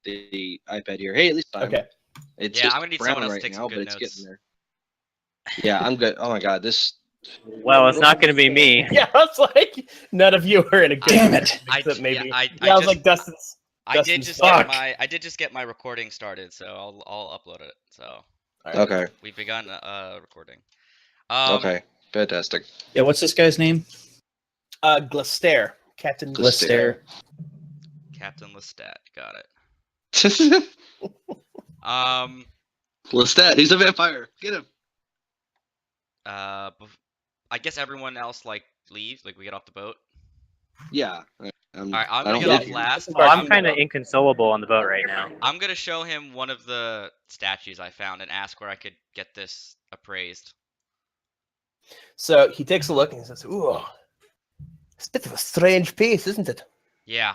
the iPad here. Hey, at least Okay. It's Yeah, just I'm gonna need brown someone else to right take now, some but good it's notes. getting there. Yeah, I'm good. Oh my god, this. Well, it's not going to be me. Yeah, I was like, none of you are in a good Damn mood, it. except maybe. I I was just- like, Dustin's. I did Dustin's just fuck. get my recording started, so I'll upload it. So All right. Okay. we've begun recording. Okay. Fantastic. Yeah, what's this guy's name? Glistair. Captain Glistair. Captain Lestat, got it. Lestat, he's a vampire. Get him. I guess everyone else like leaves, like we get off the boat. Yeah. All right, I'm gonna get off last. Well, I'm kind of inconsolable on the boat right now. I'm gonna show him one of the statues I found and ask where I could get this appraised. So he takes a look and he says, "Ooh, it's a bit of a strange piece, isn't it?" Yeah.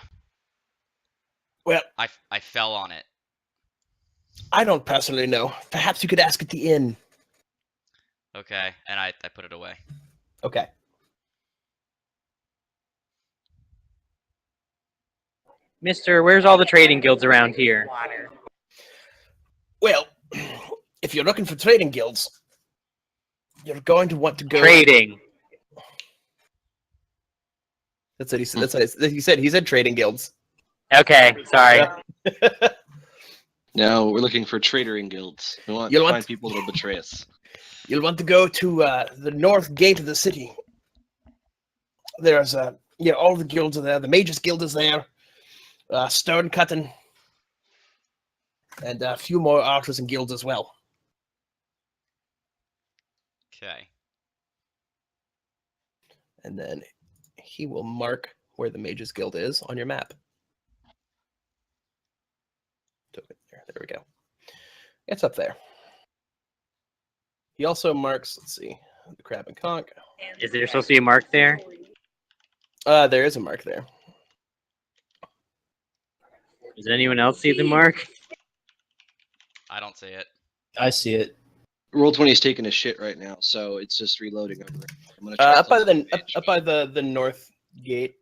Well, I fell on it. I don't personally know. Perhaps you could ask at the inn. Okay, and I put it away. Okay. Mister, where's all the trading guilds around here? Well, if you're looking for trading guilds, you're going to want to go. Trading. That's what he said. That's what he said. He said trading guilds. Okay, sorry. No, we're looking for traitoring guilds. We want You to want- find people that'll betray us. You'll want to go to the north gate of the city. There's all the guilds are there. The Mages Guild is there. Stone cutting. And a few more archers and guilds as well. Okay. And then he will mark where the Mages Guild is on your map. There we go. It's up there. He also marks, let's see, the Crab and Conch. Is there supposed to be a mark there? There is a mark there. Does anyone else see the mark? I don't see it. I see it. Roll20 is taking a shit right now, so it's just reloading over. I'm gonna Up by translate the page. up by the north gate.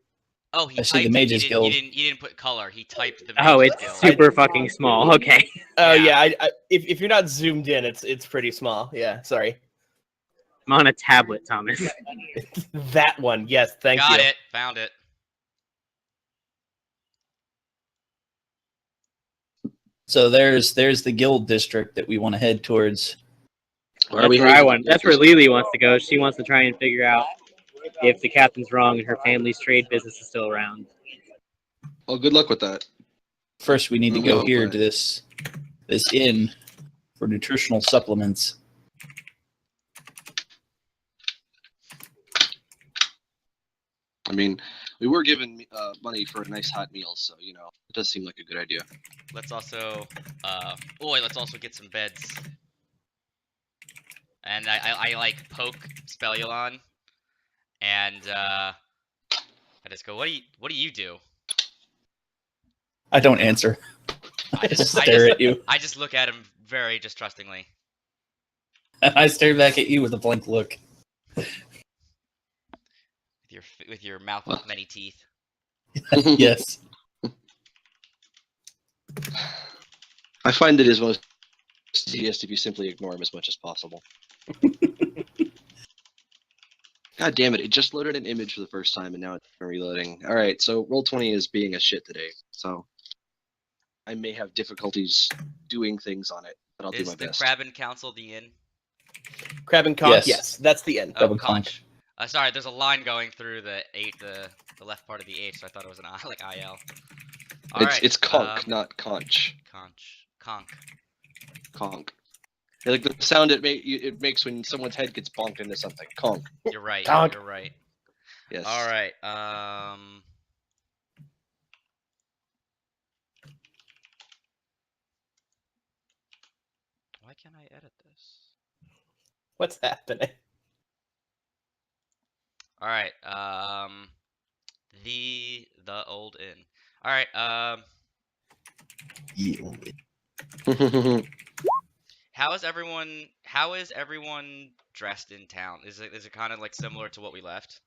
Oh, he I see the typed it. Mages He Guild. didn't put color. He typed the Oh, Mages it's Guild. super fucking small. Okay. Oh Yeah. yeah, if you're not zoomed in, it's pretty small. Yeah, sorry. I'm on a tablet, Thomas. That one, yes, thank Got you. it. Found it. So there's the guild district that we want to head towards. Why are That's we where I heading want. to That's where this? Lily wants to go. She wants to try and figure out if the captain's wrong and her family's trade business is still around. Well, good luck with that. First, we need to I'm go going here for to this inn for nutritional supplements. I mean, we were given money for a nice hot meal, so it does seem like a good idea. Let's also let's also get some beds. And I like poke Spelulon, and I just go, what do you do? I don't answer. I just stare at you. I just look at him very distrustingly. I stare back at you with a blank look. With your mouth with many teeth. Yes. I find it is most easiest if you simply ignore him as much as possible. God damn it, it just loaded an image for the first time and now it's reloading. Alright, so Roll20 is being a shit today, so I may have difficulties doing things on it, but I'll do Is my the best. Crab and Council the inn? Crab and Conch, Yes. yes, that's the end. Oh, Crab and conch. Sorry, there's a line going through the left part of the H, so I thought it was an I, like IL. It's conch, not conch. Conch. Conch. Like the sound it makes when someone's head gets bonked into something. Conch. You're right. Conch. You're right. Yes. All right. Why can't I edit this? What's happening? All right. The old inn. All right. How is everyone dressed in town? Is it kind of like similar to what we left?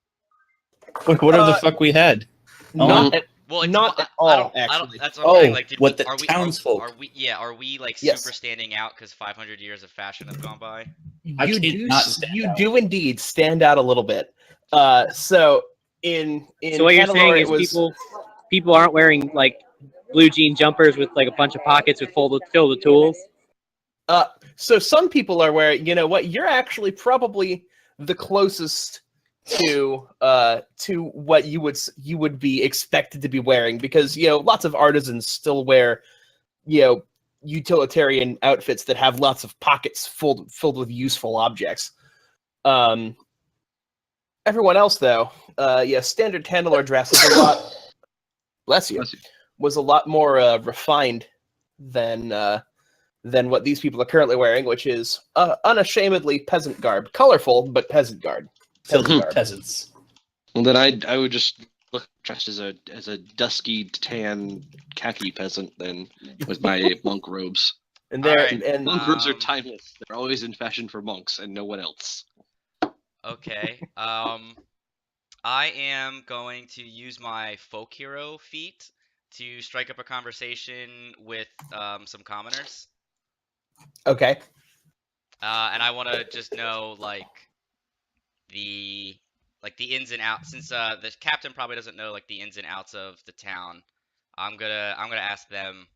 Look, whatever the fuck we had. Not Well, it's, Not well, at all, I don't. actually. That's what I'm saying. Oh, Like, what the are we? townsfolk. Are we? Yeah. Are we like Yes. super standing out because 500 years of fashion have gone by? I You can't do not stand you out. do indeed stand out a little bit. So in So what you're Candelore, saying it is was people aren't wearing like blue jean jumpers with like a bunch of pockets with filled with tools. so some people are wearing. You know what? You're actually probably the closest to what you would be expected to be wearing, because lots of artisans still wear utilitarian outfits that have lots of pockets filled with useful objects. Everyone else, though, standard Tantalor dress is a lot. Bless you. Bless you. Was a lot more refined than what these people are currently wearing, which is unashamedly peasant garb, colorful but peasant garb. Filthy garb. peasants. Well, then I would just look dressed as a dusky tan khaki peasant then with my monk robes. And there Alright. and Monk robes are Um, timeless. They're always in fashion for monks and no one else. Okay. I am going to use my folk hero feat to strike up a conversation with some commoners. okay. And I want to just know the the ins and outs, since the captain probably doesn't know like the ins and outs of the town. I'm gonna ask them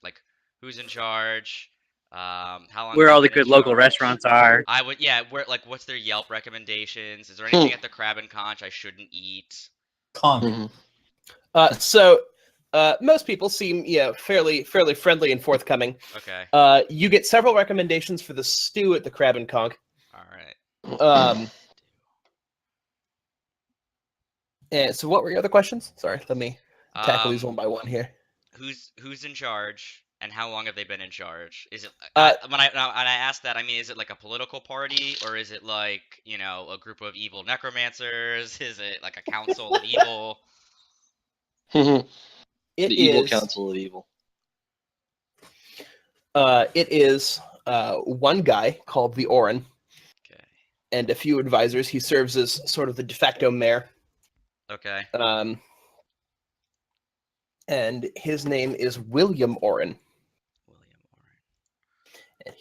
like who's in charge, how long Where have all they the been in good local charge. restaurants are. I would, yeah, where like what's their Yelp recommendations? Is there anything at the Crab and Conch I shouldn't eat? Conk. So most people seem fairly friendly and forthcoming. Okay. You get several recommendations for the stew at the Crab and Conch. All right. And so what were your other questions? Sorry, let me tackle these one by one here. Who's in charge and how long have they been in charge? Is it when I ask that, I mean, is it like a political party, or is it like a group of evil necromancers? Is it like a council of evil? The It evil is council of evil. it is one guy called the Oren Okay. and a few advisors. He serves as sort of the de facto mayor. Okay. And his name is William Oren. William Oren. And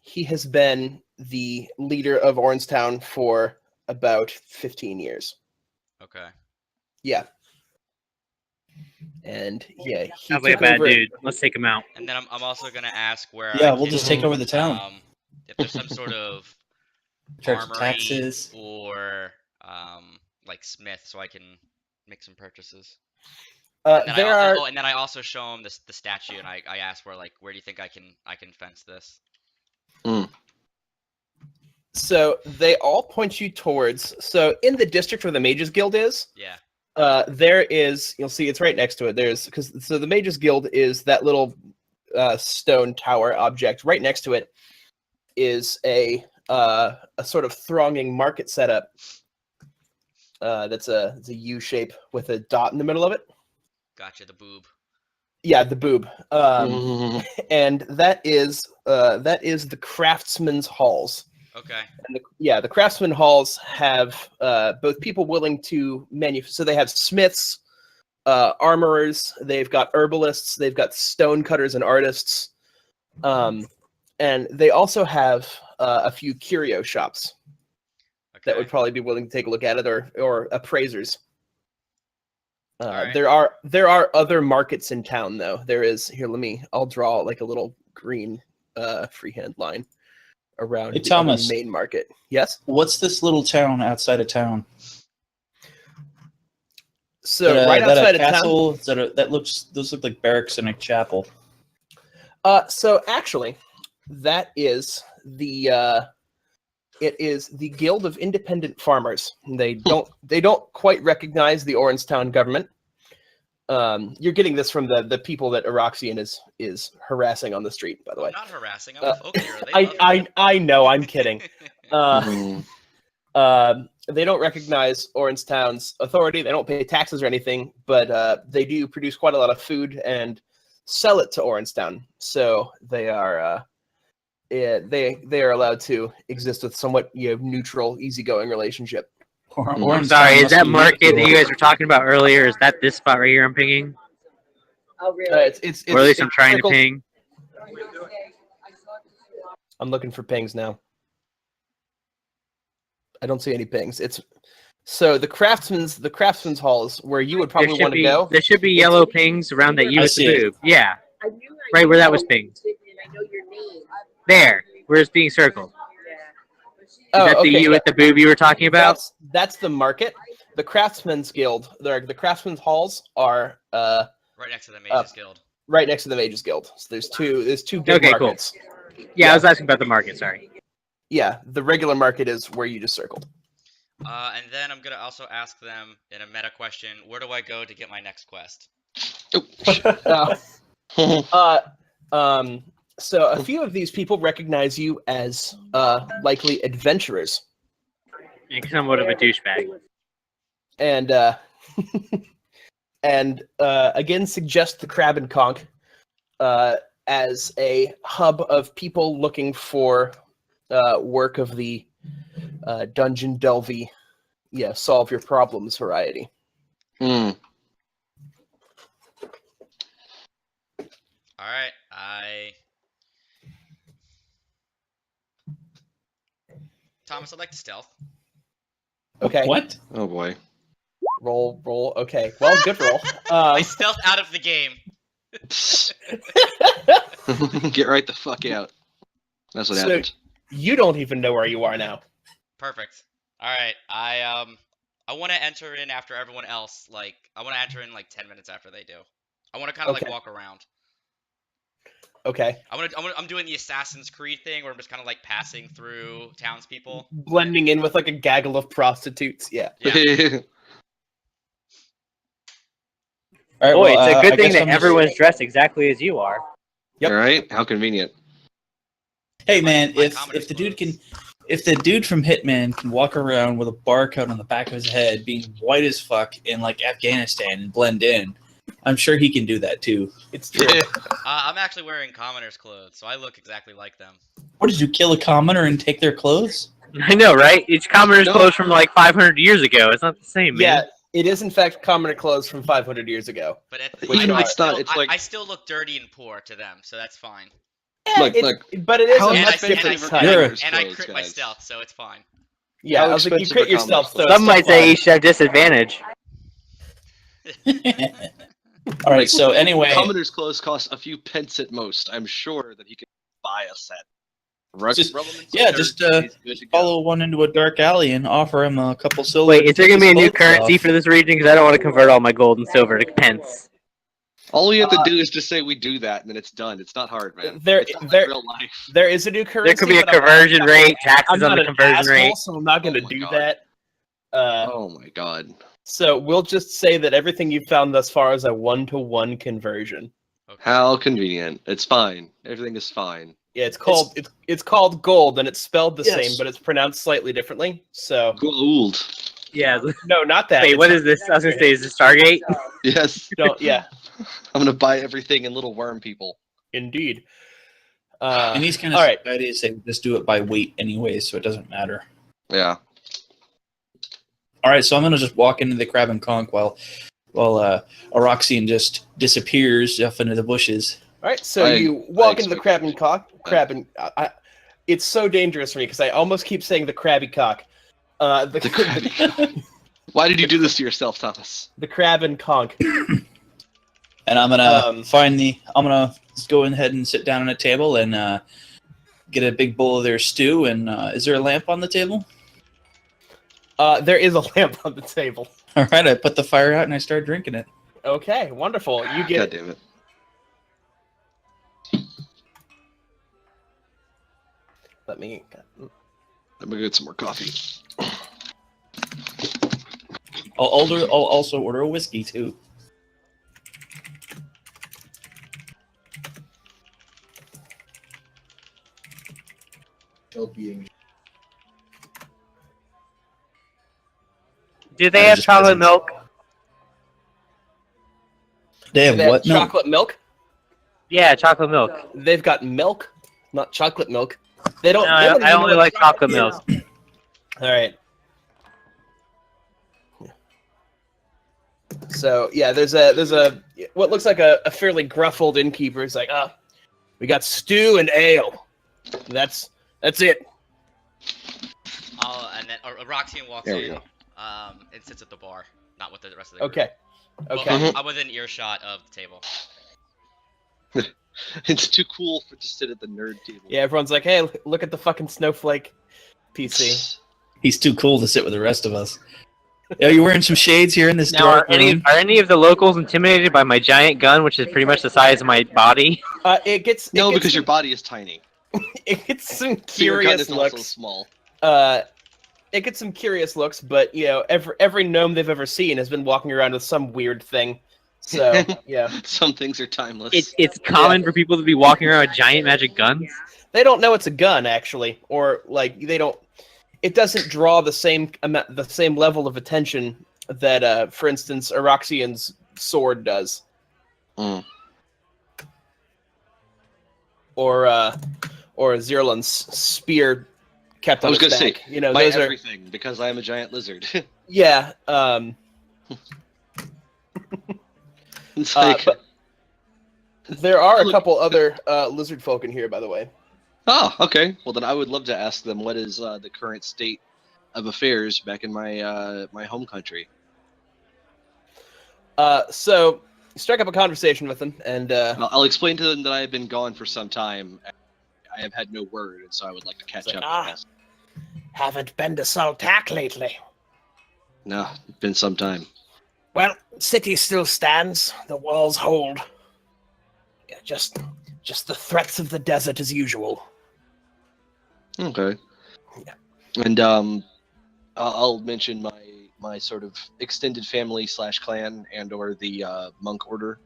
he has been the leader of Orenstown for about 15 years. Okay. Yeah. And yeah, he Sounds like a took bad over. dude. Let's take him out. And then I'm also gonna ask where Yeah, I we'll can, just take over the town. if there's some sort of Charge armory taxes. or like smith, so I can make some purchases. And then and then I also show him the statue, and I ask where do you think I can fence this? So they all point you towards. So in the district where the Mages Guild is, Yeah. there is. You'll see it's right next to it. So the Mages Guild is that little stone tower object. Right next to it is a sort of thronging market setup. It's a U shape with a dot in the middle of it. Gotcha. The boob. Yeah, the boob. And that is the craftsman's halls. Okay. And the craftsman halls have both people willing to manufacture. So they have smiths, armorers. They've got herbalists. They've got stone cutters and artists. And they also have a few curio shops that would probably be willing to take a look at it, or appraisers. Right. There are other markets in town, though. There is here. I'll draw like a little green freehand line around Hey, the Thomas. main market. Yes. What's this little town outside of town? So Is right that outside a of town. castle? Those look like barracks and a chapel. So actually, that is it is the Guild of Independent Farmers. They don't quite recognize the Orenstown government. You're getting this from the people that Eroxian is harassing on the street, by the way. I'm not harassing. I'm a folk hero. They love me. I know. I'm kidding. They don't recognize Orenstown's authority. They don't pay taxes or anything, but they do produce quite a lot of food and sell it to Orenstown. So they are they are allowed to exist with somewhat neutral, easygoing relationship. Orenstown Sorry, is must that be market that you cool. guys were talking about earlier? Is that this spot right here I'm pinging? It's Or at least I'm it's trying to circled- ping. I'm looking for pings now. I don't see any pings. It's so the craftsman's hall is where you would There probably want to go. There should be yellow pings around that U I with see the it. boob. Yeah, right where that was pinged. There, where it's being circled. Is that the U with the boob you were talking about? That's the market. The Craftsman's Guild, the Craftsman's Halls are Right next to the Mages Guild. right next to the Mages Guild. So there's two big Okay, cool. markets. Yeah, I was asking about the market. Sorry. Yeah, the regular market is where you just circled. And then I'm gonna also ask them in a meta question, where do I go to get my next quest? So a few of these people recognize you as likely adventurers, You're somewhat of a douchebag. and again suggest the Crab and Conch as a hub of people looking for work of the dungeon delvey, solve your problems variety. Hmm. All right, Thomas, I'd like to stealth. Okay. What? Oh boy. Roll. Okay. Well, good roll. I stealth out of the game. Get right the fuck out. That's what So- happened. You don't even know where you are now. Perfect. All right, I want to enter in after everyone else. Like, I want to enter in like 10 minutes after they do. I want to kind of Okay. like walk around. Okay. I'm doing the Assassin's Creed thing where I'm just kind of like passing through townspeople. Blending in with like a gaggle of prostitutes. Yeah. Yeah. All right, Boy, well, it's a I good thing guess that I'm just- everyone's dressed exactly as you are. Yep. All right. How convenient. Hey man, My if commoner's the dude clothes. if the dude from Hitman can walk around with a barcode on the back of his head, being white as fuck in like Afghanistan and blend in, I'm sure he can do that too. It's true. I'm actually wearing commoner's clothes, so I look exactly like them. What did you kill a commoner and take their clothes? I know, right? It's commoners' No. clothes from like 500 years ago. It's not the same, man. Yeah, it is in fact commoner clothes from 500 years ago. But Which I, are- it's not- it's like- I still look dirty and poor to them, so that's fine. Look, But it is How a And much I, different expensive type. are You're- and I clothes, crit my guys? stealth, so it's fine. Yeah, How I was like, you expensive crit are yourself, commoners' so clothes? Some might say you should have disadvantage. All right, so anyway, Commoner's clothes cost a few pence at most. I'm sure that he can buy a set. Just- Rubberman yeah, Sanders, just, he's good to go. follow one into a dark alley and offer him a couple silver. Wait, is there gonna be a new clothes off. currency for this region? Because I don't want to convert all my gold and silver to pence. All we have to do is just say we do that, and then it's done. It's not hard, man. There- it's not there- like real life. There is a new currency. There could be a but I'm- conversion rate, taxes I'm on not the an conversion asshole, rate. so I'm not going to Oh my do God. that. Oh my god. So we'll just say that everything you've found thus far is a 1-to-1 conversion. Okay. How convenient. It's fine. Everything is fine. Yeah, it's called gold, and it's spelled the Yes. same, but it's pronounced slightly differently. So Gold. Yeah. no, not that. Wait, It's- what is this? I was gonna say, is this Stargate? Yes. Don't, yeah, I'm gonna buy everything in little worm people. indeed. And these kind of all right. societies say just do it by weight anyway, so it doesn't matter. Yeah. All right, so I'm gonna just walk into the Crab and Conch while Oroxian just disappears off into the bushes. All right, so I- you walk I into the expected crab and it's so dangerous for me because I almost keep saying the crabby cock. The crabby. Why did you do this to yourself, Thomas? the crab and conch. And I'm gonna Um, I'm gonna go ahead and sit down at a table and get a big bowl of their stew. And is there a lamp on the table? There is a lamp on the table. All right, I put the fire out and I start drinking it. Okay, wonderful. You God get damn it. let me. Let me get some more coffee. I'll also order a whiskey too. Do they They're have just chocolate peasants. milk? They have They have what? No. chocolate milk. Yeah, chocolate milk. They've got milk, not chocolate milk. They don't. No, they don't I even only know like what chocolate is. milk. All right. So yeah, there's a what looks like a fairly gruff old innkeeper. He's like, we got stew and ale. That's it. And then Roxanne walks There we in, go. and sits at the bar, not with the rest of the group. Okay. Well, Okay. I'm within earshot of the table. It's too cool to sit at the nerd table. Yeah, everyone's like, hey, look at the fucking snowflake PC. He's too cool to sit with the rest of us. Are you wearing some shades here in this Now, are dark room? any of the locals intimidated by my giant gun, which is pretty much the size of my body? It gets Because your body is tiny. it gets some So your gun curious is also looks. small. It gets some curious looks, but every gnome they've ever seen has been walking around with some weird thing. So yeah, Some things are timeless. It's common for people to be walking around with giant magic guns. they don't know it's a gun actually, or like they don't. It doesn't draw the same level of attention that, for instance, Eroxian's sword does, Mm. or Zirlan's spear kept I on was his gonna back. say, Those my are everything, because I am a giant lizard. yeah. It's like, But there are a couple other lizard folk in here, by the way. oh, okay. Well, then I would love to ask them what is the current state of affairs back in my my home country. So you strike up a conversation with them, and I'll explain to them that I have been gone for some time. I have had no word, and so I would like to catch It's up. like, I guess. haven't been to Saltac lately. No, it's been some time. Well, city still stands. The walls hold. Yeah, just the threats of the desert as usual. Okay. Yeah. And I'll mention my sort of extended family / clan and/or the monk order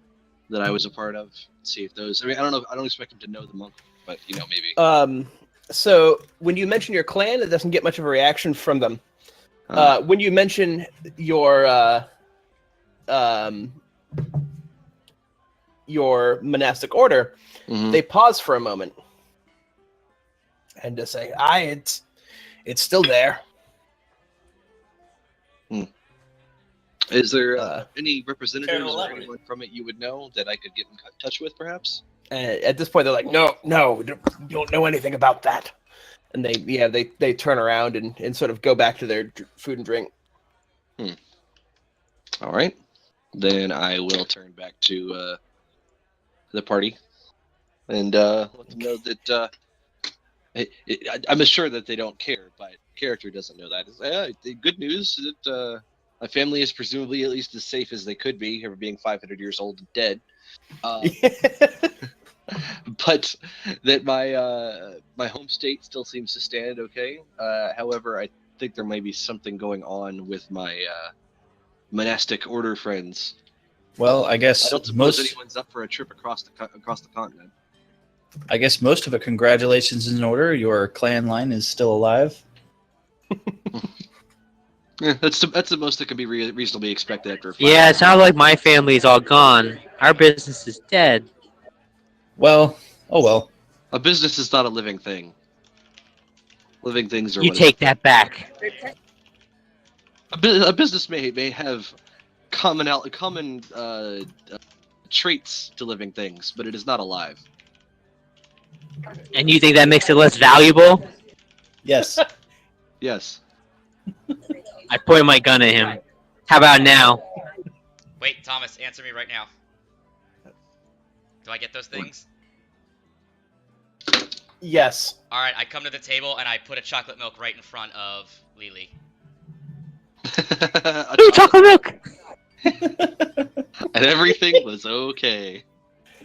that I was a part of. See if those. I mean, I don't know. I don't expect them to know the monk, but maybe. So when you mention your clan, it doesn't get much of a reaction from them. When you mention your monastic order, Mhm. they pause for a moment and just say, it's still there. Is there uh, any representatives or 11. anyone from it you would know that I could get in touch with, perhaps? At this point, they're like, no, you don't know anything about that. And they turn around and sort of go back to their food and drink. All right. Then I will turn back to the party and let them know that I'm assured that they don't care, but character doesn't know that. The good news that my family is presumably at least as safe as they could be, ever being 500 years old and dead. But that my home state still seems to stand okay. However, I think there may be something going on with my monastic order friends. Well, I I guess don't suppose most. anyone's up for a trip across the continent. I guess most of it. Congratulations in order. Your clan line is still alive. Yeah, that's the most that can be reasonably expected after. Yeah, it sounds like my family's all gone. Our business is dead. Well, oh well. A business is not a living thing. Living things are. You what take that back. a business may have common traits to living things, but it is not alive. And you think that makes it less valuable? Yes. Yes. I point my gun at him. How about now? Wait, Thomas, answer me right now. Do I get those things? Yes. All right, I come to the table and I put a chocolate milk right in front of Lily. Ooh, chocolate milk! And everything was okay.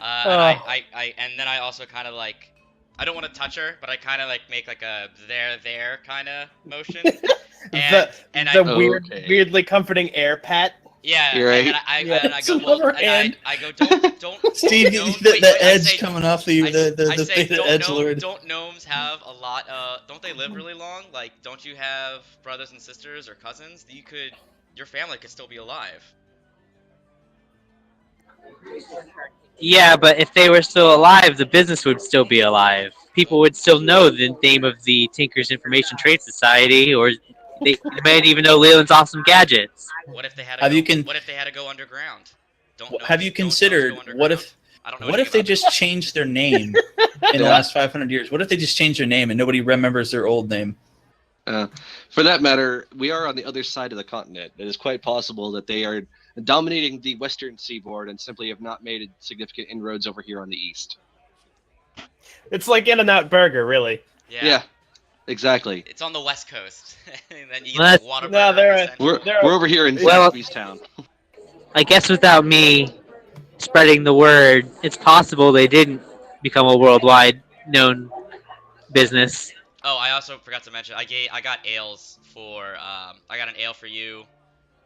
And then I also kind of like, I don't want to touch her, but I kind of like make like a there kind of motion. And the weirdly comforting air pat. yeah, You're right. and I It's go, a well, rubber and hand. I go, don't Steve, gnomes- the wait, I edge say- coming off of you, I the say, faded edge lord. don't gnomes have a lot? Don't they live really long? Like, don't you have brothers and sisters or cousins? Your family could still be alive. Yeah, but if they were still alive, the business would still be alive. People would still know the name of the Tinker's Information Trade Society, or They might even know Leland's awesome gadgets. What if they had Have to you go, con- what if they had to go underground? Have you considered what underground? if I don't know what anything if they about just changed their name in the Yeah. last 500 years? What if they just changed their name and nobody remembers their old name? For that matter, we are on the other side of the continent. It is quite possible that they are dominating the western seaboard and simply have not made significant inroads over here on the east. It's like In-N-Out Burger, really. Yeah. Exactly. It's on the west coast. And then you Well, get the Whataburger No, in the they're- center. We're over here in Well- Southeast Town. I guess without me spreading the word, it's possible they didn't become a worldwide known business. Oh, I also forgot to mention I got ales for I got an ale for you,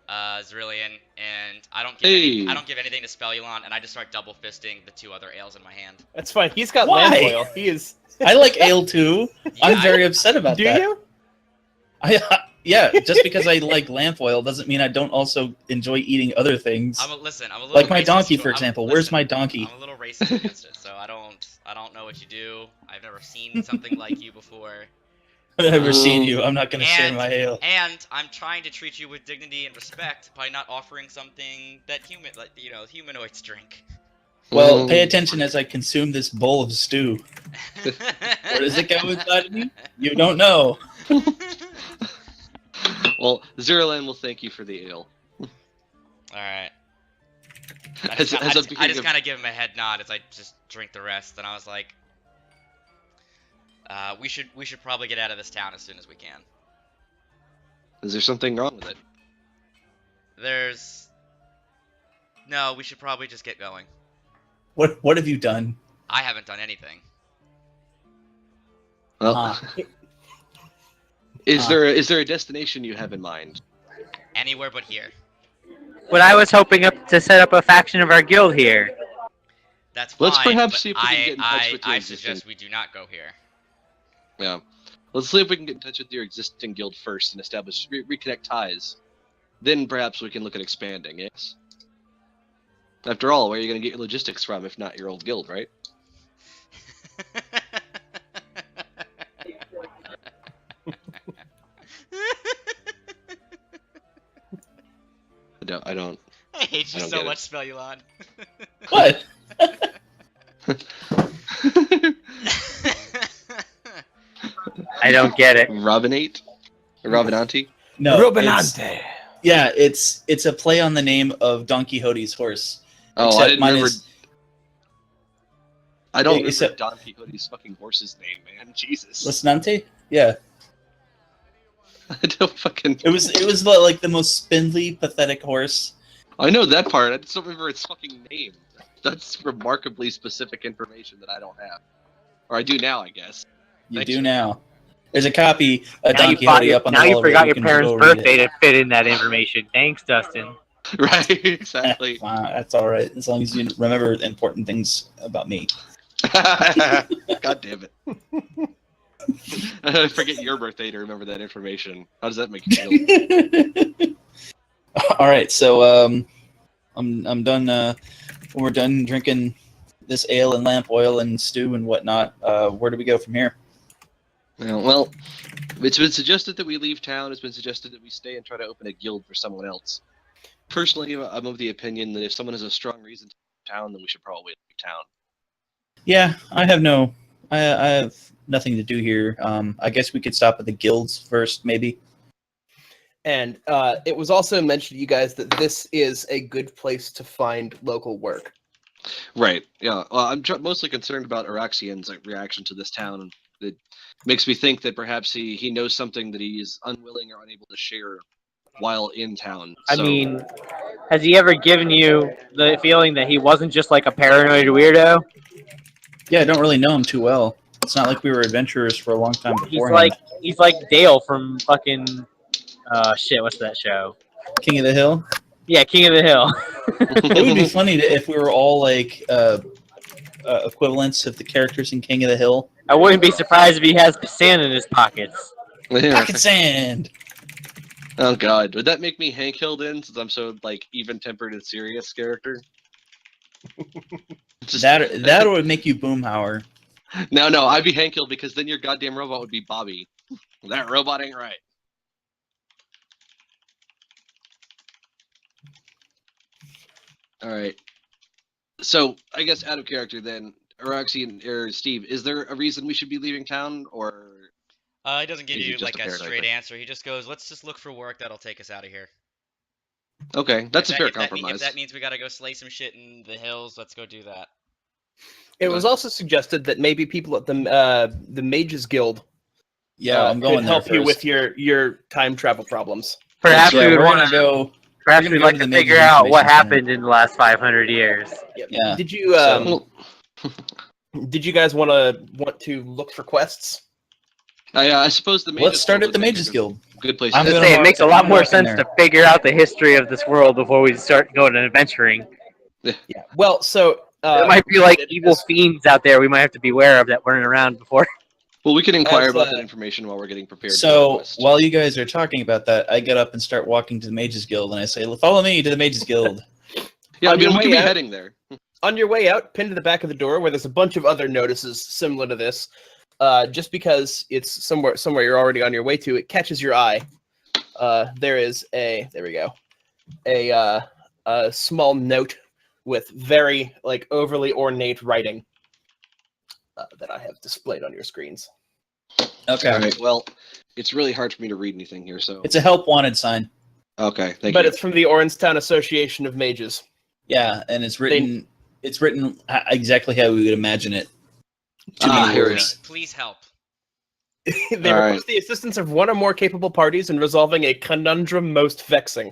Zerillion, and I don't give anything to Spelulon, and I just start double fisting the 2 other ales in my hand. That's fine. He's got Why? lamp oil. He is. I like ale too. I'm I- very upset about Do that. you? Yeah, just because I like lamp oil doesn't mean I don't also enjoy eating other things. I'm a little Like my racist donkey, for- for I'm- example. listen, Where's my donkey? I'm a little racist against it, so I don't know what you do. I've never seen something like you before. I've never seen you. I'm not going to share And- my ale. And I'm trying to treat you with dignity and respect by not offering something that humanoids drink. Well, pay attention as I consume this bowl of stew. Where does it go inside of me? You don't know. Well, Zeroland will thank you for the ale. Alright. I As- just, as a I beginning just of- kind of give him a head nod as I just drink the rest, and I was like, we should probably get out of this town as soon as we can. Is there something wrong with it? No, we should probably just get going. What have you done? I haven't done anything. Well, is there a destination you have in mind? Anywhere but here. But I was hoping to set up a faction of our guild here. That's fine. Let's perhaps but see if we can get in touch with your I existing- suggest we do not go here. Yeah. Let's see if we can get in touch with your existing guild first and establish reconnect ties. Then perhaps we can look at expanding. Yes. After all, where are you going to get your logistics from if not your old guild, right? I don't. I hate you I don't so get it. much, Spelulon. What? I don't get it. Robinate? Robinante? No. Robinante. Yeah, it's a play on the name of Don Quixote's horse. Oh, Except I didn't mine remember. is- I don't remember except- Don Quixote's fucking horse's name, man. Jesus. Rocinante? Yeah. I don't fucking. It was like the most spindly, pathetic horse. I know that part. I just don't remember its fucking name. That's remarkably specific information that I don't have. Or I do now, I guess. You Thanks do for- now. There's a copy of Now Don you, Quixote up on the wall. over forgot there. your You can parents' go read it. birthday to fit in that information. Thanks, Dustin. Right, exactly. That's all right, as long as you remember important things about me. God damn it. I forget your birthday to remember that information. How does that make you feel? All right, so I'm done. We're done drinking this ale and lamp oil and stew and whatnot. Where do we go from here? Well, it's been suggested that we leave town. It's been suggested that we stay and try to open a guild for someone else. Personally, I'm of the opinion that if someone has a strong reason to leave town, then we should probably leave town. Yeah, I have nothing to do here. I guess we could stop at the guilds first, maybe. And it was also mentioned to you guys that this is a good place to find local work. Right. Yeah. Well, I'm mostly concerned about Araxian's reaction to this town, and it makes me think that perhaps he knows something that he is unwilling or unable to share while in town. I So- mean, has he ever given you the feeling that he wasn't just like a paranoid weirdo? Yeah, I don't really know him too well. It's not like we were adventurers for a long time beforehand. He's like Dale from fucking what's that show? King of the Hill. Yeah, King of the Hill. It would be funny if we were all like equivalents of the characters in King of the Hill. I wouldn't be surprised if he has sand in his pockets. Pocket sand. Oh god, would that make me Hank Hill then, since I'm so like even-tempered and serious character? That would make you Boomhauer. No, I'd be Hank Hill because then your goddamn robot would be Bobby. That robot ain't right. All right. So I guess out of character then, Roxy or Steve, is there a reason we should be leaving town, or He doesn't give is you it just like a a paranoid straight thing? answer. He just goes, "Let's just look for work that'll take us out of here." Okay, that's a fair If compromise. that means we gotta go slay some shit in the hills, let's go do that. It was also suggested that maybe people at the Mages Guild Yeah, I'm could going there help you with first. your time travel problems. Perhaps Yeah, we would we're want gonna to. go. Perhaps we're we'd gonna go like to to the Mages figure out what Information Center. happened in the last 500 years. Yep. Yeah. Did you So- did you guys want to look for quests? I suppose the Mages Let's start Guild at the would make Mages a Guild. good place. I'm to Let's gonna say it walk- makes a I'm lot gonna more walk in sense there. to figure out the history of this world before we start going and adventuring. Yeah. Well, so There might be like as- evil fiends out there we might have to beware of that weren't around before. Well, we can inquire As, about that information while we're getting prepared. for our So quest. while you guys are talking about that, I get up and start walking to the Mages Guild, and I say, "Follow me to the Mages Guild." yeah, I on your mean, we way could be out- heading there. On your way out, pinned to the back of the door, where there's a bunch of other notices similar to this, just because it's somewhere you're already on your way to, it catches your eye. There is there we go, a small note with very like overly ornate writing that I have displayed on your screens. Okay, All right. Well, it's really hard for me to read anything here, so it's a help wanted sign. okay. Thank But you. it's from the Orenstown Association of Mages. Yeah, and it's written. It's written exactly how we would imagine it. Too many here it words. Please help. They All request the assistance of one or more capable parties in resolving a conundrum most vexing.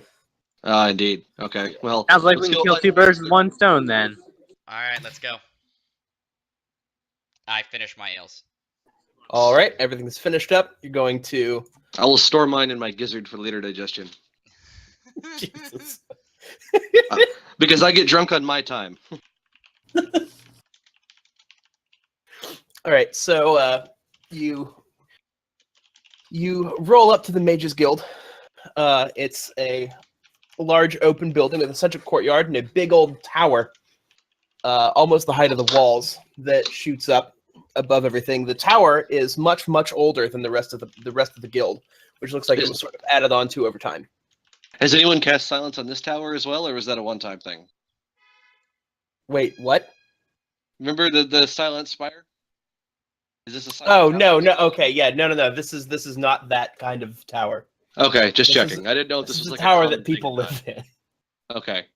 Indeed. Okay. Well, Sounds like let's we can go kill find- two birds with one stone then. All right, let's go. I finished my ales. All right, everything's finished up. You're going to I will store mine in my gizzard for later digestion Jesus. because I get drunk on my time. All right, so you roll up to the Mages Guild. It's a large open building with a central courtyard and a big old tower, almost the height of the walls, that shoots up above everything. The tower is much older than the rest of the guild, which looks like it was sort of added on to over time. Has anyone cast silence on this tower as well, or was that a one-time thing? Wait, what? Remember the silent spire? Is this a silent Oh tower? no. Okay, yeah, no. This is not that kind of tower. Okay, just This is- checking. I didn't know if This this is was a like tower a common that people thing or live in. not. Okay.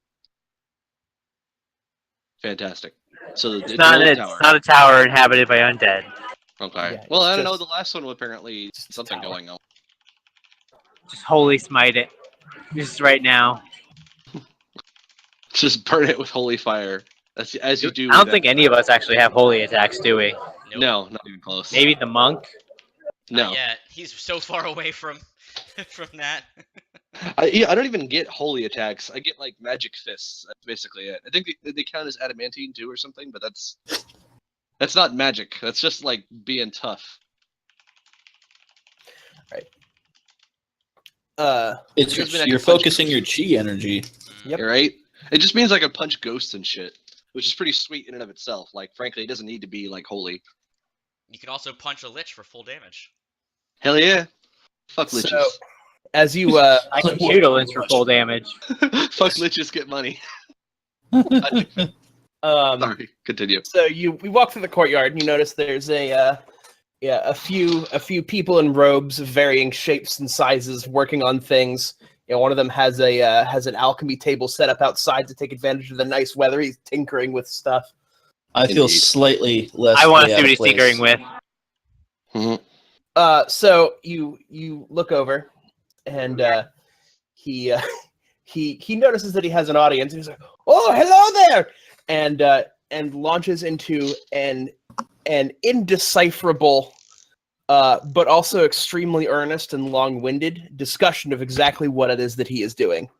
Fantastic. So it's It's not, an old it's tower. not a tower inhabited by undead. Okay. Yeah, Well, it's I don't know. just- The last one was apparently just a something tower. going on. Just holy smite it. Just right now. Just burn it with holy fire. That's as you do. I don't with think that- any of us actually have holy attacks, do we? Nope. No, not even close. Maybe the monk? No. Yeah, he's so far away from from that. I don't even get holy attacks. I get like magic fists. That's basically it. I think they count as adamantine too or something, but that's not magic. That's just like being tough. It's Just mean I you're can punch focusing your ghosts. chi energy. Yep. Right? It just means I can punch ghosts and shit, which is pretty sweet in and of itself. Like, frankly, it doesn't need to be like holy. You can also punch a lich for full damage. Hell yeah! Fuck So, liches. as you I can shoot a lynch for full damage. Fuck liches, get money. Sorry, continue. so we walk through the courtyard and you notice there's a few people in robes of varying shapes and sizes working on things. You know, one of them has an alchemy table set up outside to take advantage of the nice weather. He's tinkering with stuff. I feel Indeed. slightly less. I want to way see out what of he's place. tinkering with. Mhm. So you look over, and he notices that he has an audience. And he's like, "Oh, hello there!" and launches into an indecipherable, but also extremely earnest and long-winded discussion of exactly what it is that he is doing.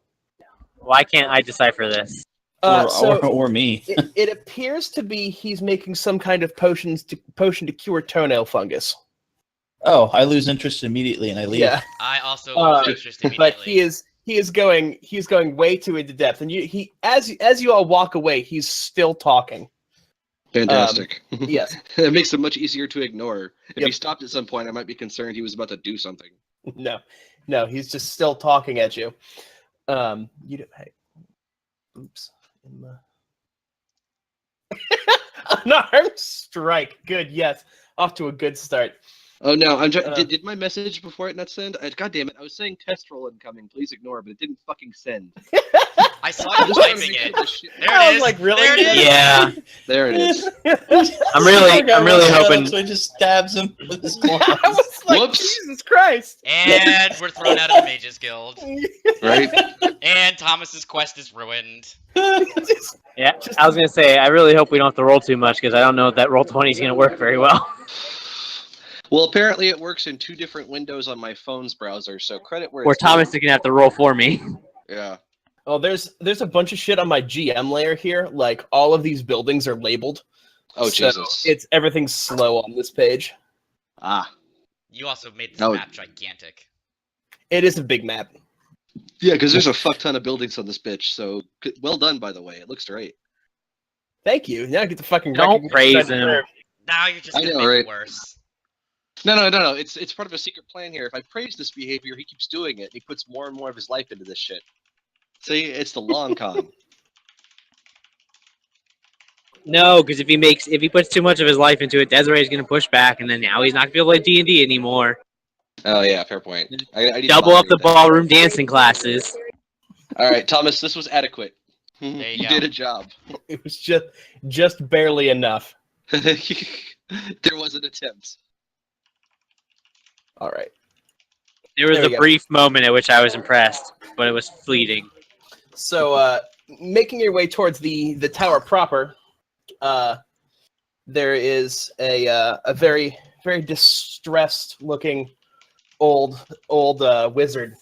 Why can't I decipher this? Or me. It appears to be he's making some kind of potion to cure toenail fungus. Oh, I lose interest immediately and I leave. Yeah. I also Uh, lose interest immediately. But he is going way too into depth, and as you all walk away, he's still talking. Fantastic. Yes. It makes it much easier to ignore. If Yep. he stopped at some point, I might be concerned he was about to do something. No, he's just still talking at you. Hey, oops, Unarmed strike. Good. Yes. Off to a good start. Oh no, I'm trying. Did my message before it not send? God damn it! I was saying test roll incoming. Please ignore, but it didn't fucking send. I saw you typing it. There I it was is. like, really? There it is. Yeah, There it is. I'm really hoping. So he just stabs him with his claws. I was like, Whoops. Jesus Christ. And we're thrown out of the Mages Guild. Right? And Thomas's quest is ruined. Yeah, I was gonna say I really hope we don't have to roll too much because I don't know if that roll 20 is gonna work very well. Well, apparently it works in 2 different windows on my phone's browser, so credit where Or it's Thomas is due. gonna have to roll for me. Yeah. Oh, there's a bunch of shit on my GM layer here. Like all of these buildings are labeled. Oh So Jesus. everything's slow on this page. Ah. You also made this Oh. map gigantic. It is a big map. Yeah, because there's a fuck ton of buildings on this bitch. So well done, by the way. It looks great. Thank you. Now I get the fucking Don't recognition praise I him. deserve. Now you're just I gonna know, make right? it worse. No. It's part of a secret plan here. If I praise this behavior, he keeps doing it. He puts more and more of his life into this shit. See, it's the long con. No, because if he puts too much of his life into it, Desiree's gonna push back, and then now he's not gonna be able to play D&D anymore. Oh yeah, fair point. I need to Double up the moderate that. ballroom dancing classes. All right, Thomas, this was adequate. you You go. did a job. It was just barely enough. There was an attempt. All right. There was There a we go. brief moment at which I was impressed, but it was fleeting. So, making your way towards the tower proper, there is a very very distressed looking old wizard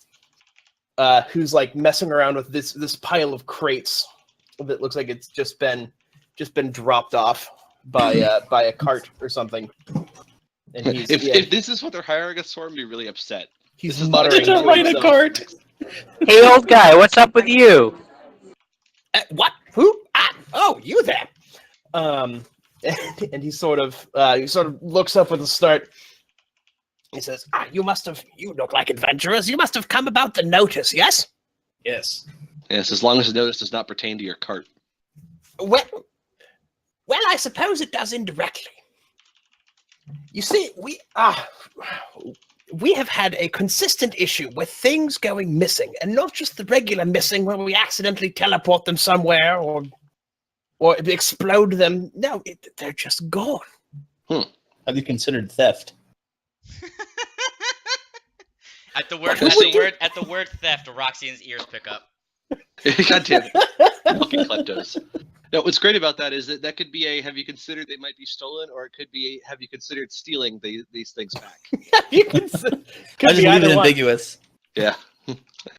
who's like messing around with this pile of crates that looks like it's just been dropped off by a cart or something. And If this is what they're hiring us for, I'm gonna be really upset. he's this is not a muttering good to time. Ride a himself. cart. Hey, old guy, what's up with you? What? Who? Ah, oh, you there? And he sort of looks up with a start. He says, you look like adventurers. You must have come about the notice, yes? Yes. Yes, as long as the notice does not pertain to your cart. Well, I suppose it does indirectly. You see, we have had a consistent issue with things going missing, and not just the regular missing where we accidentally teleport them somewhere or explode them. No, they're just gone. Have you considered theft? At the word theft, Roxanne's ears pick up. God damn it. Fucking kleptos. No, what's great about that is that could be a have you considered they might be stolen, or it could be a have you considered stealing these things back. You can I could just be leave either it one. ambiguous. Yeah.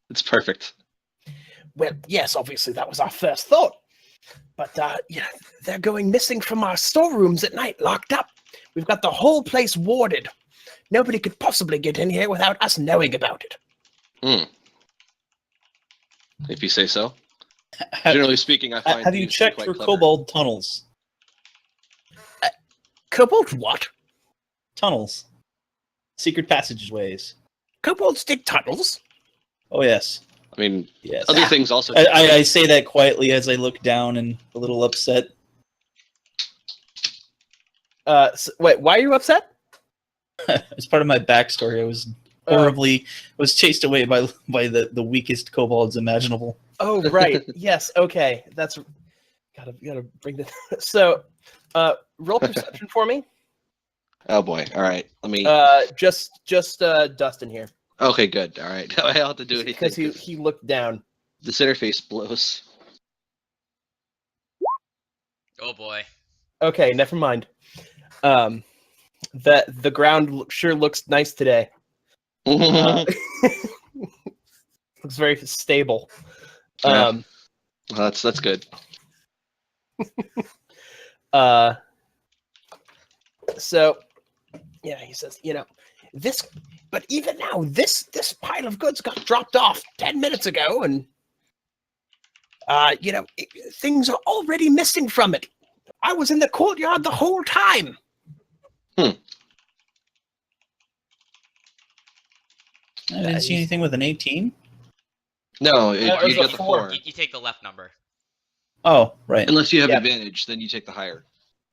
It's perfect. Well, yes, obviously that was our first thought. But, they're going missing from our storerooms at night, locked up. We've got the whole place warded. Nobody could possibly get in here without us knowing about it. If you say so. Generally speaking, I find Have you thieves to be checked quite for clever. kobold tunnels? Kobolds what? Tunnels. Secret passageways. Kobolds dig tunnels? Oh, yes. I mean, Yes. other things also. I say that quietly as I look down and a little upset. Wait, why are you upset? As part of my backstory, I was horribly was chased away by the weakest kobolds imaginable. Oh, right. Yes, okay. That's... Gotta bring this... So, roll perception for me. Oh boy! All right, let me. Just Dustin here. Okay, good. All right, I don't have to do anything Because he looked down. This interface blows. Oh boy. Okay, never mind. The ground sure looks nice today. Looks very stable. Yeah. Well, that's good. So, yeah, he says, this, but even now, this pile of goods got dropped off 10 minutes ago, and, things are already missing from it. I was in the courtyard the whole time. I didn't see anything with an 18. No, That you was got a the 4. 4. You take the left number. Oh, right. Unless you have Yeah. advantage, then you take the higher.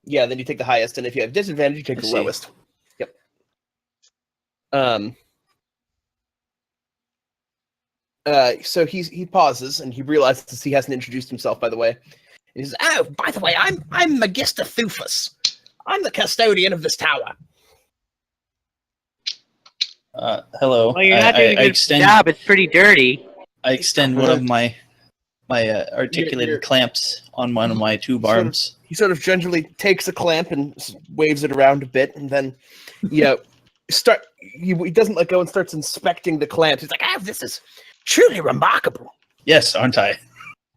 Yeah, then you take the highest, and if you have disadvantage, you take I the see. lowest. Yep. So he pauses and he realizes he hasn't introduced himself, by the way. And he says, "Oh, by the way, I'm Magister Thufus. I'm the custodian of this tower." Hello. Well, you're not doing a good job. It's pretty dirty. I extend one of my articulated You're- clamps on one of my tube arms. He sort of gingerly takes a clamp and waves it around a bit, and then, he doesn't let go and starts inspecting the clamps. He's like, "Oh, this is truly remarkable." Yes, aren't I?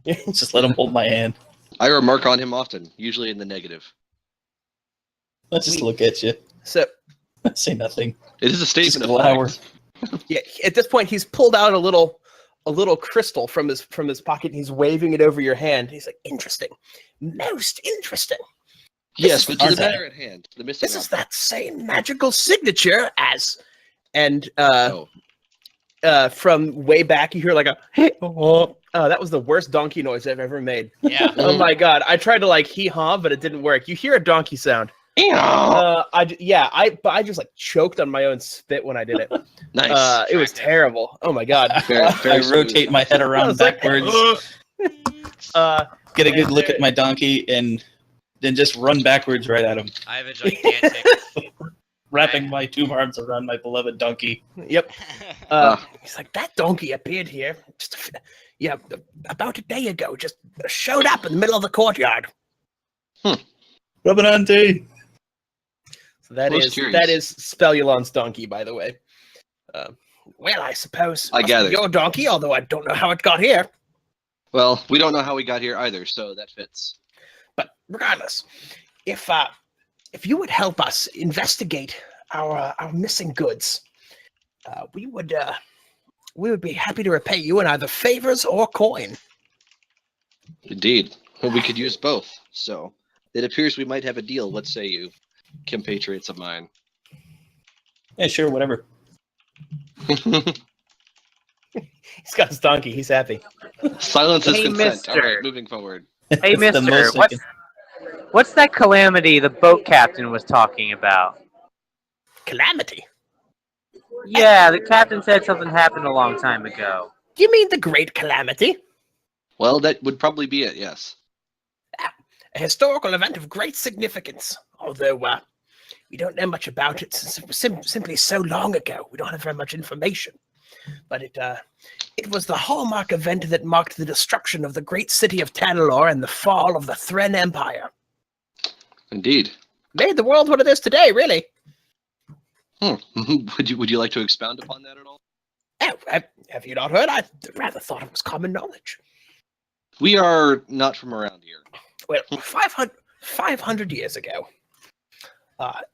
Just let him hold my hand. I remark on him often, usually in the negative. Let's just look at you. So, Say nothing. It is a statement of glower. fact. yeah, at this point, he's pulled out a little crystal from his pocket. And he's waving it over your hand. He's like, "Interesting, most interesting. Yes, but to the Aren't I? matter at hand, the missing This is object. that same magical signature as," and Oh, from way back, you hear like a oh, that was the worst donkey noise I've ever made. Yeah. Oh my god! I tried to like hee haw, but it didn't work. You hear a donkey sound. I just like choked on my own spit when I did it. nice. It was terrible. Oh my god. I rotate my head I around was like, backwards, get a good and look at my donkey, and then just run backwards right at him, I have a gigantic. wrapping my tube arms around my beloved donkey. Yep. He's like, "That donkey appeared here about a day ago. Just showed up in the middle of the courtyard." Rubbinante! So that Most is curious. Spelulon's donkey, by the way. Well, I suppose I must be gathered. your donkey, although I don't know how it got here. Well, we don't know how we got here either, so that fits. But regardless, if you would help us investigate our missing goods, we would be happy to repay you in either favors or coin. Indeed. Well, we could use both. So it appears we might have a deal. What say you, compatriots of mine? Yeah, sure, whatever. He's got his donkey. He's happy. Silence is Hey, consent. All mister. right, moving forward. Hey, That's the mister, most I what's that calamity the boat captain was talking about? Calamity. Yeah, the captain said something happened a long time ago. Do you mean the Great Calamity? Well, that would probably be it, yes. A historical event of great significance, although we don't know much about it since it was simply so long ago. We don't have very much information. But it was the hallmark event that marked the destruction of the great city of Tanalor and the fall of the Thren Empire. Indeed. Made the world what it is today, really. Would you like to expound upon that at all? Oh, have you not heard? I rather thought it was common knowledge. We are not from around here. Well, 500 years ago,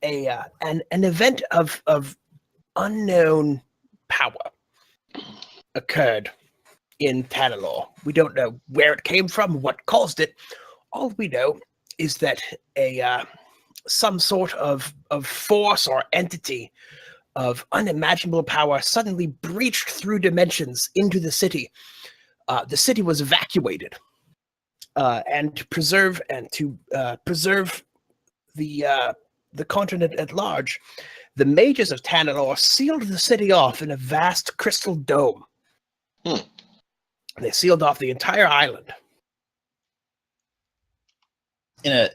an event of unknown power occurred in Tanalor. We don't know where it came from, what caused it. All we know is that some sort of force or entity of unimaginable power suddenly breached through dimensions into the city. The city was evacuated, and to preserve the continent at large, the mages of Tanalor sealed the city off in a vast crystal dome. They sealed off the entire island. Can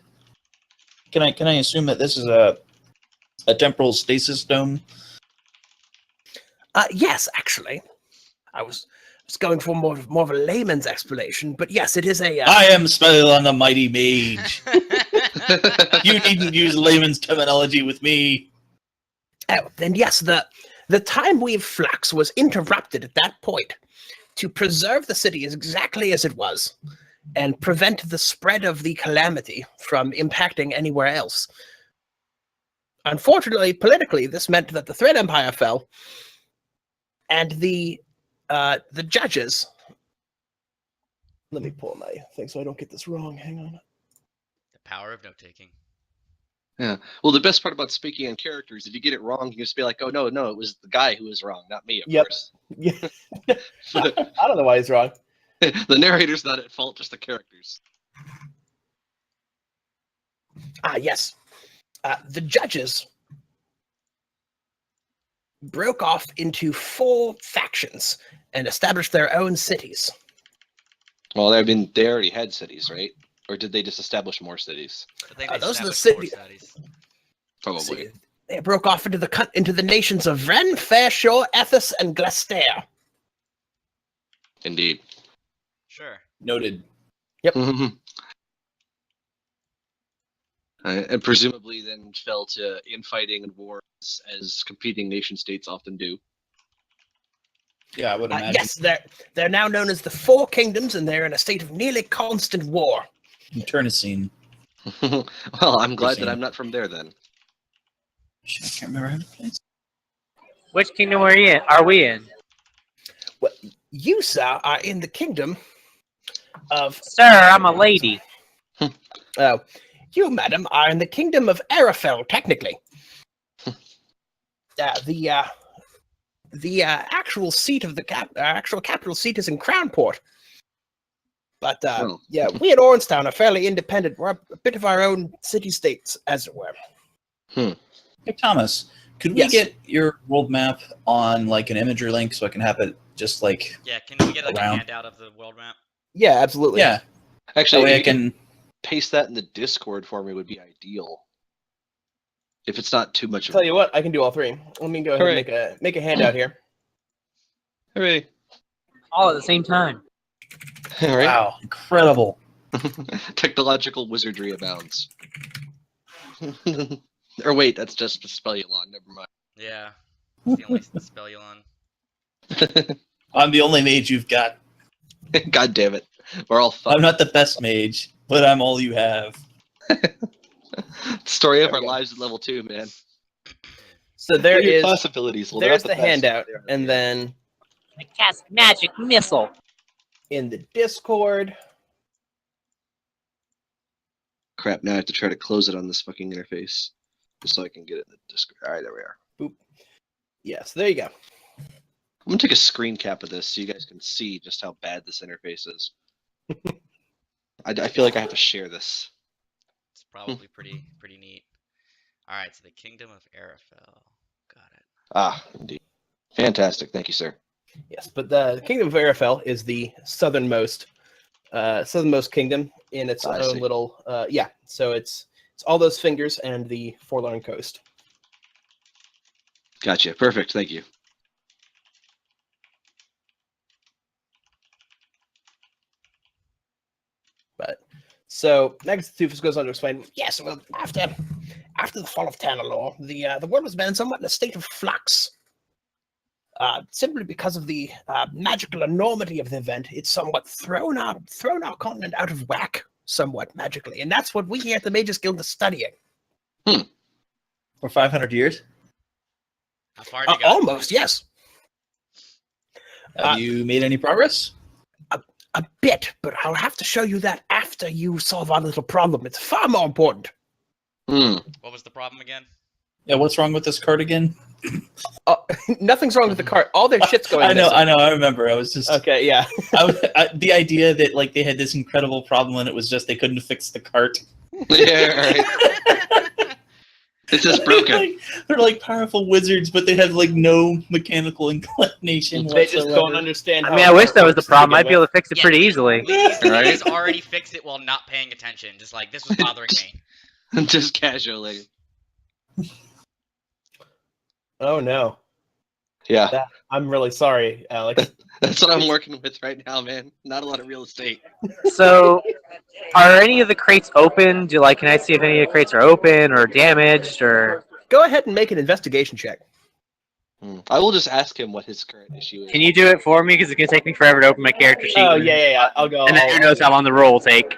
I assume that this is a temporal stasis dome? Yes, actually, I was going for more of a layman's explanation, but yes, it is a. I am Spellon the Mighty Mage. You needn't use layman's terminology with me. Oh, then yes, the time weave flux was interrupted at that point to preserve the city as exactly as it was and prevent the spread of the calamity from impacting anywhere else. Unfortunately, politically, this meant that the Thren Empire fell, and the judges. Let me pull my thing so I don't get this wrong. Hang on. The power of note taking. Yeah. Well, the best part about speaking in characters, if you get it wrong, you just be like, "Oh no, it was the guy who was wrong, not me." Of Yep. course. Yeah. I don't know why he's wrong. The narrator's not at fault, just the characters. Yes. The judges broke off into 4 factions and established their own cities. Well, I mean, they already had cities, right? Or did they just establish more cities? I think they Those are the established more cities. cities. Probably. See, they broke off into the nations of Ren, Fairshore, Ethos, and Glastair. Indeed. Sure. Noted. And presumably then fell to infighting and wars as competing nation states often do. Yeah, I would imagine. Yes, they're now known as the Four Kingdoms, and they're in a state of nearly constant war. Turnacine. Well, I'm glad that I'm not from there then. Shit, I can't remember how to place. Which kingdom are we in? Well, you, sir, are in the kingdom of... Sir, I'm a lady. Oh, you, madam, are in the kingdom of Arafel, technically. The actual seat of the actual capital seat is in Crownport. But yeah, we at Orenstown are fairly independent. We're a bit of our own city-states, as it were. Hey, Thomas, could we get your world map on like an imagery link so I can have it just like Yeah, can we get like around? a handout of the world map? Yeah, absolutely. Yeah. Actually, That way if I you can. paste that in the Discord for me would be ideal. If it's not too much of Tell you what, I can do all 3. Let me go ahead Hooray. and make a handout here. Hooray. All at the same time. All right. Wow, incredible. Technological wizardry abounds. Or wait, that's just Spellulon. Never mind. Yeah. It's the only Spellulon. I'm the only mage you've got. God damn it. We're all fucked. I'm not the best mage, but I'm all you have. Story of There our we go. lives at level 2, man. So there What are your is possibilities. Well, they're there's not the best. handout, They are, and yeah. then I cast magic missile. in the Discord, Crap, now I have to try to close it on this fucking interface. Just so I can get it in the Discord. Alright, there we are. yes, there you go. I'm gonna take a screen cap of this so you guys can see just how bad this interface is. I feel like I have to share this. It's probably pretty neat. All right, so the Kingdom of Arafel. Got it. Ah, indeed. Fantastic. Thank you, sir. Yes, but the Kingdom of Arafel is the southernmost kingdom in its I own see. little yeah. So it's all those fingers and the Forlorn Coast. Gotcha. Perfect. Thank you. But so Megatufus goes on to explain. Yes, well, after the fall of Tanalor, the world has been somewhat in a state of flux. Simply because of the magical enormity of the event, it's somewhat thrown our continent out of whack, somewhat magically, and that's what we here at the Mages Guild are studying. For 500 years? How far have you got? Almost, yes. Have you made any progress? A bit, but I'll have to show you that after you solve our little problem. It's far more important. What was the problem again? Yeah, what's wrong with this card again? Nothing's wrong with the cart. All their shit's going. I know, missing. I remember. I was just Okay, yeah. the idea that like they had this incredible problem and it was just they couldn't fix the cart. Yeah, right. It's just broken. They're like powerful wizards, but they have like no mechanical inclination. They just whatsoever. don't understand. I how mean, a I wish cart that was the works to problem. begin I'd be able with. to fix it Yeah, pretty easily. These Right? already fixed it while not paying attention. Just like, this was bothering me. Just casually. Oh no. Yeah. I'm really sorry, Alex. That's what I'm working with right now, man. Not a lot of real estate. So, are any of the crates open? Can I see if any of the crates are open or damaged or? Go ahead and make an investigation check. I will just ask him what his current issue is. Can you do it for me? Because it's gonna take me forever to open my character sheet. Oh yeah. I'll go. And then who knows how long the roll will take.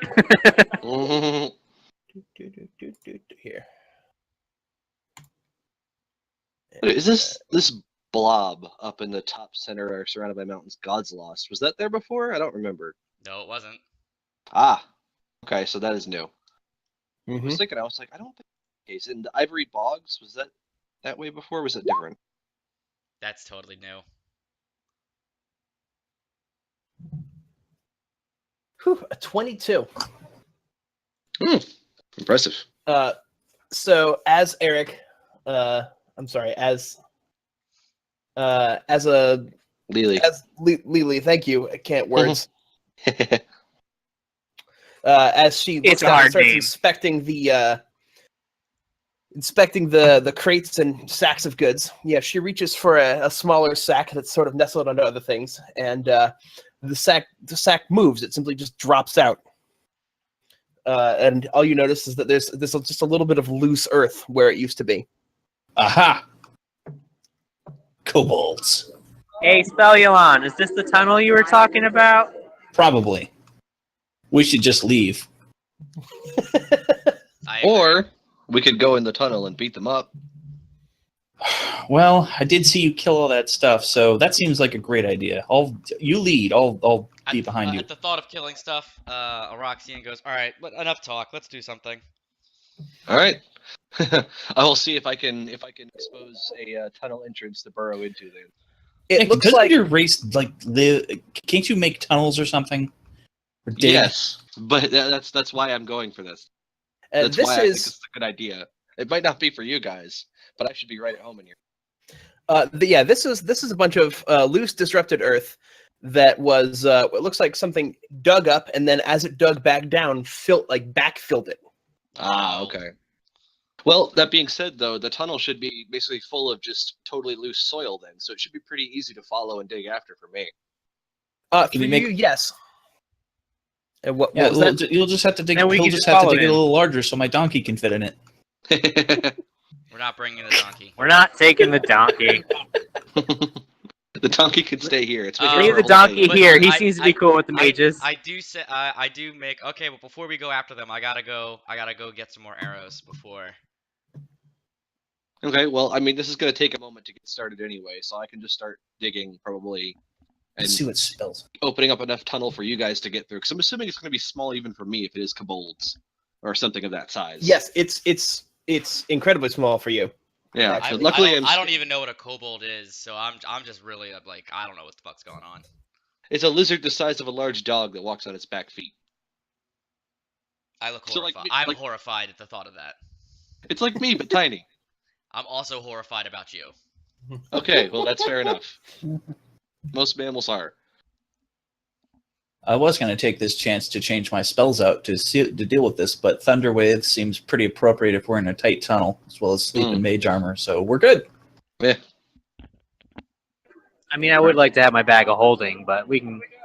Here. Is this blob up in the top center or surrounded by mountains? God's Lost. Was that there before? I don't remember. No, it wasn't. Ah. Okay, so that is new. I Mhm. was thinking, I was like, I don't think that's the case. In the Ivory Bogs, was that way before? Or was it different? That's totally new. Whew, a 22. Impressive. So as Eric, I'm sorry, as Lily. Lily, thank you. I can't words. As she It's looks a out and hard starts name. inspecting the crates and sacks of goods. Yeah, she reaches for a smaller sack that's sort of nestled under other things, and the sack moves. It simply just drops out. And all you notice is that there's just a little bit of loose earth where it used to be. Aha! Kobolds. Hey, Spellulon, is this the tunnel you were talking about? Probably. We should just leave. Or we could go in the tunnel and beat them up. Well, I did see you kill all that stuff, so that seems like a great idea. You lead. I'll be behind you. At the thought of killing stuff, Aroxian goes, "All right, but enough talk. Let's do something." All right. I will see if I can expose a tunnel entrance to burrow into. Then It looks doesn't like your race live? Can't you make tunnels or something? Or dig? yes, but that's why I'm going for this. That's this why I think is it's a good idea. It might not be for you guys, but I should be right at home in here. this is a bunch of loose, disrupted earth that was what looks like something dug up, and then as it dug back down, backfilled it. Ah, okay. Well, that being said, though, the tunnel should be basically full of just totally loose soil then, so it should be pretty easy to follow and dig after for me. For Can you you, make- yes. And what Yeah, was that? you'll just have to dig. Then we He'll can just just have to follow dig it a him. little larger so my donkey can fit in it. We're not bringing the donkey. We're not taking the donkey. The donkey could stay here. It's been here Leave for the a whole day. donkey But here. He I- seems to be cool with the mages. I do make okay, but before we go after them, I gotta go get some more arrows before. Okay, well, I mean, this is going to take a moment to get started anyway, so I can just start digging probably and Let's see what spells. opening up enough tunnel for you guys to get through. Because I'm assuming it's going to be small even for me if it is kobolds or something of that size. Yes, it's incredibly small for you. Yeah. Actually, But luckily, I don't even know what a kobold is, so I'm just really like I don't know what the fuck's going on. it's a lizard the size of a large dog that walks on its back feet. I look So, like, horrified. me- I'm like- horrified at the thought of that. It's like me, but tiny. I'm also horrified about you. Okay, well, that's fair enough. Most mammals are. I was going to take this chance to change my spells out to deal with this, but Thunder Wave seems pretty appropriate if we're in a tight tunnel, as well as Sleep and Mage Armor, so we're good. Yeah. I mean, I would like to have my bag of holding, but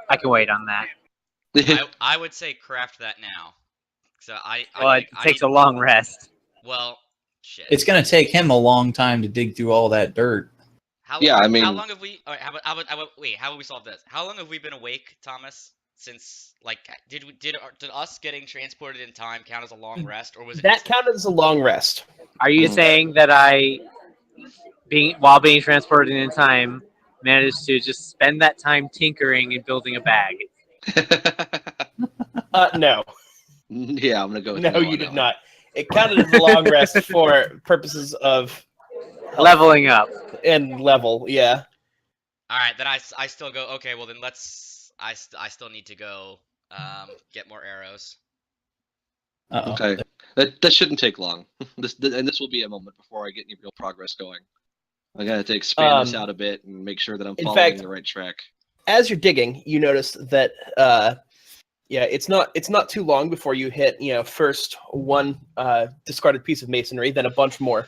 I can wait on that. I would say craft that now. So Well, it takes a long rest. Well, shit. It's going to take him a long time to dig through all that dirt. Yeah, I mean- how long have we? All right, how would we solve this? How long have we been awake, Thomas? Since did us getting transported in time count as a long rest, or was it That counted as a long rest. Are you saying that while being transported in time, managed to just spend that time tinkering and building a bag? No. Yeah, I'm going to go with No, on you that did one. not. It counted as a long rest for purposes of Leveling up. and level. Yeah. All right, then I still go. Okay, well then I still need to go get more arrows. Uh-oh. Okay. That shouldn't take long. This will be a moment before I get any real progress going. I got to expand this out a bit and make sure that I'm in following fact- the right track. As you're digging, you notice that it's not too long before you hit first one discarded piece of masonry, then a bunch more.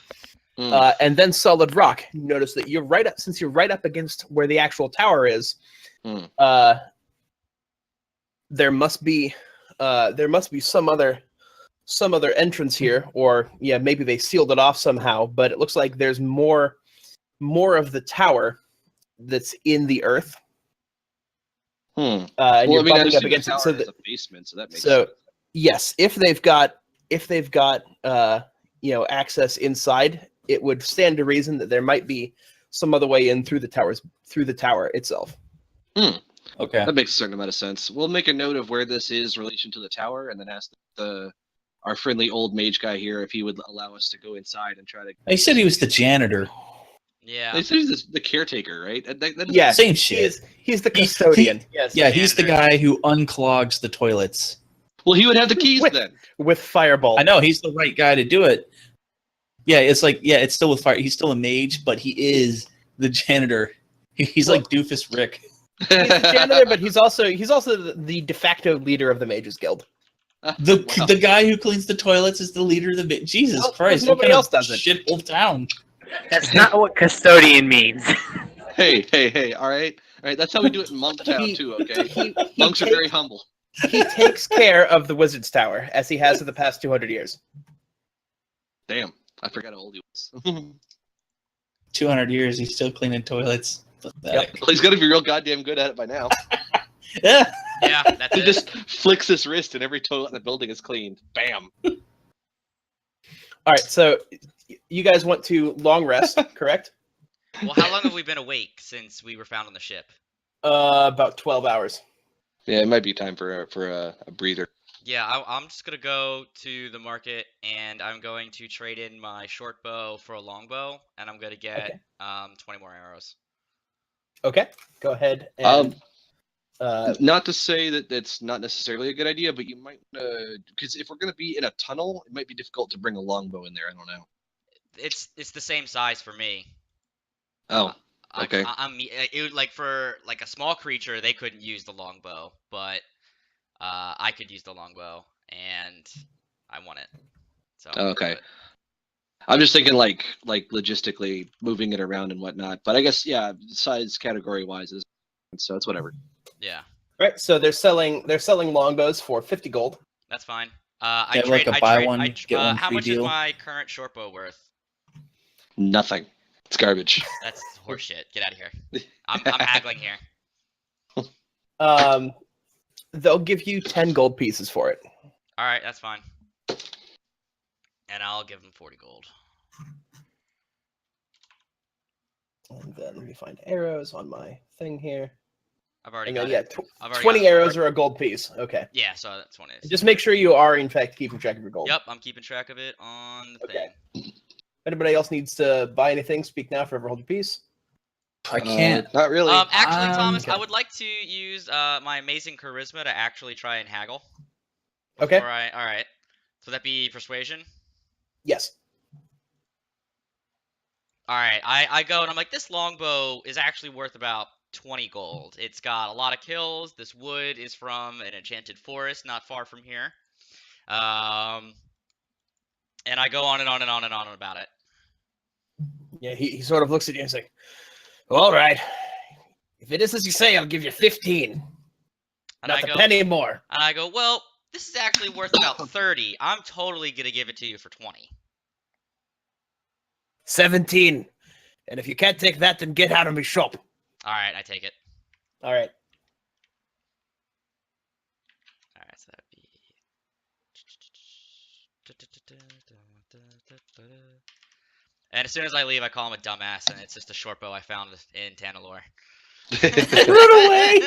And then solid rock. You notice that you're right up against where the actual tower is. There must be some other entrance here, or maybe they sealed it off somehow. But it looks like there's more of the tower that's in the earth. And you're bumping up against it. So a basement, so that makes so sense. yes, if they've got access inside, it would stand to reason that there might be some other way in through the tower itself. Okay. That makes a certain amount of sense. We'll make a note of where this is in relation to the tower, and then ask our friendly old mage guy here if he would allow us to go inside and try to. He said he was the janitor. Yeah. They said he's the caretaker, right? Yeah, Same shit. He's the custodian. Yes. Yeah, he's the guy who unclogs the toilets. Well, he would have the keys then. with Fireball. I know he's the right guy to do it. Yeah, it's like it's still with fire. He's still a mage, but he is the janitor. He's like Doofus Rick. He's the janitor, but he's also the de facto leader of the Mages Guild. The guy who cleans the toilets is the leader of the Jesus Well, Christ! nobody else does it. Shithole town. That's not what custodian means. Hey! All right. That's how we do it in Monktown too. Okay. Monks are very humble. He takes care of the Wizard's Tower, as he has for the past 200 years. Damn, I forgot how old he was. 200 years, he's still cleaning toilets. Well, he's got to be real goddamn good at it by now. Yeah. Yeah, that's He it. just flicks his wrist and every toilet in the building is cleaned. Bam. All right, so you guys want to long rest, correct? Well, how long have we been awake since we were found on the ship? About 12 hours. Yeah, it might be time for a breather. Yeah, I'm just gonna go to the market and I'm going to trade in my short bow for a long bow, and I'm gonna get 20 more arrows. Okay, go ahead and. Not to say that that's not necessarily a good idea, but you might, because if we're going to be in a tunnel, it might be difficult to bring a longbow in there. I don't know. It's the same size for me. Oh, okay. It would, like, for like a small creature, they couldn't use the longbow, but I could use the longbow, and I want it. So I'm gonna do Okay. it. I'm just thinking like logistically moving it around and whatnot. But I guess size category wise is so it's whatever. Yeah, Right, so they're selling longbows for 50 gold. that's fine. Yeah, like a buy one, get one how free much deal. is my current short bow worth? Nothing. It's garbage. That's horseshit. Get out of here. I'm haggling here. They'll give you 10 gold pieces for it. All right, that's fine. And I'll give them 40 gold. And then let me find arrows on my thing here. I've already Hang on, got yeah, it. I've already 20 got it. arrows are a gold piece. Okay. Yeah, so that's 20. Just make sure you are, in fact, keeping track of your gold. Yep, I'm keeping track of it on the Okay. thing. If anybody else needs to buy anything, speak now, forever hold your peace. I can't. Not really. Actually, Thomas, okay. I would like to use my amazing charisma to actually try and haggle. Okay. All right. So that be persuasion? Yes. All right, I go and I'm like, this longbow is actually worth about 20 gold. It's got a lot of kills. This wood is from an enchanted forest not far from here. And I go on and on and on and on about it. Yeah, he sort of looks at you and he's like, well, all right. If it is as you say, I'll give you 15. And Not I a go, penny more. and I go, well, this is actually worth about 30. I'm totally going to give it to you for 20. 17. And if you can't take that, then get out of my shop. All right, I take it. All right. All right, so that'd be... And as soon as I leave, I call him a dumbass, and it's just a short bow I found in Tanalore. Run away!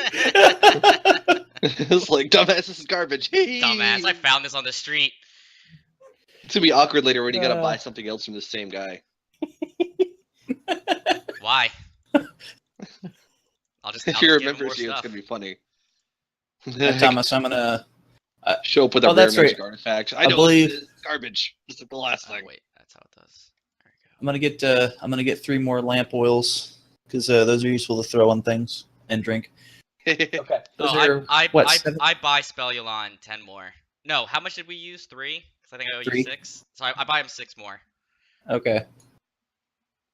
It's like dumbass. This is garbage. Dumbass, I found this on the street. It's gonna be awkward later when you gotta buy something else from the same guy. Why? I'll If just he give him remembers more you, it's stuff. gonna be funny. Thomas, I'm gonna. Show up with a Oh, rare that's magic right. artifact. I know believe- this is garbage. This is the last Oh, thing. wait, that's how it does. There we go. I'm gonna get 3 more lamp oils because those are useful to throw on things and drink. Okay. Those Oh, are I what, 7? buy Spellulon 10 more. No, how much did we use? 3? Because I think I owe 3. you 6. So I buy him 6 more Okay.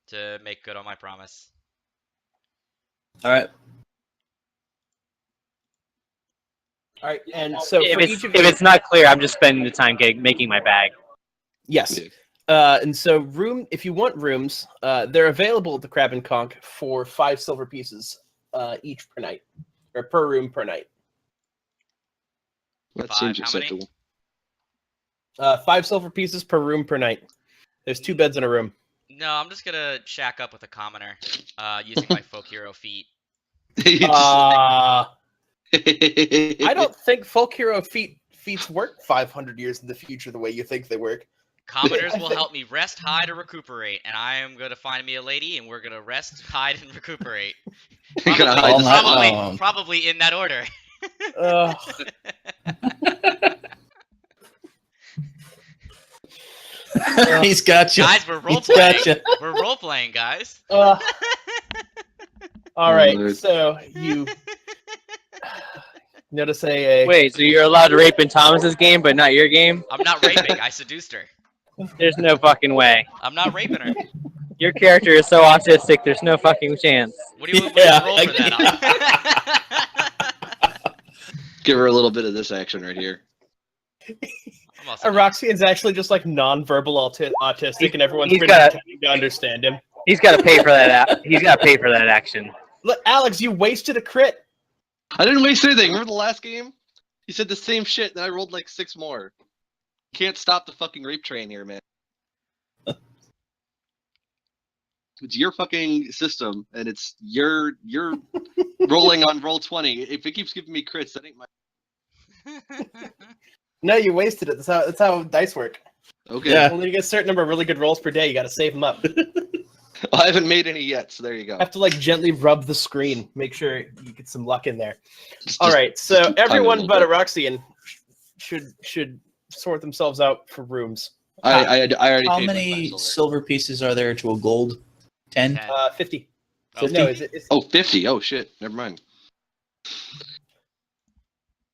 to make good on my promise. All right. All right. And so if for it's each of if you, it's not clear, I'm just spending the time making my bag. yes. And so if you want rooms, they're available at the Crab and Conch for 5 silver pieces each per night, or per room per night. That 5, seems how many? acceptable. 5 silver pieces per room per night. There's 2 beds in a room. No, I'm just gonna shack up with a commoner using my folk hero feat. I don't think folk hero feats work 500 years in the future the way you think they work. Commoners will help me rest, hide, or recuperate, and I am gonna find me a lady, and we're gonna rest, hide, and recuperate. You're gonna Probably, hide all night probably, long. probably in that order. Uh, He's got you. Guys, we're role He's got playing. you. We're role playing, guys. All right, Lord. so you notice a Wait, so you're allowed to rape in Thomas's game, but not your game? I'm not raping. I seduced her. There's no fucking way. I'm not raping her. Your character is so autistic. There's no fucking chance. What do you Yeah, roll for that? Give her a little bit of this action right here. I'm also not- Roxian's actually just like non-verbal autistic, and everyone's He's pretending to understand him. He's got to pay for that. He's got to pay for that action. Look, Alex, you wasted a crit. I didn't waste anything. Remember the last game? He said the same shit, and I rolled like 6 more. Can't stop the fucking rape train here, man. It's your fucking system, and it's you're rolling on roll 20. If it keeps giving me crits, that ain't my. No, you wasted it. That's how dice work. Okay. Yeah. Only you get a certain number of really good rolls per day. You got to save them up. Well, I haven't made any yet, so there you go. Have to like gently rub the screen, make sure you get some luck in there. Just- All just- right, so keep timing a everyone little but bit. Roxian should sort themselves out for rooms. I already. How paid many my silver pieces are there to a gold? 10? 10. 50. Oh, No, is it? Oh, 50. Oh shit. Never mind.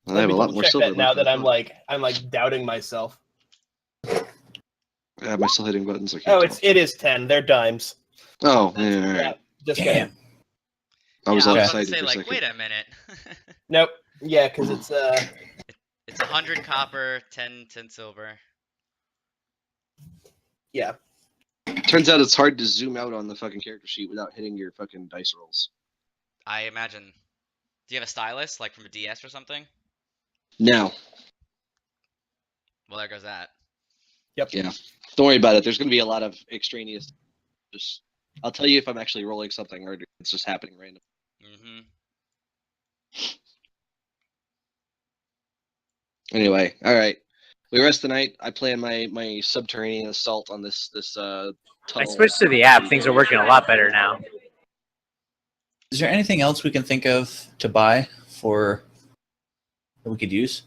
I Let have me a lot double more check silver. that now that I'm like doubting myself. I have my still hitting buttons. I can't Oh, tell. it is 10. They're dimes. Oh, yeah, all right. Yeah, just Damn. kidding. I was yeah, all I was about to excited say, for a like, second. wait a minute. Nope. Yeah, because it's It's 100 copper, 10 silver. yeah. Turns out it's hard to zoom out on the fucking character sheet without hitting your fucking dice rolls. I imagine. Do you have a stylus, like from a DS or something? Now, Well, there goes that. yeah, don't worry about it. There's going to be a lot of extraneous. Just, I'll tell you if I'm actually rolling something or it's just happening random. Mm-hmm. Anyway, all right. We rest the night. I plan my subterranean assault on this I tunnel. switched to the app. Things are working a lot better now. Is there anything else we can think of to buy for that we could use?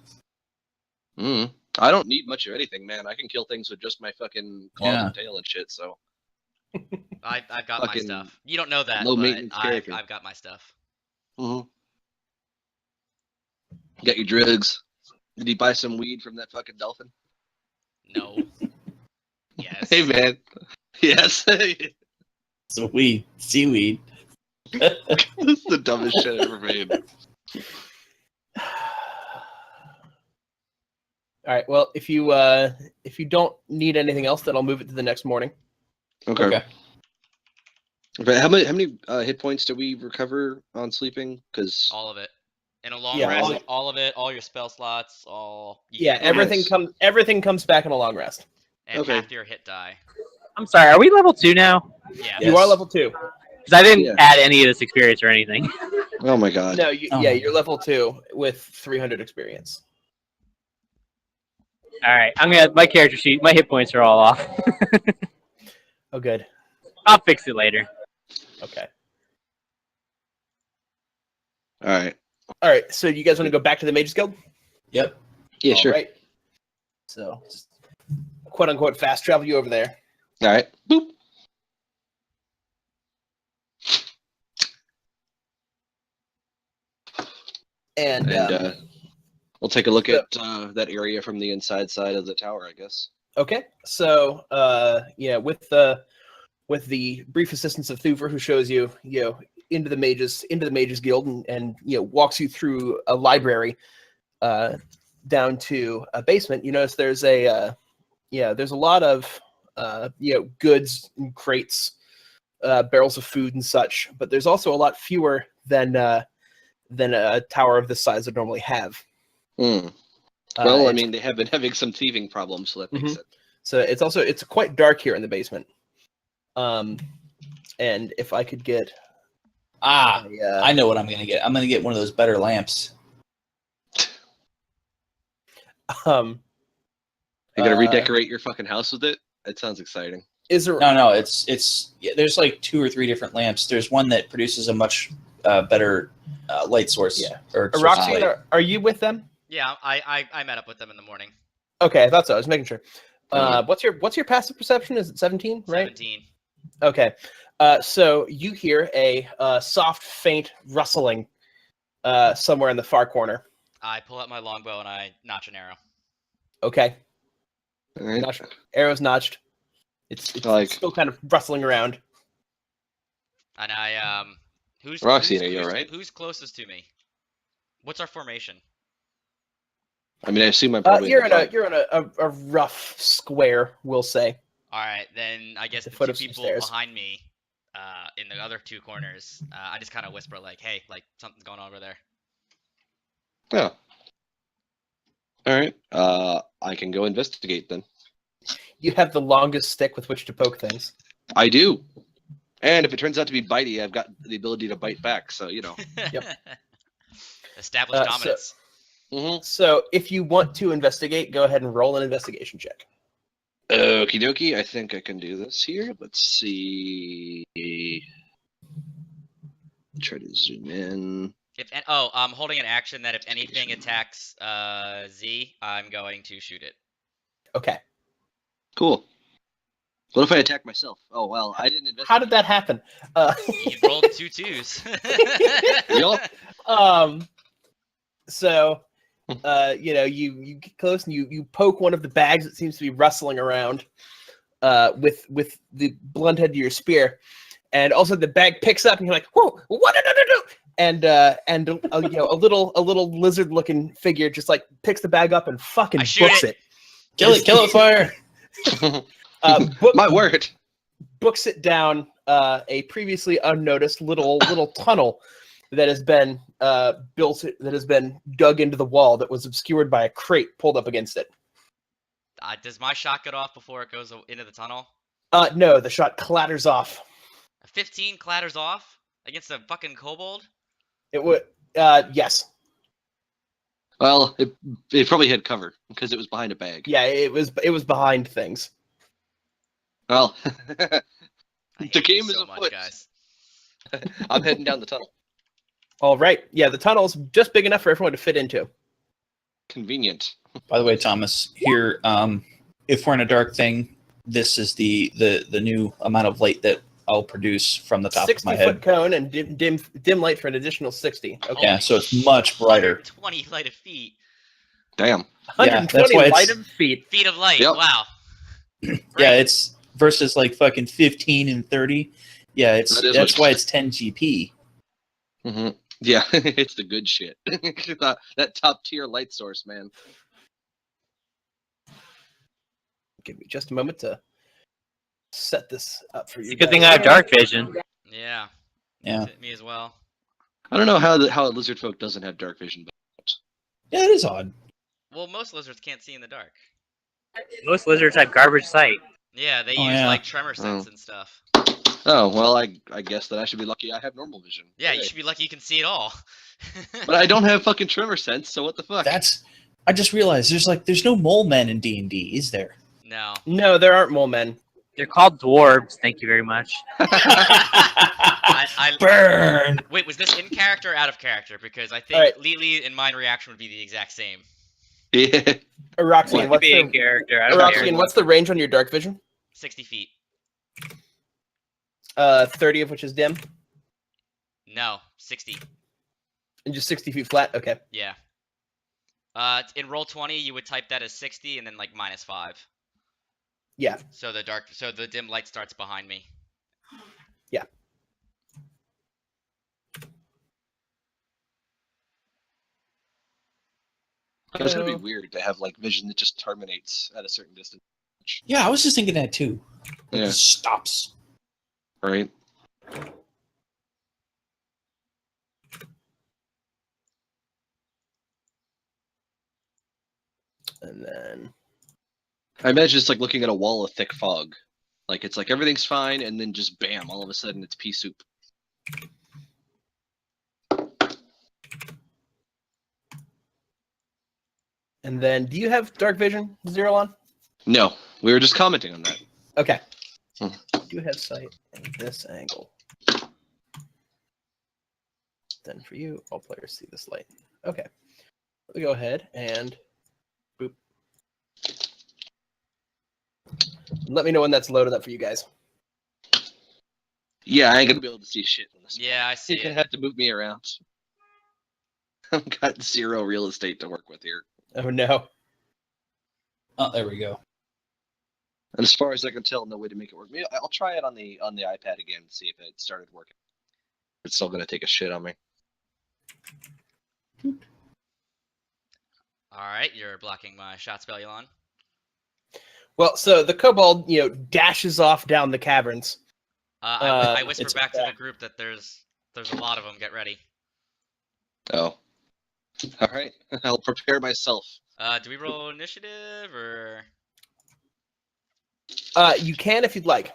I don't need much of anything, man. I can kill things with just my fucking claws Yeah. and tail and shit. So I've got my Fucking stuff. You don't know that, low but maintenance character. I've got my stuff. got your drugs. Did you buy some weed from that fucking dolphin? No. Yes. Hey, man. Yes. So seaweed. This is the dumbest shit I ever made. All right. Well, if you don't need anything else, then I'll move it to the next morning. Okay. But how many hit points do we recover on sleeping? Because All of it. In a long Yeah, rest, all of it, all your spell slots, all. Yeah, everything comes back in a long rest. And Okay. half your hit die. I'm sorry. Are we level 2 now? Yeah. You Yes. are level 2. Because I didn't Yeah. add any of this experience or anything. oh my god. No, Oh. yeah, you're level 2 with 300 experience. All right. My character sheet. My hit points are all off. Oh, good. I'll fix it later. Okay. All right. All right. So you guys want to go back to the Mages Guild? Yep. Yeah, All sure. right. So, just quote unquote, fast travel you over there. All right. Boop. And, And we'll take a look so- at that area from the inside side of the tower, I guess. okay. So, yeah, with the brief assistance of Thuver, who shows you, into the Mages Guild and walks you through a library, down to a basement. You notice there's a lot of goods and crates, barrels of food and such, but there's also a lot fewer than a tower of this size would normally have. Hmm. Well, I It's- mean, they have been having some thieving problems, so that makes Mhm. sense. So it's quite dark here in the basement. And if I could get I know what I'm gonna get. I'm gonna get one of those better lamps. You're gonna uh, redecorate your fucking house with it? It sounds exciting. is there No, it's there's like 2 or 3 different lamps. There's one that produces a much better light source. Yeah. Or source of Roxy, light. are you with them? Yeah, I met up with them in the morning. Okay, I thought so. I was making sure. What's your passive perception? Is it 17? Right. 17. Okay. So you hear a soft, faint rustling somewhere in the far corner. I pull out my longbow and I notch an arrow. Okay. All right. Arrow's notched. It's Like- still kind of rustling around. And I Roxy, are you alright? Who's closest to me? What's our formation? I mean, I assume I'm probably. You're in a rough square, we'll say. All right, then I guess The the foot two of some people stairs. behind me, in the other two corners, I just kind of whisper like, "Hey, like something's going on over there." Yeah. All right. I can go investigate then. You have the longest stick with which to poke things. I do. And if it turns out to be bitey, I've got the ability to bite back. So Yep. Established So- dominance. So if you want to investigate, go ahead and roll an investigation check. Okie dokie. I think I can do this here. Let's see. Try to zoom in. I'm holding an action that if anything attacks Z, I'm going to shoot it. Okay. Cool. What if I attack myself? Oh well, I didn't investigate. How did that happen? You rolled 2 2s. Yup. So, you get close and you poke one of the bags that seems to be rustling around, with the blunt head of your spear, and also the bag picks up and you're like, "Whoa, what did I do?" And a little lizard-looking figure just like picks the bag up and fucking I shoot books it. it. Kill it, fire! My word. Books it down a previously unnoticed little tunnel that has been built, that has been dug into the wall that was obscured by a crate pulled up against it. Does my shot get off before it goes into the tunnel? No, the shot clatters off. A 15 clatters off against a fucking kobold? It would, yes. Well, it probably had cover because it was behind a bag. Yeah, it was behind things. Well, I the hate you game is so much, afoot. guys. I'm heading down the tunnel. All right. Yeah, the tunnel's just big enough for everyone to fit into. Convenient. By the way, Thomas, here, if we're in a dark thing, this is the new amount of light that I'll produce from the top of my 60-foot head. cone and dim light for an additional 60. Okay. Yeah, so it's much brighter. 120 light of feet. Damn. Yeah, that's 120 why light it's- of feet. Feet of light. Yep. Wow. Yeah, it's versus like fucking 15 and 30. Yeah, that's much why better. it's 10 GP. Mm-hmm. Yeah, it's the good shit. that top tier light source, man. Give me just a moment to set this up for you. It's a good thing guys. I have dark vision. Yeah. Yeah. Me as well. I don't know how a lizard folk doesn't have dark vision. Yeah, it is odd. Well, most lizards can't see in the dark. Most lizards have garbage sight. Yeah, they Oh, use yeah. like tremor sense and stuff. Oh well, I guess that I should be lucky. I have normal vision. Yeah, you Hooray. should be lucky you can see it all. But I don't have fucking tremor sense, so what the fuck? I just realized there's no mole men in D&D, is there? No. No, there aren't mole men. They're called dwarves. Thank you very much. Burn! Wait, was this in character or out of character? Because I think Alright. Lily and mine reaction would be the exact same. Yeah. Roxanne, what's Be in the character. I don't care. Roxanne, what's the range on your dark vision? 60 feet. 30 of which is dim, No, 60. and just 60 feet flat. Okay. Yeah. In roll 20, you would type that as 60 and then like -5. Yeah. So the dim light starts behind me. Yeah. It's gonna be weird to have like vision that just terminates at a certain distance. Yeah, I was just thinking that too. It Yeah. just stops. Right. And then I imagine it's like looking at a wall of thick fog. Like it's like everything's fine, and then just bam, all of a sudden it's pea soup. do you have dark vision, Zero on? No, we were just commenting on that. Okay. Hmm. You have sight in this angle. Then for you, all players see this light. Okay. Let me go ahead and boop. Let me know when that's loaded up for you guys. Yeah, I ain't gonna be able to see shit in this. Yeah, I see You're gonna it. have to move me around. I've got 0 real estate to work with here. Oh no. Oh, there we go. And as far as I can tell, no way to make it work. Maybe I'll try it on the iPad again and see if it started working. It's still gonna take a shit on me. All right, you're blocking my shot spell, Elon. Well, so the kobold, dashes off down the caverns. I whisper it's- back to the group that there's a lot of them. Get ready. Oh. All right. I'll prepare myself. Do we roll initiative or? You can if you'd like.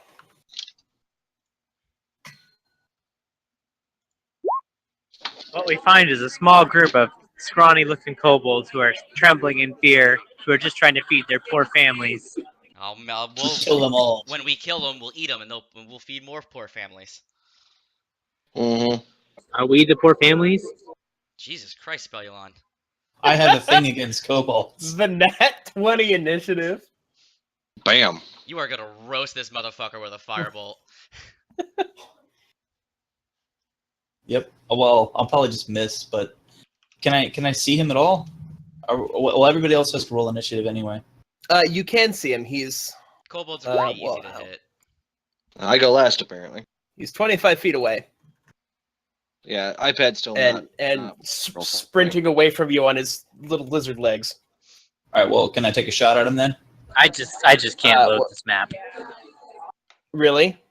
What we find is a small group of scrawny-looking kobolds who are trembling in fear, who are just trying to feed their poor families. Kill them all. When we kill them, we'll eat them, and we'll feed more poor families. Mm-hmm. Are we the poor families? Jesus Christ, Spellulon. I have a thing against kobolds. The nat 20 initiative. Bam. You are gonna roast this motherfucker with a firebolt. Yep. Well, I'll probably just miss, but can I see him at all? Well, everybody else has to roll initiative anyway. You can see him. He's Kobolds are pretty well, easy to hit. I go last, apparently. 25 feet away Yeah, iPad's still and not. sprinting away from you on his little lizard legs. All right. Well, can I take a shot at him then? I just can't load this map. Really?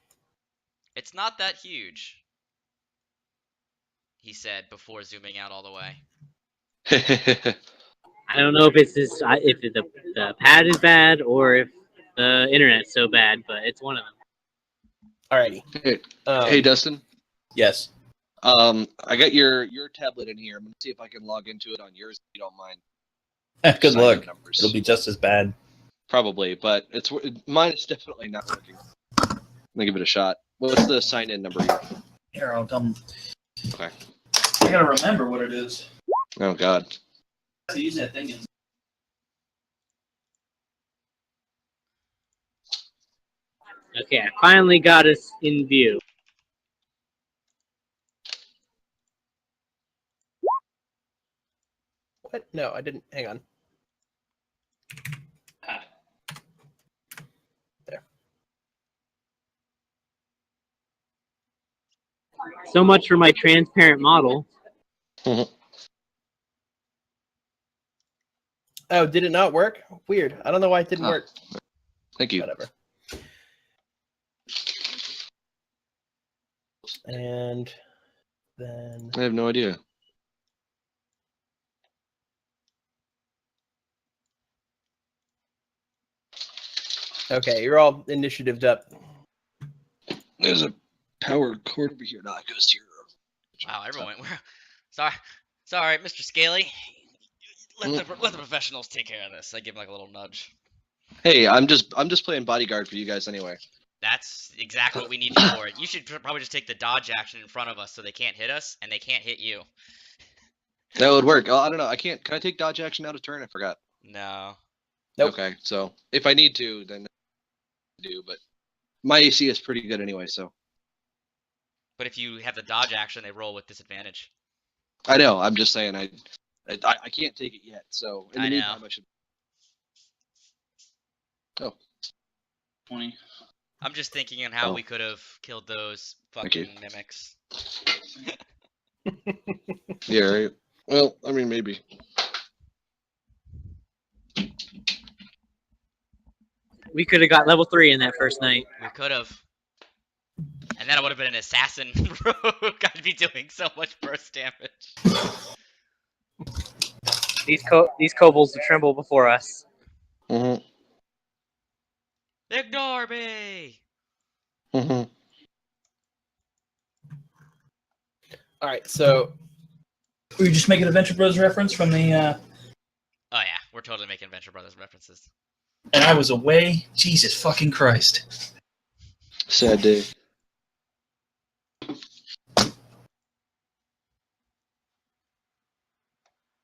It's not that huge, he said before zooming out all the way. I don't know if it's this, if the pad is bad or if the internet's so bad, but it's one of them. Alrighty. Hey, Dustin. Yes. I got your tablet in here. I'm gonna see if I can log into it on yours if you don't mind. Good Sign-in luck. numbers. It'll be just as bad. Probably, but mine is definitely not working. Let me give it a shot. What's the sign-in number here? Here, I'll come. Okay. I gotta remember what it is. Oh God. I use that thing. Okay, I finally got us in view. What? No, I didn't. Hang on. There. So much for my transparent model. Oh, did it not work? Weird. I don't know why it didn't work. Thank you. Whatever. And then I have no idea. okay, you're all initiatived up. There's a power cord over here. No, it goes to your. Wow, everyone. Sorry, Mr. Scaly. Let the professionals take care of this. I give him like a little nudge. Hey, I'm just playing bodyguard for you guys anyway. That's exactly what we need you for. You should probably just take the dodge action in front of us so they can't hit us and they can't hit you. That would work. Oh, I don't know. I can't. Can I take dodge action out of turn? I forgot. No. Nope. Okay, so if I need to, then I do. But my AC is pretty good anyway, so. But if you have the dodge action, they roll with disadvantage. I know. I'm just saying. I can't take it yet. So in the meantime, I should. Oh. 20. I'm just thinking on how we could have killed those fucking mimics. Yeah. Right. Well, I mean, maybe. We could have got level 3 in that first night. We could have. And then I would have been an assassin rogue. I'd be doing so much burst damage. These kobolds will tremble before us. Mm-hmm. Ignore me! Mm-hmm. All right, so Were you just making a Venture Bros reference from the? Oh yeah, we're totally making Venture Brothers references. And I was away. Jesus fucking Christ. Sad day.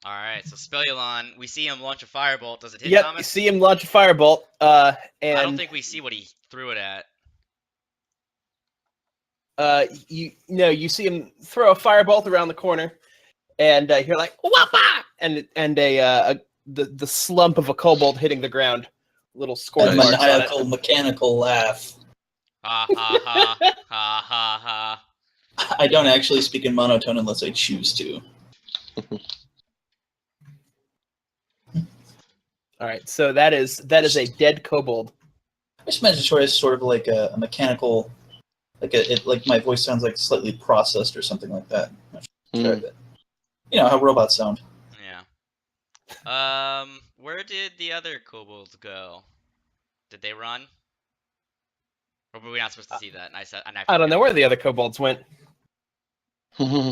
All right, so Spelulon, we see him launch a firebolt. Does it hit Yep, Thomas? you see him launch a firebolt. I don't And think we see what he threw it at. you see him throw a firebolt around the corner, and you're like whoppa, and the slump of a kobold hitting the ground, little scorch A Nice. marks on it. maniacal, mechanical laugh. Ha ha ha ha ha ha. I don't actually speak in monotone unless I choose to. All right, so that is a dead kobold. I just imagine Troy is sort of like a mechanical, like my voice sounds like slightly processed or something like that. Mm. You know how robots sound. Yeah. Where did the other kobolds go? Did they run? Or were we not supposed to see that? And I don't know where the other kobolds went. Hmm.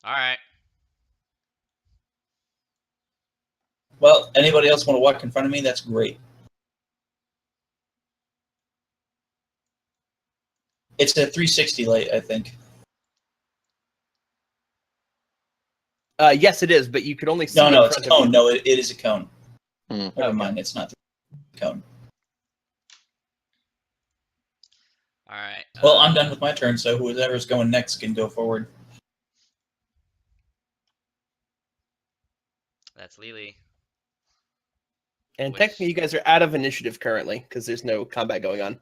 All right. Well, anybody else want to walk in front of me? That's great. It's a 360 light, I think. Yes, it is, but you could only see. No, in it's a front of cone. you. No, it is a cone. Mm. Never Okay. mind, it's not a cone. All right. Well, I'm done with my turn, so whoever's going next can go forward. That's Lily. And Which- technically, you guys are out of initiative currently because there's no combat going on.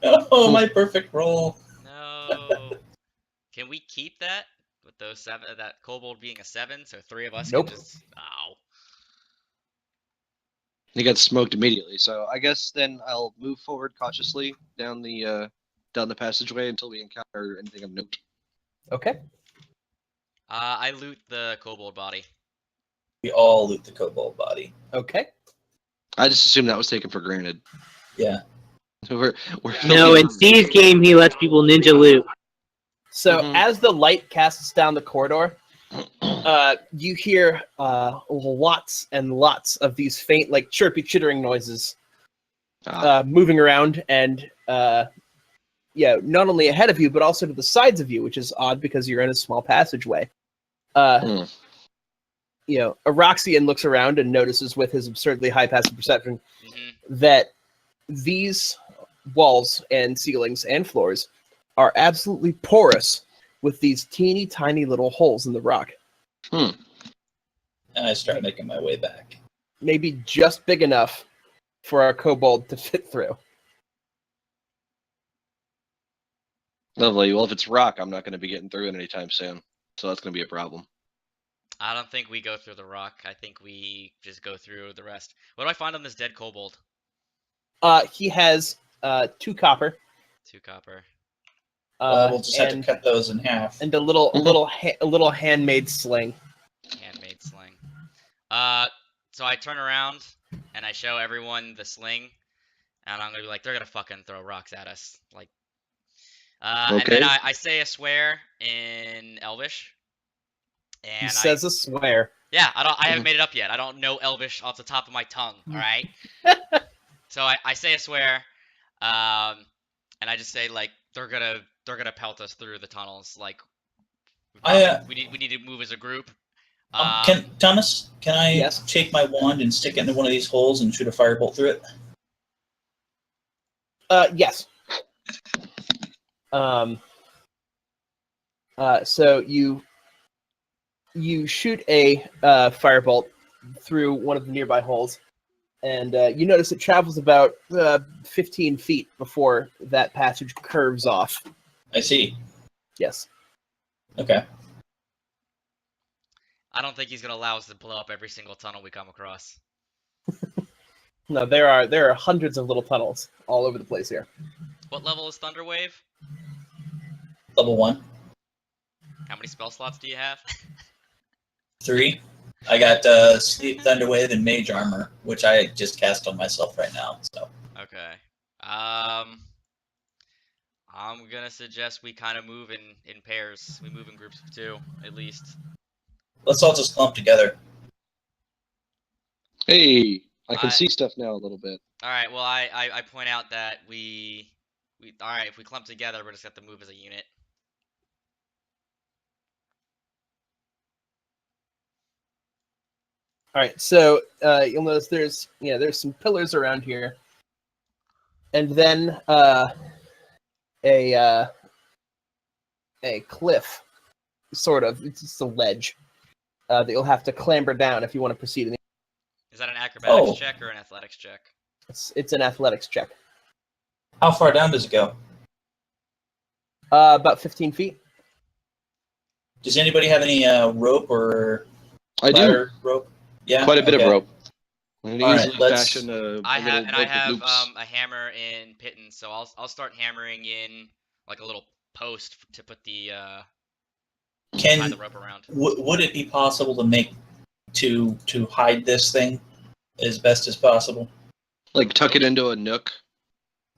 Oh, my perfect roll. No. Can we keep that with those 7? That kobold being a 7, so 3 of us Nope. can just. Ow. He got smoked immediately. So I guess then I'll move forward cautiously down the passageway until we encounter anything of note. Okay. I loot the kobold body. We all loot the kobold body. Okay. I just assumed that was taken for granted. Yeah. We're No, in Steve's game, he lets people ninja loot. So Mhm. as the light casts down the corridor, you hear lots and lots of these faint, like chirpy, chittering noises moving around, and not only ahead of you, but also to the sides of you, which is odd because you're in a small passageway. Hmm. Aroxian looks around and notices with his absurdly high passive perception Mm-hmm. that these walls and ceilings and floors are absolutely porous with these teeny tiny little holes in the rock. And I start making my way back. Maybe just big enough for a kobold to fit through. Lovely. Well, if it's rock, I'm not going to be getting through it anytime soon. So that's going to be a problem. I don't think we go through the rock. I think we just go through the rest. What do I find on this dead kobold? He has 2 copper. 2 copper. We'll just have to cut those in half. And a little handmade sling. Handmade sling. So I turn around and I show everyone the sling, and I'm gonna be like, they're gonna fucking throw rocks at us, like. And Okay. then I say a swear in Elvish. And He says a swear. Yeah, I haven't made it up yet. I don't know Elvish off the top of my tongue. All right. So I say a swear, and I just say like they're gonna pelt us through the tunnels. Like we need to move as a group. Thomas, can I Yes. take my wand and stick it into one of these holes and shoot a firebolt through it? Yes. So you shoot a firebolt through one of the nearby holes, and you notice it travels about 15 feet before that passage curves off. I see. Yes. Okay. I don't think he's gonna allow us to blow up every single tunnel we come across. No, there are hundreds of little tunnels all over the place here. What level is Thunderwave? Level 1. How many spell slots do you have? 3. I got Sleep, Thunderwave, and Mage Armor, which I just cast on myself right now. So. Okay. I'm gonna suggest we kind of move in pairs. We move in groups of 2, at least. Let's all just clump together. Hey, I can see stuff now a little bit. All right. Well, I point out that we all right. If we clump together, we're just have to move as a unit. All right, so you'll notice there's some pillars around here, and then a cliff, sort of. It's just a ledge that you'll have to clamber down if you want to proceed. Is that an acrobatics Oh. check or an athletics check? It's an athletics check. How far down does it go? About 15 feet. Does anybody have any rope or I do. ladder rope? Yeah, Quite a bit okay. of rope. And All right, easily let's- fashion a I little rope have with loops. a hammer in pittance, so I'll start hammering in like a little post to put the tie the rope around. Would it be possible to make to hide this thing as best as possible? Like tuck it into a nook.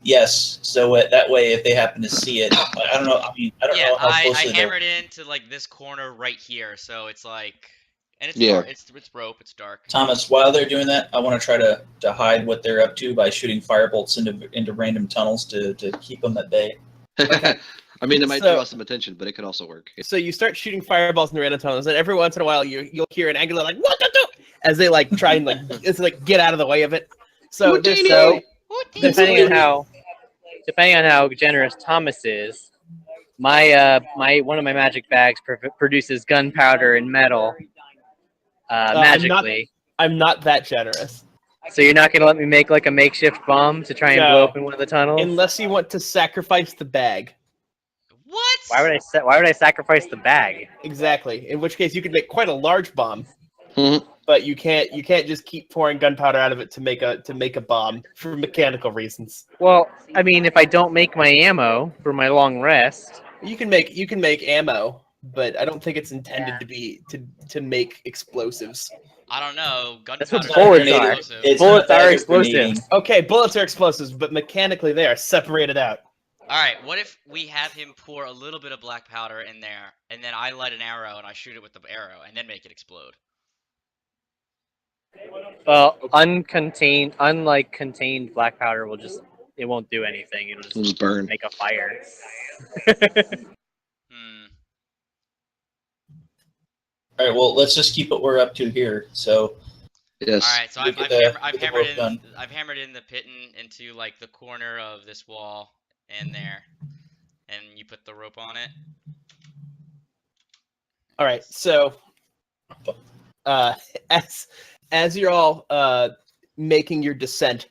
Yes. So that way, if they happen to see it, I don't know. I mean, I don't Yeah, know how I closely they're. hammered into like this corner right here, so it's like, and it's Yeah. dark, it's rope, it's dark. Thomas, while they're doing that, I want to try to hide what they're up to by shooting firebolts into random tunnels to keep them at bay. I mean, it might So- draw some attention, but it could also work. So you start shooting fireballs in the random tunnels, and every once in a while you'll hear an Angler like "What the do?" as they like try and it's like get out of the way of it. So there's So There's depending clearly- on how generous Thomas is, my one of my magic bags produces gunpowder and metal magically. I'm not that generous. So you're not gonna let me make like a makeshift bomb to try and No. blow open one of the tunnels? Unless you want to sacrifice the bag. What? Why would I sacrifice the bag? Exactly. In which case you could make quite a large bomb, Mhm. but you can't just keep pouring gunpowder out of it to make a bomb for mechanical reasons. Well, I mean, if I don't make my ammo for my long rest, You can make ammo, but I don't think it's intended to be to make explosives. I don't know. That's what Gunpowder bullets is are. explosive. It's Bullets not are that explosives. grenading. Okay, bullets are explosives, but mechanically they are separated out. All right, what if we have him pour a little bit of black powder in there, and then I light an arrow and I shoot it with the arrow, and then make it explode? well, unlike contained black powder it won't do anything. It'll It'll just just burn. make a fire. Hmm. All right. Well, let's just keep what we're up to here. So Yes. All right, so Look I've, at the- I've look at the hammered rope gun. I've hammered in the pitten into like the corner of this wall and there, and you put the rope on it. All right, so as you're all making your descent,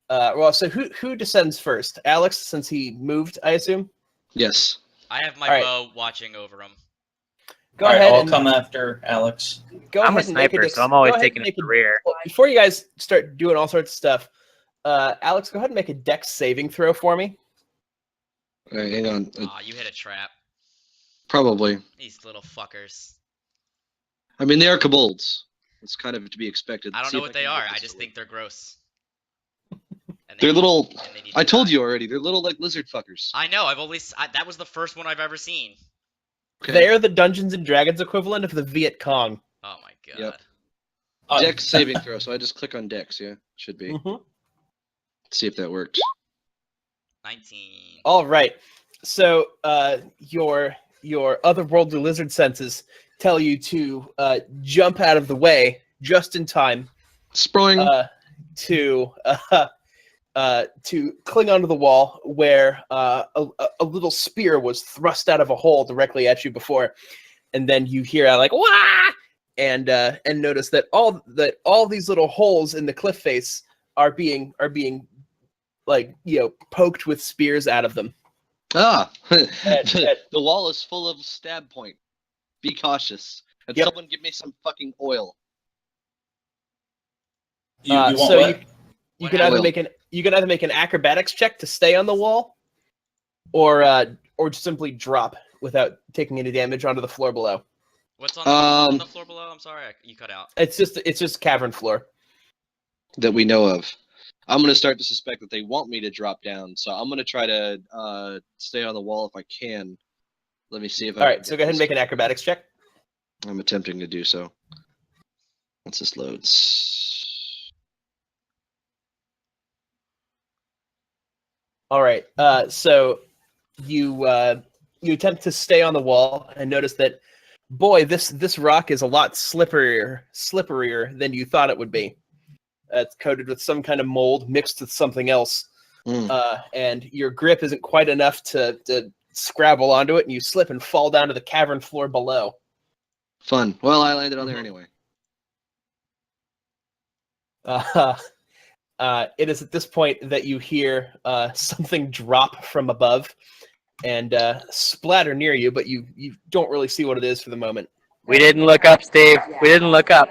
so who descends first? Alex, since he moved, I assume. Yes. I have my All right. bow watching over him. Go all right, ahead I'll and come after Alex. go I'm a ahead and make sniper, dis- so I'm always go ahead taking and it make to the rear. well, before you guys start doing all sorts of stuff, Alex, go ahead and make a dex saving throw for me. All right, hang on. Aw, you hit a trap. Probably. These little fuckers. I mean, they are kobolds. It's kind of to be expected. I don't See know if what they can are. get I this just to think they're gross. And They're need- little. and they need I to told die. you already. They're little like lizard fuckers. I know. That was the first one I've ever seen. Okay. They are the Dungeons and Dragons equivalent of the Viet Cong. Oh my god. Yep. Uh, Dex saving throw. So I just click on Dex. Yeah, should be. Mhm. See if that works. 19. All right. So your otherworldly lizard senses tell you to jump out of the way just in time Spring. to cling onto the wall where a little spear was thrust out of a hole directly at you before, and then you hear like "Wah!" and notice that all these little holes in the cliff face are being like poked with spears out of them. The wall is full of stab point. Be cautious. And Yep. someone give me some fucking oil. you want so what? you What can either happened? make an acrobatics check to stay on the wall, or simply drop without taking any damage onto the floor below. What's on the Um, floor below? I'm sorry, you cut out. It's just cavern floor. That we know of. I'm going to start to suspect that they want me to drop down, so I'm going to try to stay on the wall if I can. Let me see if I All can right, so get go ahead and this. make an acrobatics check. I'm attempting to do so. Once this loads. All right, so you attempt to stay on the wall and notice that boy, this rock is a lot slipperier than you thought it would be. It's coated with some kind of mold mixed with something else, and your grip isn't quite enough to scrabble onto it, and you slip and fall down to the cavern floor below. Fun. Well, I landed on there anyway. It is at this point that you hear something drop from above and splatter near you, but you don't really see what it is for the moment. We didn't look up, Steve. We didn't look up.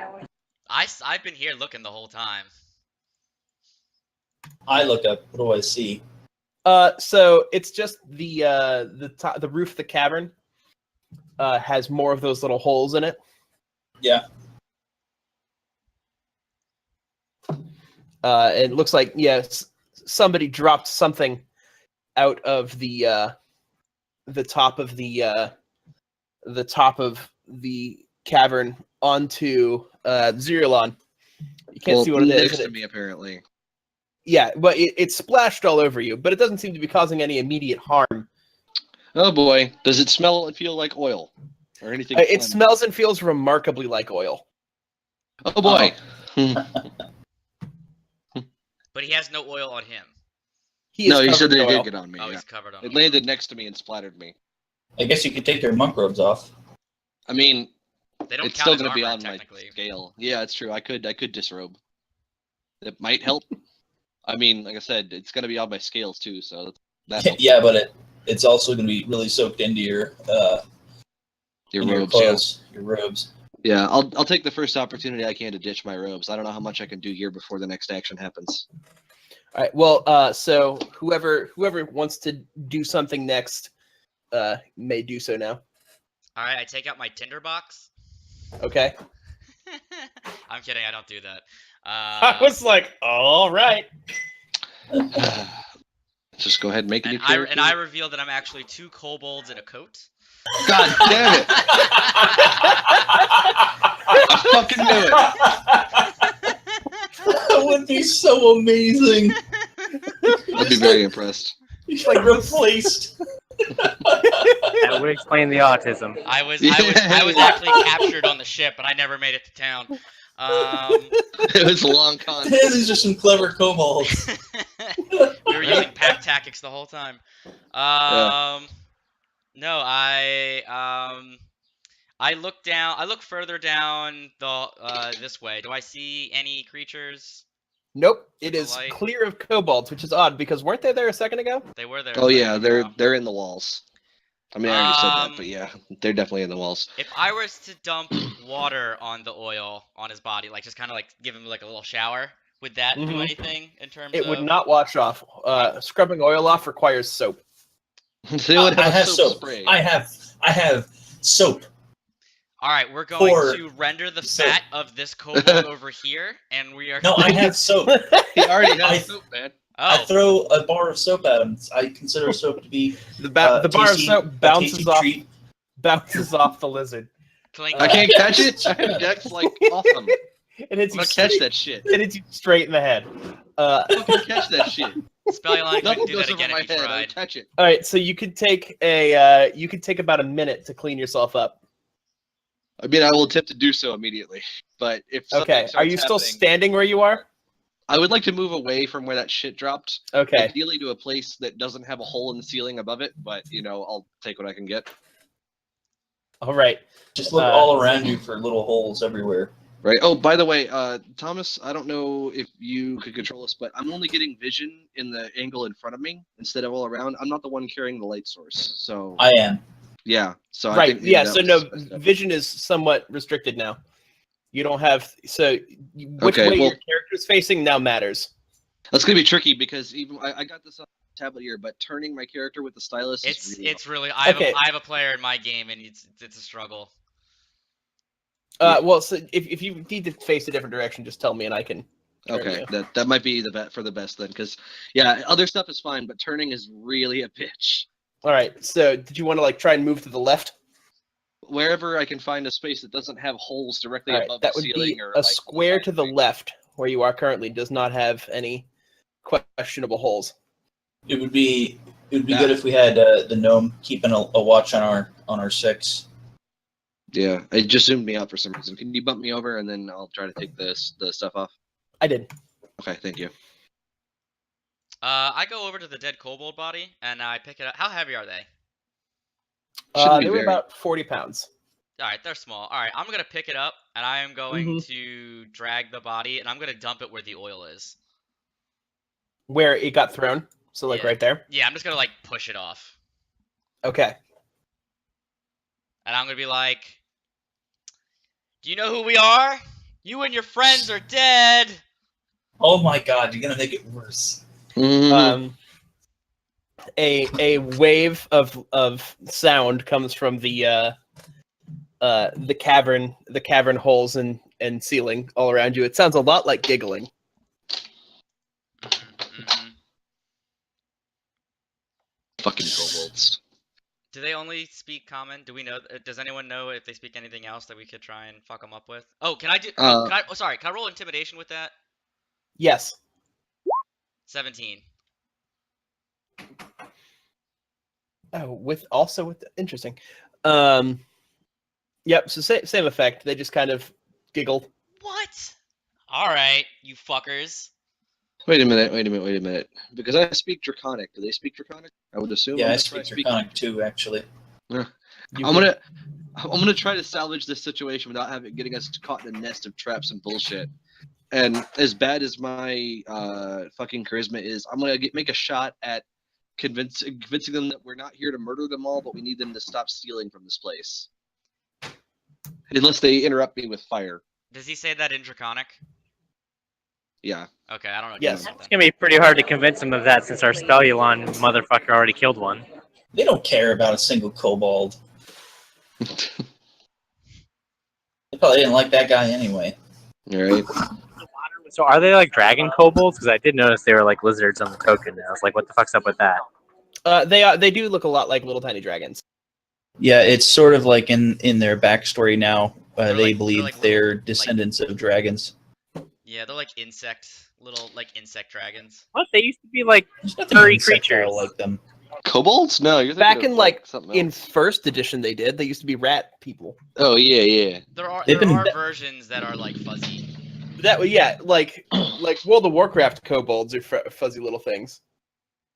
I've been here looking the whole time. I look up. What do I see? So it's just the top, the roof of the cavern has more of those little holes in it. Yeah. It looks like somebody dropped something out of the top of the cavern onto Zerulon. You can't see what it is. Next to me, apparently. Yeah, but it splashed all over you, but it doesn't seem to be causing any immediate harm. Oh boy, does it smell and feel like oil or anything? It smells and feels remarkably like oil. Oh boy. But he has no oil on him. He said they did get on me. Oh, Yeah. he's covered on It oil. landed next to me and splattered me. I guess you could take their monk robes off. I mean, They don't it's count still as going to be armor, on my technically. scale. Yeah, it's true. I could disrobe. It might help. I mean, like I said, it's going to be on my scales too, so that helps. Yeah, but it's also going to be really soaked into your robes. clothes, your robes. Yeah, I'll take the first opportunity I can to ditch my robes. I don't know how much I can do here before the next action happens. All right. Well, so whoever wants to do something next may do so now. All right, I take out my tinderbox. Okay. I'm kidding. I don't do that. I was like, all right. Just go ahead and make a new And character. I reveal that I'm actually 2 kobolds in a coat. God damn it! I fucking knew it. That would be so amazing. I'd be very impressed. He's like replaced. That would explain the autism. I was actually captured on the ship, but I never made it to town. It was a long con. These are some clever kobolds. We were using pack tactics the whole time. No, I look down. I look further down the this way. Do I see any creatures? Nope. It The is light. clear of kobolds, which is odd because weren't they there a second ago? They were there. Oh a yeah, second ago. they're in the walls. I mean, I already said that, but yeah, they're definitely in the walls. If I was to dump water on the oil on his body, like just kind of like give him like a little shower, would that do Mhm. anything in terms It of? would not wash off. Scrubbing oil off requires soap. They would I have have soap soap. spray. I have soap. All right, we're going For to render the soap. fat of this kobold over here, and we are. No, I have soap. He already has I- soap, man. I Oh, throw a bar of soap at him. I consider soap to be The bar of tasty- soap a bounces tasty off treat. the lizard. clink. I can't catch it. I have Dex like awesome. It hits I'm you gonna catch straight, that shit. it hits you straight in the head. I can catch that shit. Spellion Nothing couldn't do goes that over again my if you head. I tried. catch it. All right, so you could take about a minute to clean yourself up. I mean, I will attempt to do so immediately. But if something Okay, are starts you still happening- standing where you are? I would like to move away from where that shit dropped. Okay. Ideally to a place that doesn't have a hole in the ceiling above it, but I'll take what I can get. All right. Just look all around you for little holes everywhere. Right. Oh, by the way, Thomas, I don't know if you could control this, but I'm only getting vision in the angle in front of me instead of all around. I'm not the one carrying the light source, so I am. yeah. So I Right. think maybe Yeah. that So was no, messed up. vision is somewhat restricted now. You don't have which Okay, way well- your character's facing now matters. That's gonna be tricky because even I got this on the tablet here, but turning my character with the stylus is really It's really. I Okay. have a player in my game, and it's a struggle. Well, so if you need to face a different direction, just tell me and I can. turn okay. you. That might be for the best then, because yeah, other stuff is fine, but turning is really a bitch. All right. So did you want to try and move to the left? Wherever I can find a space that doesn't have holes directly All right. above That the would ceiling, be or a square to the left where you are currently. Does not have any questionable holes. It would be Yeah. good if we had the gnome keeping a watch on our 6. Yeah, it just zoomed me out for some reason. Can you bump me over and then I'll try to take the stuff off? I did. Okay, thank you. I go over to the dead kobold body and I pick it up. How heavy are they? Shouldn't be They were very. about 40 pounds. All right, they're small. All right, I'm gonna pick it up and I am going Mhm. to drag the body and I'm gonna dump it where the oil is. Where it got thrown. So, like, Yeah. right there. Yeah, I'm just gonna like push it off, Okay. and I'm gonna be like, "Do you know who we are? You and your friends are dead." Oh my god, you're gonna make it worse. Mhm. A wave of sound comes from the cavern holes and ceiling all around you. It sounds a lot like giggling. Mhm. Fucking kobolds. Do they only speak common? Do we know? Does anyone know if they speak anything else that we could try and fuck them up with? Oh, can I do? Sorry. Can I roll intimidation with that? Yes. 17. Oh, with interesting. Yep. So same effect. They just kind of giggle. What? All right, you fuckers. Wait a minute. Because I speak Draconic. Do they speak Draconic? I would assume. Yeah, I'm I gonna try speak Draconic too, actually. You I'm could- gonna try to salvage this situation without getting us caught in a nest of traps and bullshit. And as bad as my fucking charisma is, I'm gonna make a shot at convincing them that we're not here to murder them all, but we need them to stop stealing from this place. Unless they interrupt me with fire. Does he say that in Draconic? Yeah. Okay, I don't know. Yes. About It's that. gonna be pretty hard to convince him of that since our Spellulon motherfucker already killed one. They don't care about a single kobold. They probably didn't like that guy anyway. All right. So are they like dragon kobolds? Because I did notice they were like lizards on the token. And I was like, what the fuck's up with that? They do look a lot like little tiny dragons. Yeah, it's sort of like in their backstory now. They like- believe they're like they're little, descendants of dragons. Yeah, they're like little insect dragons. What? They used to be like There's nothing furry insectile creatures. like them. Kobolds? No, you're thinking Back of, in like something in else. first edition, they did. They used to be rat people. Oh yeah. There are They've been- versions that are like fuzzy. Like World of Warcraft kobolds are fuzzy little things.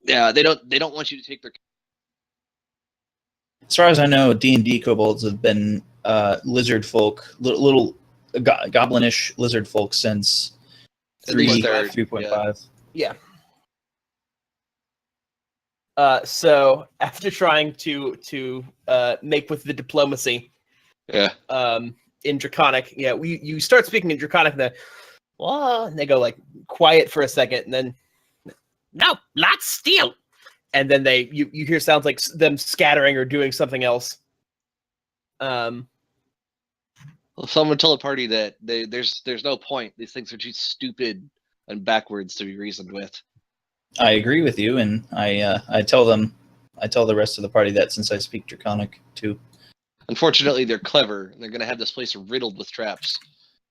Yeah, they don't want you to take their. As far as I know, D&D kobolds have been lizard folk, little goblinish lizard folk since At least 3.5. Yeah. So after trying to make with the diplomacy, Yeah. in Draconic, you start speaking in Draconic, and they go like quiet for a second, and then no, let's steal, and then you hear sounds like them scattering or doing something else. Well, someone tell the party that there's no point. These things are too stupid and backwards to be reasoned with. I agree with you, and I tell the rest of the party that since I speak Draconic too. Unfortunately, they're clever, and they're going to have this place riddled with traps.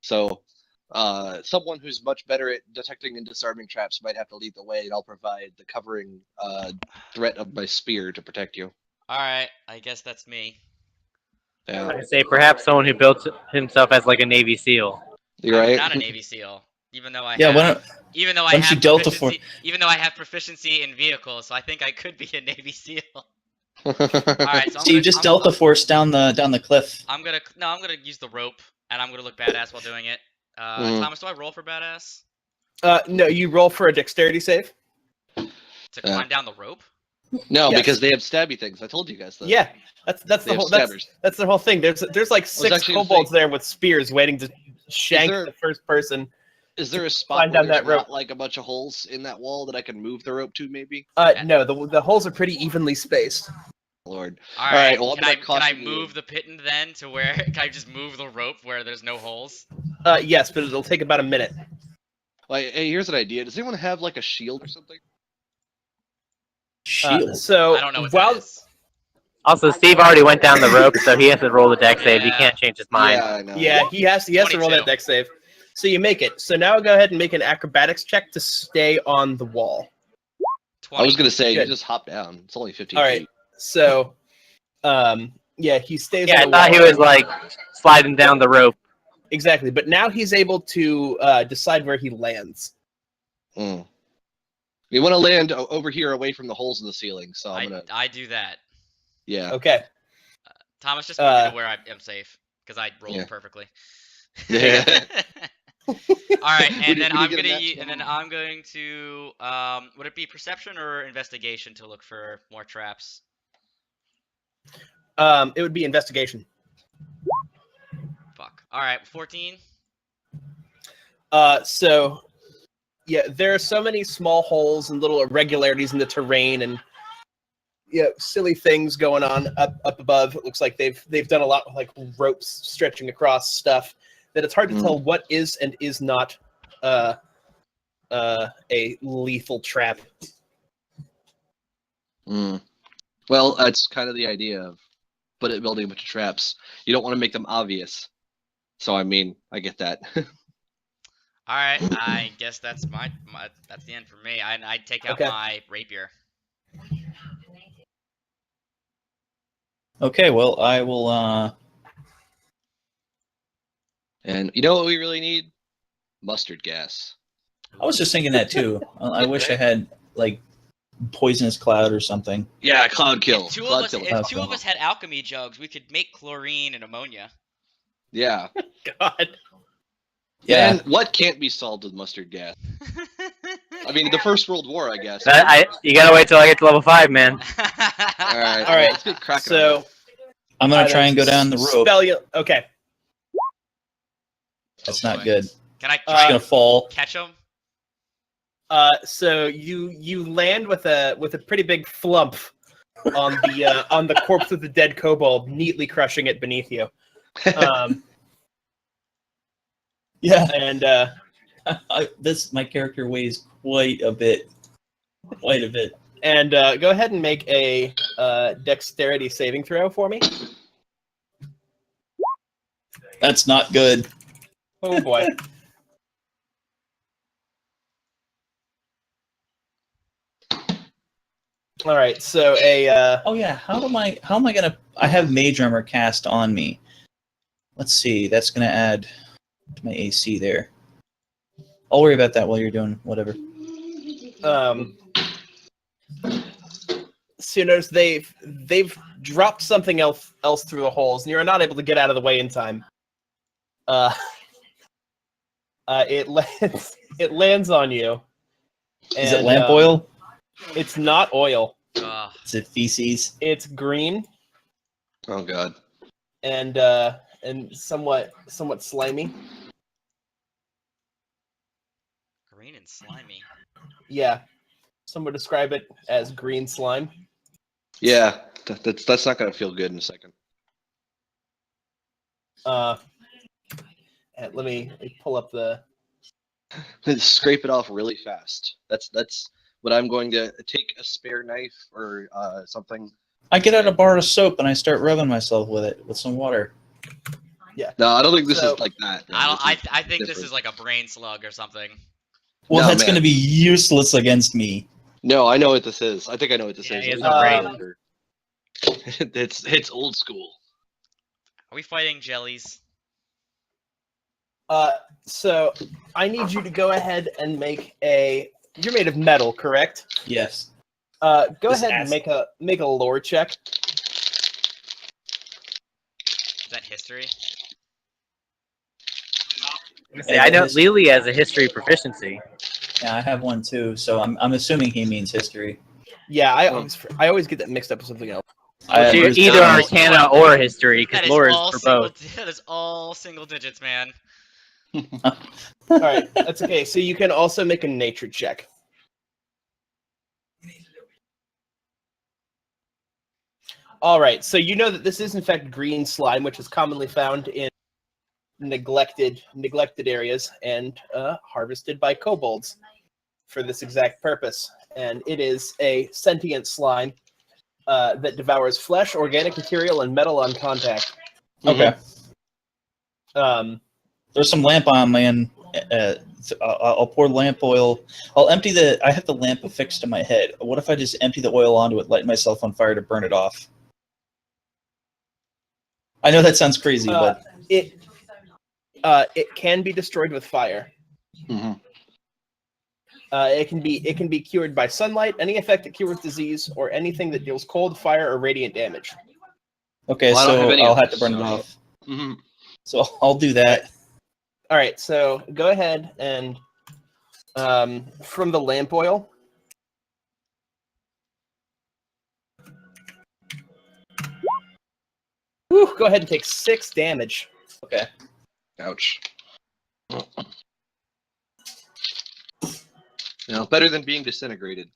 So, someone who's much better at detecting and disarming traps might have to lead the way, and I'll provide the covering threat of my spear to protect you. All right, I guess that's me. Yeah, I say perhaps someone who built himself as like a Navy SEAL. you're I'm right. not a Navy SEAL, even though I Yeah, have, why don't even though I don't you have Delta proficiency, even though I have proficiency in vehicles, so I think I could be a Navy SEal. All right, so so you just Delta Force down the cliff? I'm gonna use the rope, and I'm gonna look badass while doing it. Thomas, do I roll for badass No, you roll for a dexterity save. to climb down the rope? No, Yes. because they have stabby things. I told you guys that. Yeah, that's They the have whole stabbers. that's the whole thing. There's like 6 actually gonna kobolds say- there with spears waiting to shank there- the first person. Is there a spot Climb where down there's that rope. not like a bunch of holes in that wall that I can move the rope to? Maybe. No, the holes are pretty evenly spaced. Lord. All right. well, I'm can I gonna caution you. move the pitten then to where can I just move the rope where there's no holes? Yes, but it'll take about a minute. Like, hey, here's an idea. Does anyone have like a shield or something? Shield. So I don't know what while that is. Also, Steve already went down the rope, so he has to roll the deck save. He can't change his mind. Yeah, I know. yeah, he has to roll 22. that dex save. So you make it. So now go ahead and make an acrobatics check to stay on the wall. 20. I was gonna say you Good. just hop down. It's only 15 All right. feet. So Yeah, he stays. Yeah, I on the thought he wall. was like sliding down the rope. Exactly, but now he's able to decide where he lands. Mm. We want to land over here away from the holes in the ceiling, so I'm gonna. I do that. Yeah. Okay. Thomas, just move me to where I am safe because I rolled Yeah. perfectly. Yeah. All right, and Would you- then would you I'm get a gonna match and then I'm going to would it be perception or investigation to look for more traps? It would be investigation. Fuck. All right, 14. So yeah, there are so many small holes and little irregularities in the terrain, and silly things going on up above. It looks like they've done a lot of like ropes stretching across stuff that it's hard to tell what is and is not a lethal trap. Mm. Well, that's kind of the idea of building a bunch of traps. You don't want to make them obvious. So I mean, I get that. All right, I guess that's that's the end for me. I take out Okay. my rapier. Okay, well, I will. And you know what we really need? Mustard gas. I was just thinking that too. I wish I had like poisonous cloud or something. Yeah, cloud kill. If two Cloud of us, kill. if two of us had alchemy jugs, we could make chlorine and ammonia. Yeah. God. Yeah. And what can't be solved with mustard gas? I mean, the First World War, I guess. You gotta wait till I get to level 5, man. All right. All right. Let's get cracking. So I'm gonna try and go down the rope. Okay. That's Oh, not boy. good. Can I It's try gonna to fall. catch him? So you land with a pretty big flump on the corpse of the dead kobold, neatly crushing it beneath you. Yeah. And My character weighs quite a bit. Quite a bit. And go ahead and make a dexterity saving throw for me. That's not good. Oh boy. All right, so Oh yeah, how am I gonna? I have Mage Armor cast on me. Let's see. That's gonna add to my AC there. I'll worry about that while you're doing whatever. so you notice they've dropped something else through the holes, and you're not able to get out of the way in time. It lands on you. Is it lamp oil? It's not oil. Is it feces? It's green Oh God. and somewhat slimy. Green and slimy. Yeah, some would describe it as green slime. Yeah, that's not gonna feel good in a second. And let me pull up the. Scrape it off really fast. That's what I'm going to take a spare knife or something. I get out a bar of soap and I start rubbing myself with it with some water. No, I don't think this So- is like that. No, I this is think this different. is like a brain slug or something. Well, No, that's man. going to be useless against me. No, I know what this is. I think I know what this Yeah, is. he has It no was brain. longer. it's old school. Are we fighting jellies? So I need you to go ahead and make a. You're made of metal, correct? Yes. Go This ahead and ass- make a lore check. Is that history? Yeah, I know Lily has a history proficiency. Yeah, I have one too. So I'm assuming he means history. Yeah, I always get that mixed up with something else. I Either understand. Arcana or history, because That is lore is all for single. both. That is all single digits, man. All right, that's okay. So you can also make a nature check. All right, so you know that this is in fact green slime, which is commonly found in neglected areas and harvested by kobolds for this exact purpose. And it is a sentient slime that devours flesh, organic material, and metal on contact. Okay. There's some lamp on, man. I'll pour lamp oil. I'll empty I have the lamp affixed to my head. What if I just empty the oil onto it, light myself on fire to burn it off? I know that sounds crazy, but it can be destroyed with fire. Mm-hmm. It can be cured by sunlight, any effect that cures disease, or anything that deals cold, fire, or radiant damage. okay, Well, I don't have so any I'll of have to those, burn so- it off. Mm-hmm. So I'll do that. All right, so go ahead and from the lamp oil. Whew, go ahead and take 6 damage. Okay. Ouch. Better than being disintegrated.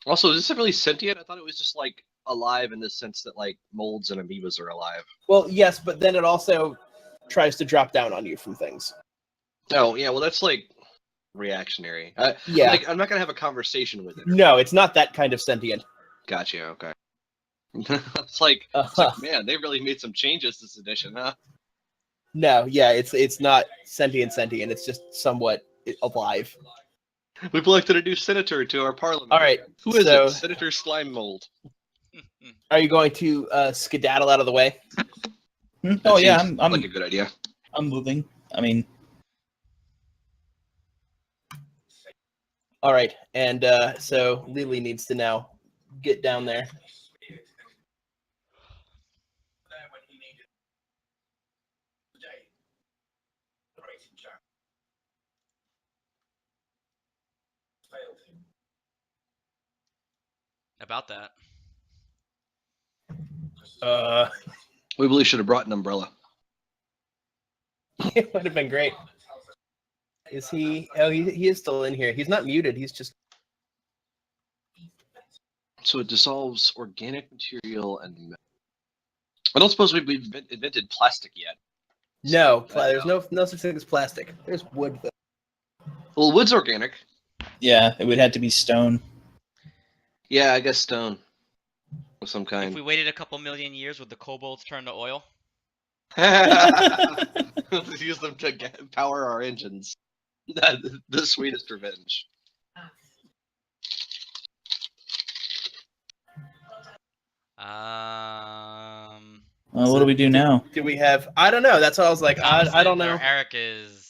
Also, is this really sentient? I thought it was just like alive in the sense that like molds and amoebas are alive. Well, yes, but then it also tries to drop down on you from things. Oh, yeah, well that's like reactionary. Yeah. I'm not gonna have a conversation with it. No, it's not that kind of sentient. Gotcha, okay. it's like, man, they really made some changes this edition, huh? No, yeah, it's not sentient. It's just somewhat alive. We've elected a new senator to our parliament. All right, Who is so it? Senator Slime Mold. are you going to skedaddle out of the way? That Oh yeah, seems I'm like a good idea. I'm moving. I mean, All right, and so Lily needs to now get down there. About that. We really should have brought an umbrella. It would have been great. Is he? Oh, he is still in here. He's not muted. He's just. So it dissolves organic material and metal. I don't suppose we've invented plastic yet. No, there's no such thing as plastic. There's wood though. Well, wood's organic. yeah, it would have to be stone. Yeah, I guess stone of some If kind. we waited a couple million years, would the kobolds turn to oil? Let's use them to power our engines. The sweetest revenge. What do we do now? Do we have? I don't know. That's what I was like. I don't know. Eric is.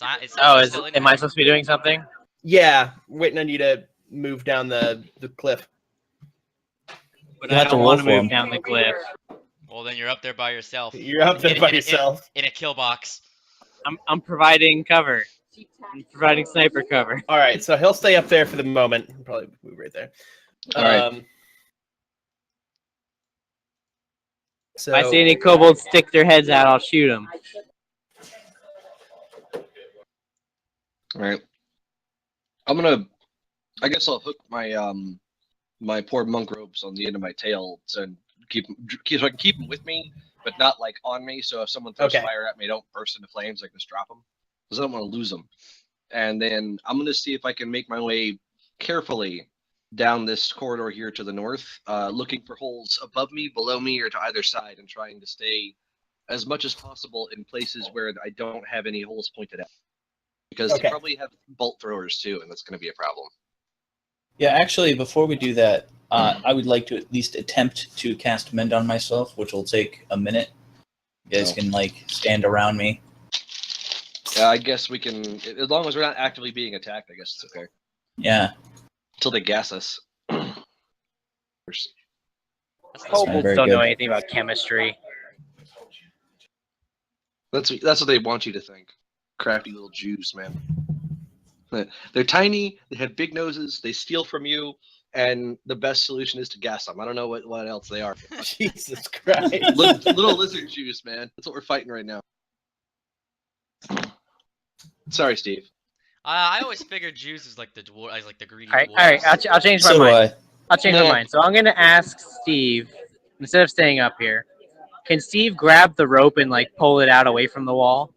Am I supposed to be doing something? Yeah, waiting on you to move down the cliff. But You I have to don't roll want to for move him. down the cliff. Well, then you're up there by yourself. You're up there by yourself. In a kill box. I'm providing cover. I'm providing sniper cover. All right, so he'll stay up there for the moment. He'll probably move right there. All right. So If I see any kobolds stick their heads out, I'll shoot them. All right. I guess I'll hook my my poor monk robes on the end of my tail and so I can keep them with me, but not like on me. So if someone throws Okay. fire at me, don't burst into flames. I can just drop them because I don't want to lose them. And then I'm gonna see if I can make my way carefully down this corridor here to the north, looking for holes above me, below me, or to either side, and trying to stay as much as possible in places where I don't have any holes pointed at. Because Okay. they probably have bolt throwers too, and that's going to be a problem. Yeah, actually, before we do that, I would like to at least attempt to cast Mend on myself, which will take a minute. You guys can like stand around me. I guess we can, as long as we're not actively being attacked. I guess it's okay Yeah. until they gas us. Kobolds very don't know good. anything about chemistry. That's what they want you to think. Crafty little Jews, man. They're tiny. They have big noses. They steal from you, and the best solution is to gas them. I don't know what else they are. Jesus Christ. Little lizard Jews, man. That's what we're fighting right now. Sorry, Steve. I always figured Jews is like the greedy. All right, dwarves. I'll change my So do mind. I. I'll change my Yeah. mind. So I'm gonna ask Steve, instead of staying up here, can Steve grab the rope and like pull it out away from the wall?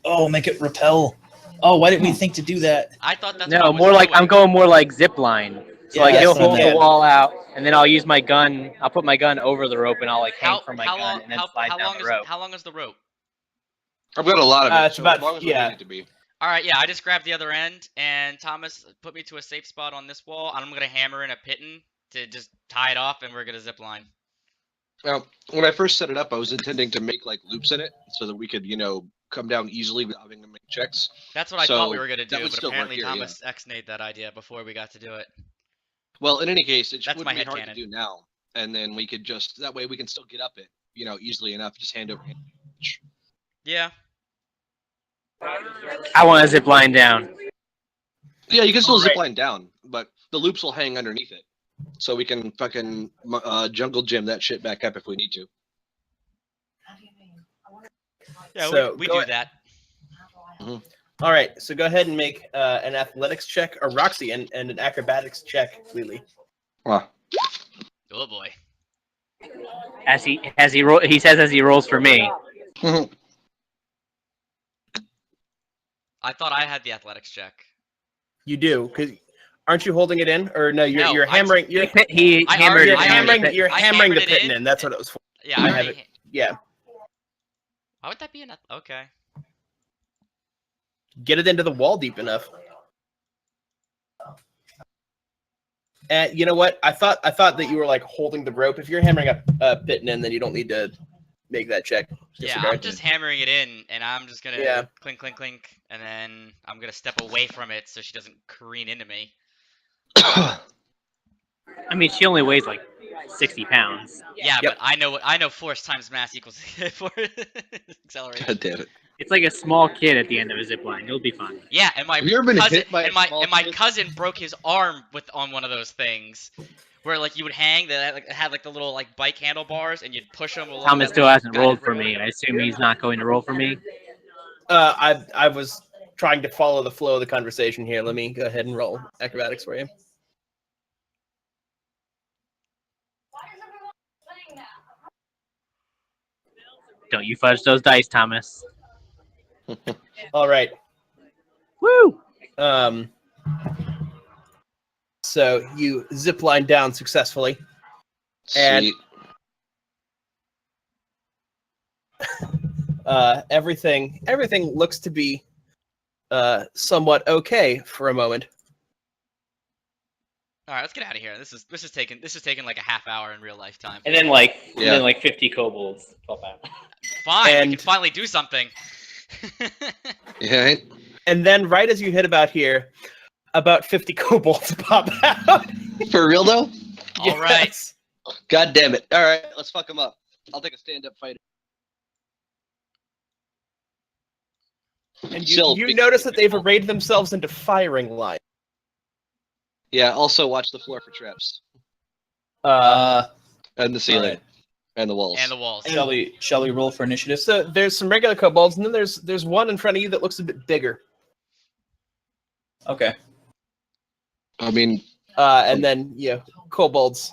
Oh, make it repel. Oh, why didn't we think to do that? I thought that's what No, I was more like doing. I'm going more like zip line. So like Yeah, he'll that's what I hold the meant. wall out, and then I'll use my gun. I'll put my gun over the rope, and I'll like hang How, from my how gun long? and then How, slide how down long the is rope. how long is the rope? I've got a lot of it. It's so about- as long as yeah. we need it to be. All right, yeah, I just grabbed the other end, and Thomas put me to a safe spot on this wall, and I'm gonna hammer in a pitten to just tie it off, and we're gonna zip line. Now, when I first set it up, I was intending to make like loops in it so that we could, come down easily without having to make checks. That's what I So, thought we were gonna that do, would but still work apparently here, yeah. Thomas X-nayed that idea before we got to do it. Well, in any case, it That's wouldn't my be hard to headcanon. do now, and then we could just that way we can still get up it, easily enough, just hand over hand. Yeah. I want to zip line down. Yeah, you can still Alright. zip line down, but the loops will hang underneath it, so we can fucking jungle gym that shit back up if we need to. Yeah, So, we go do ahead. that. All right, so go ahead and make an athletics check, or Roxy, and an acrobatics check, Lily. Ah. Oh boy. He says as he rolls for me. I thought I had the athletics check. You do, because aren't you holding it in? Or no, you're No, you're I- hammering. He I hammered already- You're it. I hammering. already- You're I hammering the hammered it pitten in. in. That's what it was for. Yeah, I I have already. it. Yeah, Why would that be an? Okay. get it into the wall deep enough. And you know what? I thought that you were like holding the rope. If you're hammering a pitten in, then you don't need to make that check. Yeah, Disregard. I'm just hammering it in, and I'm just gonna Yeah. clink, clink, clink, and then I'm gonna step away from it so she doesn't careen into me. I mean, she only weighs like 60 pounds. Yeah, Yep. but I know force times mass equals for acceleration. God damn it! It's like a small kid at the end of a zip line. You'll be fine. Yeah, and my Have you ever been cousin hit by a and my small my kid? cousin broke his arm on one of those things, where like you would hang that had like the little like bike handlebars, and you'd push them along. Thomas that still little hasn't rolled guided for road. me. I assume he's not going to roll for me. I was trying to follow the flow of the conversation here. Let me go ahead and roll acrobatics for you. Don't you fudge those dice, Thomas. All right. Woo! So you zip line down successfully. And- Sweet. Everything looks to be somewhat okay for a moment. All right, let's get out of here. This is taking like a half hour in real life time. And then like Yeah. 50 kobolds pop out. Fine, we and- can finally do something. Yeah. And then right as you hit about here, about 50 kobolds pop out. For real though? All right. Yes. God damn it! All right, let's fuck them up. I'll take a stand-up fight. And Still, you big- notice that they've arrayed themselves into firing line. Yeah. Also, watch the floor for traps and the ceiling Alright. and the walls. And the walls. Shall we roll for initiative? So there's some regular kobolds, and then there's one in front of you that looks a bit bigger. Okay. I mean, And then kobolds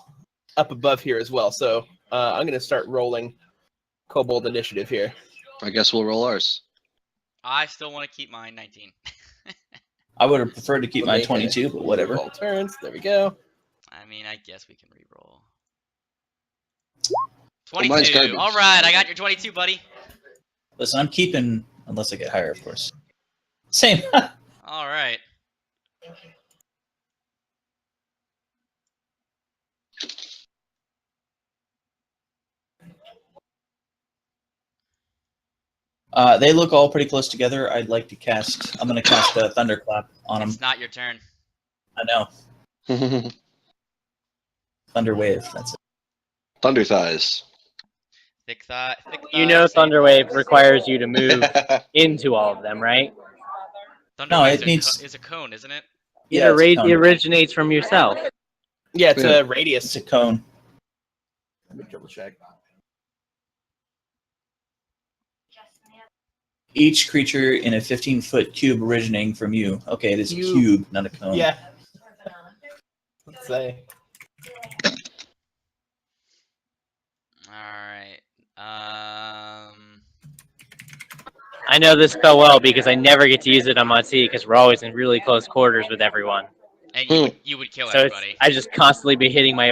up above here as well. So I'm gonna start rolling kobold initiative here. I guess we'll roll ours. I still want to keep mine 19. I would have preferred to keep Let mine me 22, but whatever. Roll turns. There we go. I mean, I guess we can re-roll. Well, mine's 22. garbage. All right, I got your 22, buddy. Listen, I'm keeping, unless I get higher, of course. Same. All right. They look all pretty close together. I'd like to cast. I'm going to cast a thunderclap on them. It's not your turn. I know. Thunder wave. That's it. Thunder thighs. Thick thigh. You know Thunderwave requires you to move into all of them, right? No, it needs- is a cone, isn't it? Yeah, it's a it cone. originates from yourself. Yeah, it's Yeah. a It's radius. a cone. Let me double check. Each creature in a 15-foot cube originating from you. Okay, it is a cube, not a cone. Yeah. Let's say. All right. I know this spell well because I never get to use it on my T because we're always in really close quarters with everyone. And you would kill So everybody. I just constantly be hitting my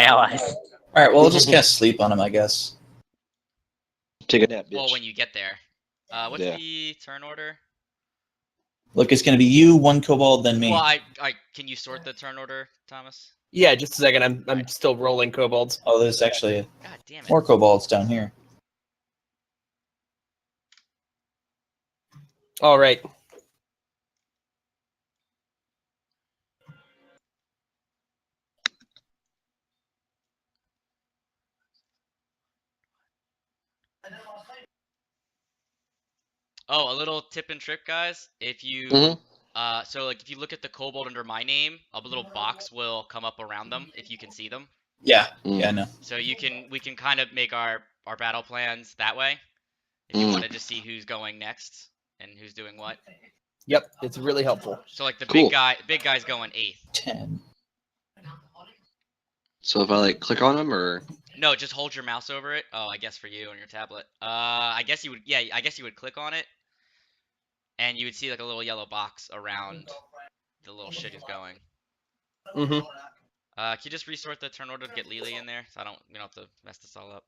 allies. All right, well, we'll just cast sleep on him, I guess. Take a nap, bitch. Well, when you get there. What's Yeah. the turn order? Look, it's going to be you, one kobold, then me. Well, I can you sort the turn order, Thomas? Yeah, just a second. I'm still rolling kobolds. Oh, there's actually God damn it. more kobolds down here. All right. Oh, a little tip and trick, guys. If you Mhm. so like if you look at the kobold under my name, a little box will come up around them if you can see them. Yeah, Mm. yeah, no. So we can kind of make our battle plans that way. If you wanted to see who's going next and who's doing what. Yep, it's really helpful. So like the Cool. big guy's going 8th. 10. So if I like click on them, or No, just hold your mouse over it. Oh, I guess for you on your tablet. I guess you would. Yeah, I guess you would click on it, and you would see like a little yellow box around the little shit who's going. Mm-hmm. Can you just resort the turn order to get Lily in there, so we don't have to mess this all up.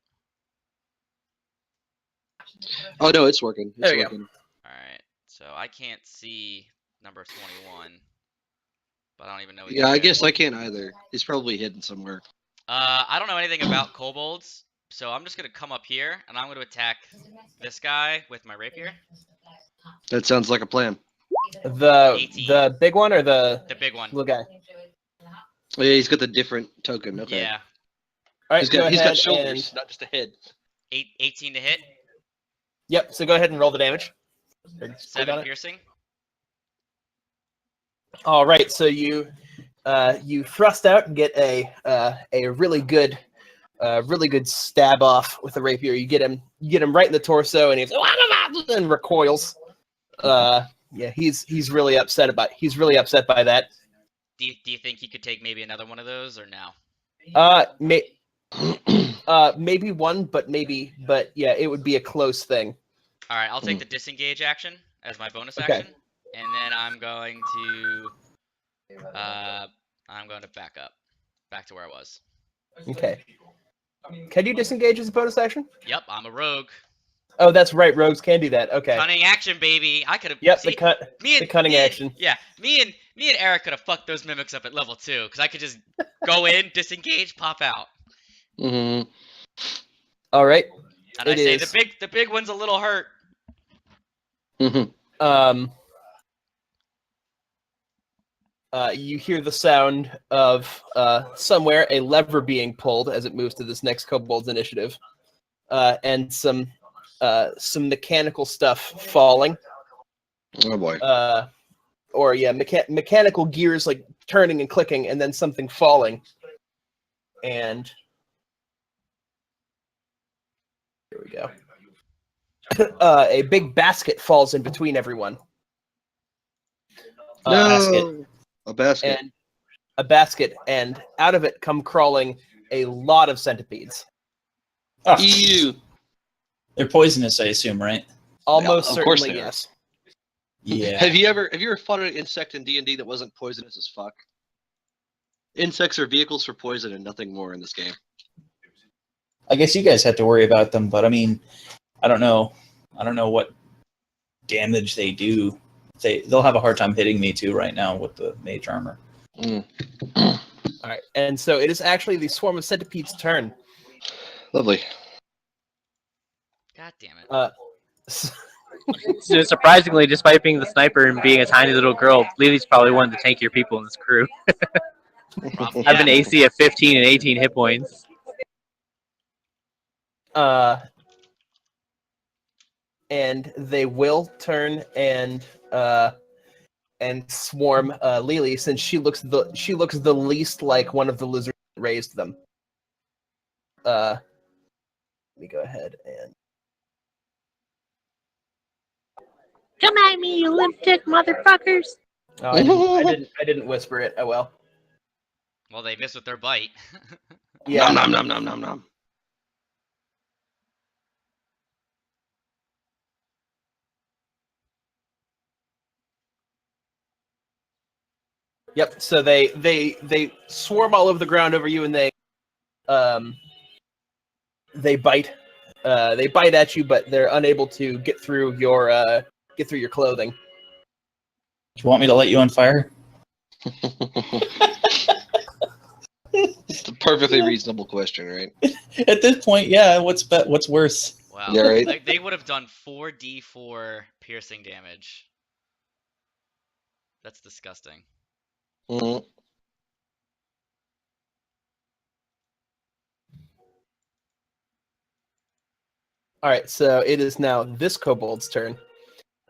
oh no, it's working. It's There we go. working. All right. So I can't see number 21, but I don't even know. Yeah, I he's there. guess I can't either. He's probably hidden somewhere. I don't know anything about kobolds, so I'm just gonna come up here and I'm gonna attack this guy with my rapier. That sounds like a plan. 18. The big one or the big one. little guy? Oh, yeah, he's got the different token. Okay. Yeah. All right, He's go got ahead shoulders, and- not just a head. 18 to hit. Yep. So go ahead and roll the damage. 7 piercing. All right. So you thrust out and get a really good stab off with the rapier. You get him right in the torso, and and recoils. Yeah, he's really upset by that. Do you think you could take maybe another one of those or no? Maybe one, but yeah, it would be a close thing. All right, I'll take the disengage action as my bonus Okay. action, and then I'm going to back to where I was. Okay. Can you disengage as a bonus action? Yep, I'm a rogue. Oh, that's right. Rogues can do that. Okay. Cunning action, baby. I could have. Yep. See, The cunning action. Yeah, me and Eric could have fucked those mimics up at level 2 because I could just go in, disengage, pop out. Mm-hmm. All right. And I say the big one's a little hurt. Mm-hmm. You hear the sound of somewhere a lever being pulled as it moves to this next kobold's initiative, and some mechanical stuff falling. Oh boy. Mechanical gears like turning and clicking, and then something falling. And here we go. A big basket falls in between everyone. No. A basket. And a basket, and out of it come crawling a lot of centipedes. Oh, Ew. they're poisonous, I assume, right? Almost of course certainly, they are. yes. Yeah. Have you ever fought an insect in D&D that wasn't poisonous as fuck? Insects are vehicles for poison and nothing more in this game. I guess you guys had to worry about them, but I mean, I don't know what damage they do. They'll have a hard time hitting me too right now with the mage armor. Mm. All right, and so it is actually the swarm of centipedes' turn. Lovely. God damn it. So surprisingly, despite being the sniper and being a tiny little girl, Lily's probably one of the tankier people in this crew. I have an AC of 15 and 18 hit points. And they will turn and swarm Lily, since she looks the least like one of the lizards that raised them. Let me go ahead and Come at me, you lipstick motherfuckers! oh, I didn't whisper it. Oh well. Well, they missed with their bite. Yeah. Nom nom nom nom nom. Yep. So they swarm all over the ground over you, and they bite. They bite at you, but they're unable to get through your clothing. Do you want me to light you on fire? perfectly reasonable question, right? At this point, yeah. What's worse? Wow. Yeah, right. Like, they would have done 4d4 piercing damage. That's disgusting. Mhm. All right, so it is now this kobold's turn.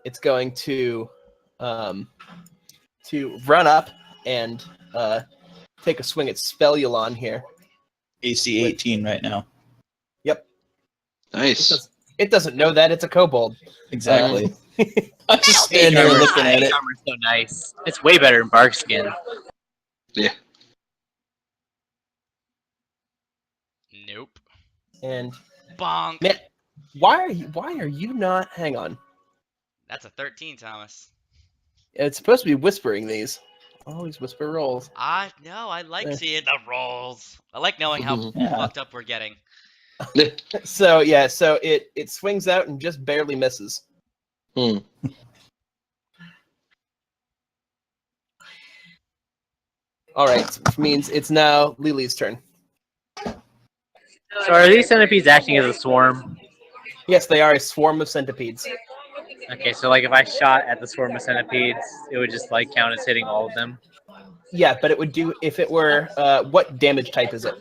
It's going to run up and take a swing at Spellulon here. AC 18 right now. Yep. Nice. It doesn't know that it's a kobold. Exactly. I'm just standing there Armor's looking at it. Armor's so nice. It's way better than bark skin. Yeah. Nope. And Bonk. man, why are you not? Hang on. That's a 13, Thomas. It's supposed to be whispering these. Always whisper rolls. No, I like seeing the rolls. I like knowing how Yeah. fucked up we're getting. So yeah, so it swings out and just barely misses. Hmm. All right, which means it's now Lily's turn. So are these centipedes acting as a swarm? Yes, they are a swarm of centipedes. Okay, so like if I shot at the swarm of centipedes, it would just like count as hitting all of them. Yeah, but it would do if it were what damage type is it?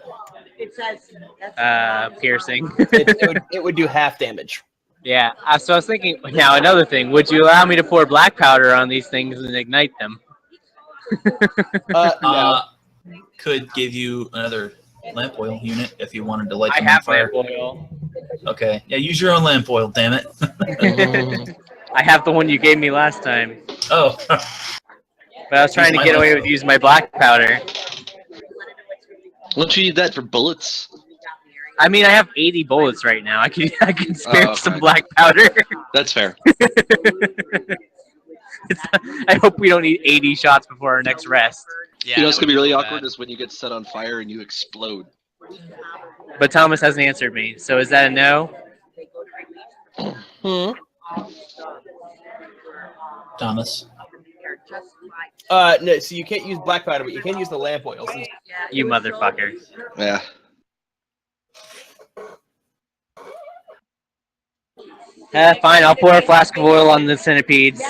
Piercing. It would do half damage. Yeah. So I was thinking. Now another thing. Would you allow me to pour black powder on these things and ignite them? No. Could give you another lamp oil unit if you wanted to light I them have on fire. lamp oil. Okay. Yeah, use your own lamp oil, damn it. I have the one you gave me last time, Oh. but I was trying to my get away lamp with using my black powder. Don't you need that for bullets? I mean, I have 80 bullets right now. I can spare Oh, okay. some black powder. That's fair. I hope we don't need 80 shots before our next rest. Yeah, You know that what's would gonna be really bad. awkward is when you get set on fire and you explode. But Thomas hasn't answered me, so is that a no? Hmm. Thomas. No, so you can't use black powder, but you can use the lamp oil. So You motherfucker. Yeah. Fine, I'll pour a flask of oil on the centipedes.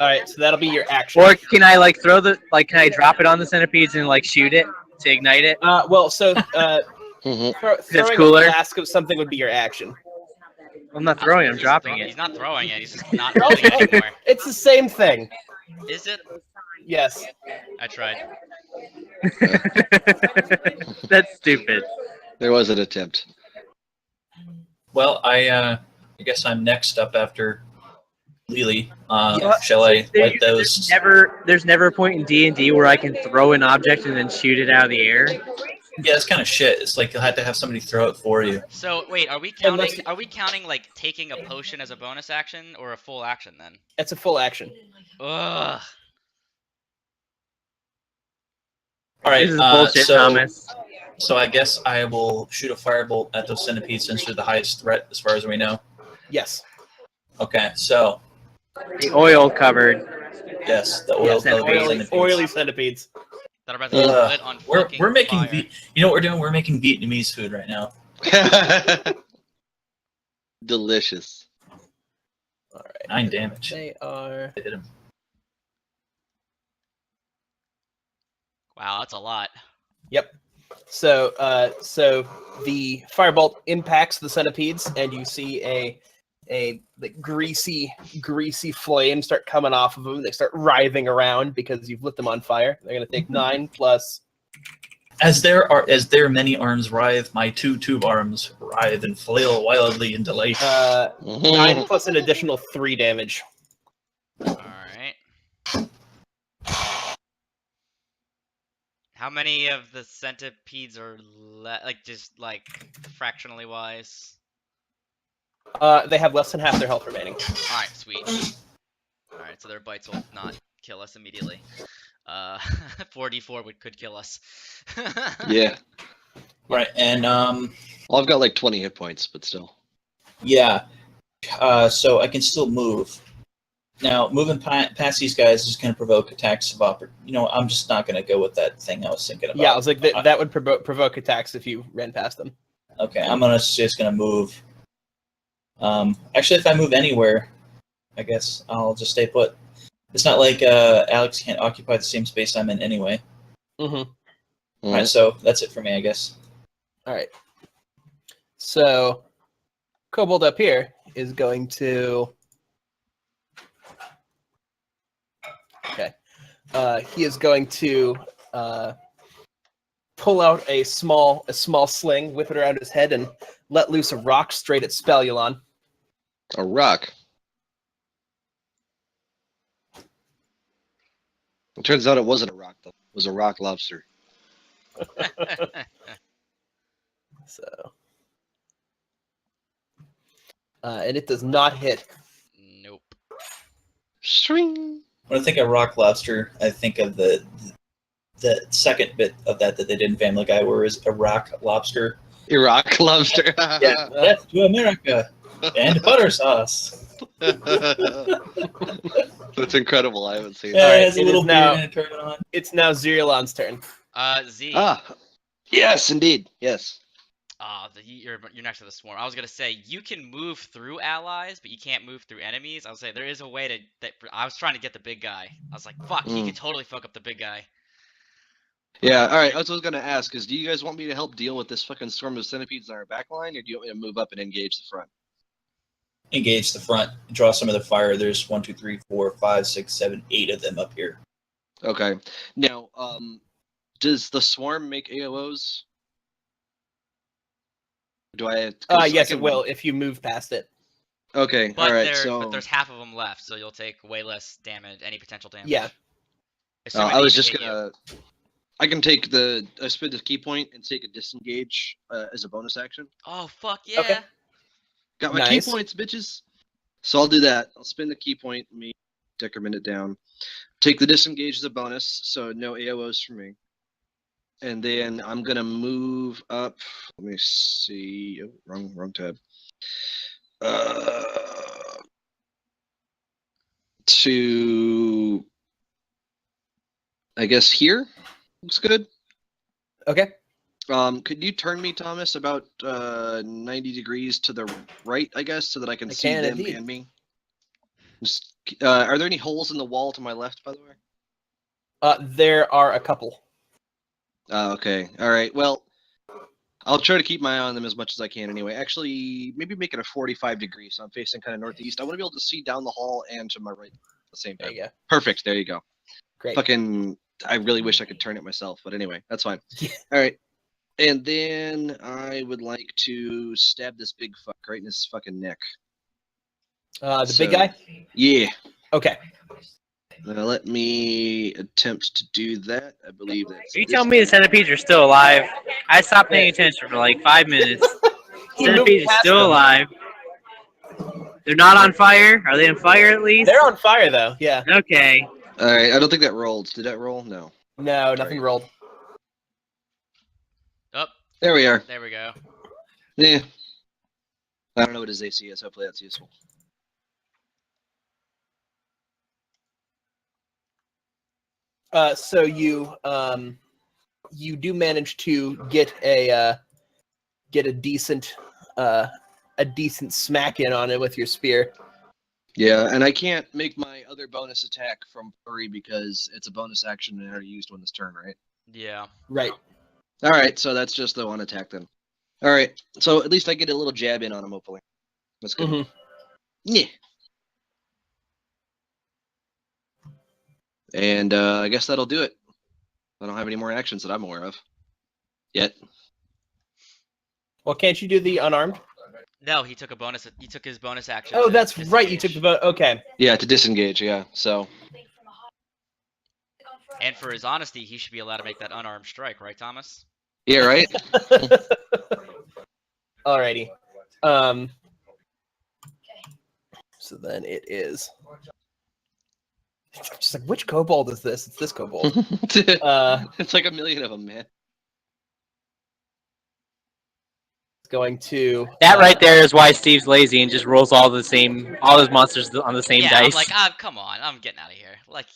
all right, so that'll be your action. Or can I like can I drop it on the centipedes and like shoot it to ignite it? Well, so Mhm. throwing cooler. a flask of something would be your action. I'm not throwing it, I'm He's dropping He's it. not throwing it. He's just not holding it anymore. It's the same thing. Is it? Yes. I tried. That's stupid. There was an attempt. Well, I guess I'm next up after Lily. Yeah, Shall I light There's those? there's never a point in D&D where I can throw an object and then shoot it out of the air. Yeah, it's kind of shit. It's like you'll have to have somebody throw it for you. So wait, are we counting? Are we counting like taking a potion as a bonus action or a full action then? It's a full action. Ugh. All right. This is bullshit, Thomas. So I guess I will shoot a firebolt at those centipedes since they're the highest threat as far as we know. Yes. Okay, so The oil covered. yes, the oil Yes, and colored Oily, centipedes. oily centipedes. That are about to get lit on fucking We're making fire. you know what we're doing? We're making Vietnamese food right now. Delicious. All right. 9 damage. They are. I hit him. Wow, that's a lot. Yep. So, so the firebolt impacts the centipedes, and you see a like greasy flame start coming off of them. They start writhing around because you've lit them on fire. They're gonna take 9 plus. As their many arms writhe, my two tube arms writhe and flail wildly in delight. 9 plus an additional 3 damage. All right. How many of the centipedes are just like fractionally wise? They have less than half their health remaining. All right, sweet. All right, so their bites will not kill us immediately. 4d4 could kill us. Yeah. Right, and Well, I've got like 20 hit points, but still. yeah. So I can still move. Now, moving past these guys is going to provoke attacks of I'm just not going to go with that thing I was thinking about. Yeah, I was like, that would provoke attacks if you ran past them. Okay, I'm just going to move. Actually, if I move anywhere, I guess I'll just stay put. It's not like Alex can't occupy the same space I'm in anyway. Mm-hmm. All right, so that's it for me, I guess. All right. So, Kobold up here is going to. Okay. He is going to pull out a small sling, whip it around his head, and let loose a rock straight at Spelulon. A rock. It turns out it wasn't a rock, though. It was a rock lobster. So, and it does not hit. Nope. String. When I think of rock lobster, I think of the second bit of that they did in Family Guy, where is a rock lobster. Iraq lobster. Yeah, death to America and butter sauce. That's incredible. I haven't seen Yeah, that. it has a it little is beard now- and a turn on. It's now Zerialon's turn. Z. Ah, yes, indeed. Yes. You're next to the swarm. I was gonna say you can move through allies, but you can't move through enemies. I was say there is a way to. I was trying to get the big guy. I was like, fuck, he could totally fuck up the big guy. Yeah, all right. That's what I was going to ask is, do you guys want me to help deal with this fucking storm of centipedes on our back line, or do you want me to move up and engage the front? Engage the front, draw some of the fire. There's 1, 2, 3, 4, 5, 6, 7, 8 of them up here. Okay. Now, does the swarm make AOs? Do I? Yes, it will if you move past it. Okay. But all right. So but there's half of them left, so you'll take way less damage, any potential damage. Yeah. Assuming I they was even just hit you. gonna. I can take I spend the key point and take a disengage as a bonus action. Oh fuck yeah! Okay. Got my Nice. key points, bitches. So I'll do that. I'll spend the key point, me decrement it down. Take the disengage as a bonus, so no AOs for me. And then I'm gonna move up. Let me see. Oh, wrong tab. To I guess here looks good. Okay. Could you turn me, Thomas, about 90 degrees to the right, I guess, so that I can see can them indeed. and me? Are there any holes in the wall to my left, by the way? There are a couple. Okay. All right. Well, I'll try to keep my eye on them as much as I can anyway. Actually, maybe make it a 45 degrees, so I'm facing kind of northeast. I want to be able to see down the hall and to my right at the same There time. you go. Perfect. There you go. Great. Fucking, I really wish I could turn it myself, but anyway, that's fine. Yeah. All right. And then I would like to stab this big fuck right in his fucking neck. The big guy? Yeah. Okay. Let me attempt to do that. I believe that's. Are you telling me the centipedes are still alive? I stopped paying attention for like 5 minutes. He moved Centipedes are past still them. alive. They're not on fire? Are they on fire at least? They're on fire, though. Yeah. Okay. All right. I don't think that rolled. Did that roll? No. No, nothing rolled. Oh, There we are. there we go. Yeah. I don't know what his AC is. Hopefully that's useful. So you do manage to get a decent smack in on it with your spear. Yeah, and I can't make my other bonus attack from flurry because it's a bonus action and I already used one this turn, right? Yeah. Right. All right, so that's just the one attack then. All right, so at least I get a little jab in on him, hopefully. That's good. Mhm. Yeah. And I guess that'll do it. I don't have any more actions that I'm aware of yet. Well, can't you do the unarmed? No, he took a bonus. He took his bonus action. Oh, to that's right. You took the disengage. vote. Okay. Yeah, to disengage. Yeah. So And for his honesty, he should be allowed to make that unarmed strike, right, Thomas? yeah, right. Alrighty. So then it is. Just like, which kobold is this? It's this kobold. It's like a million of them, man. It's going to That right there is why Steve's lazy and just rolls all his monsters on the same Yeah, dice. I'm like, come on, I'm getting out of here. Like,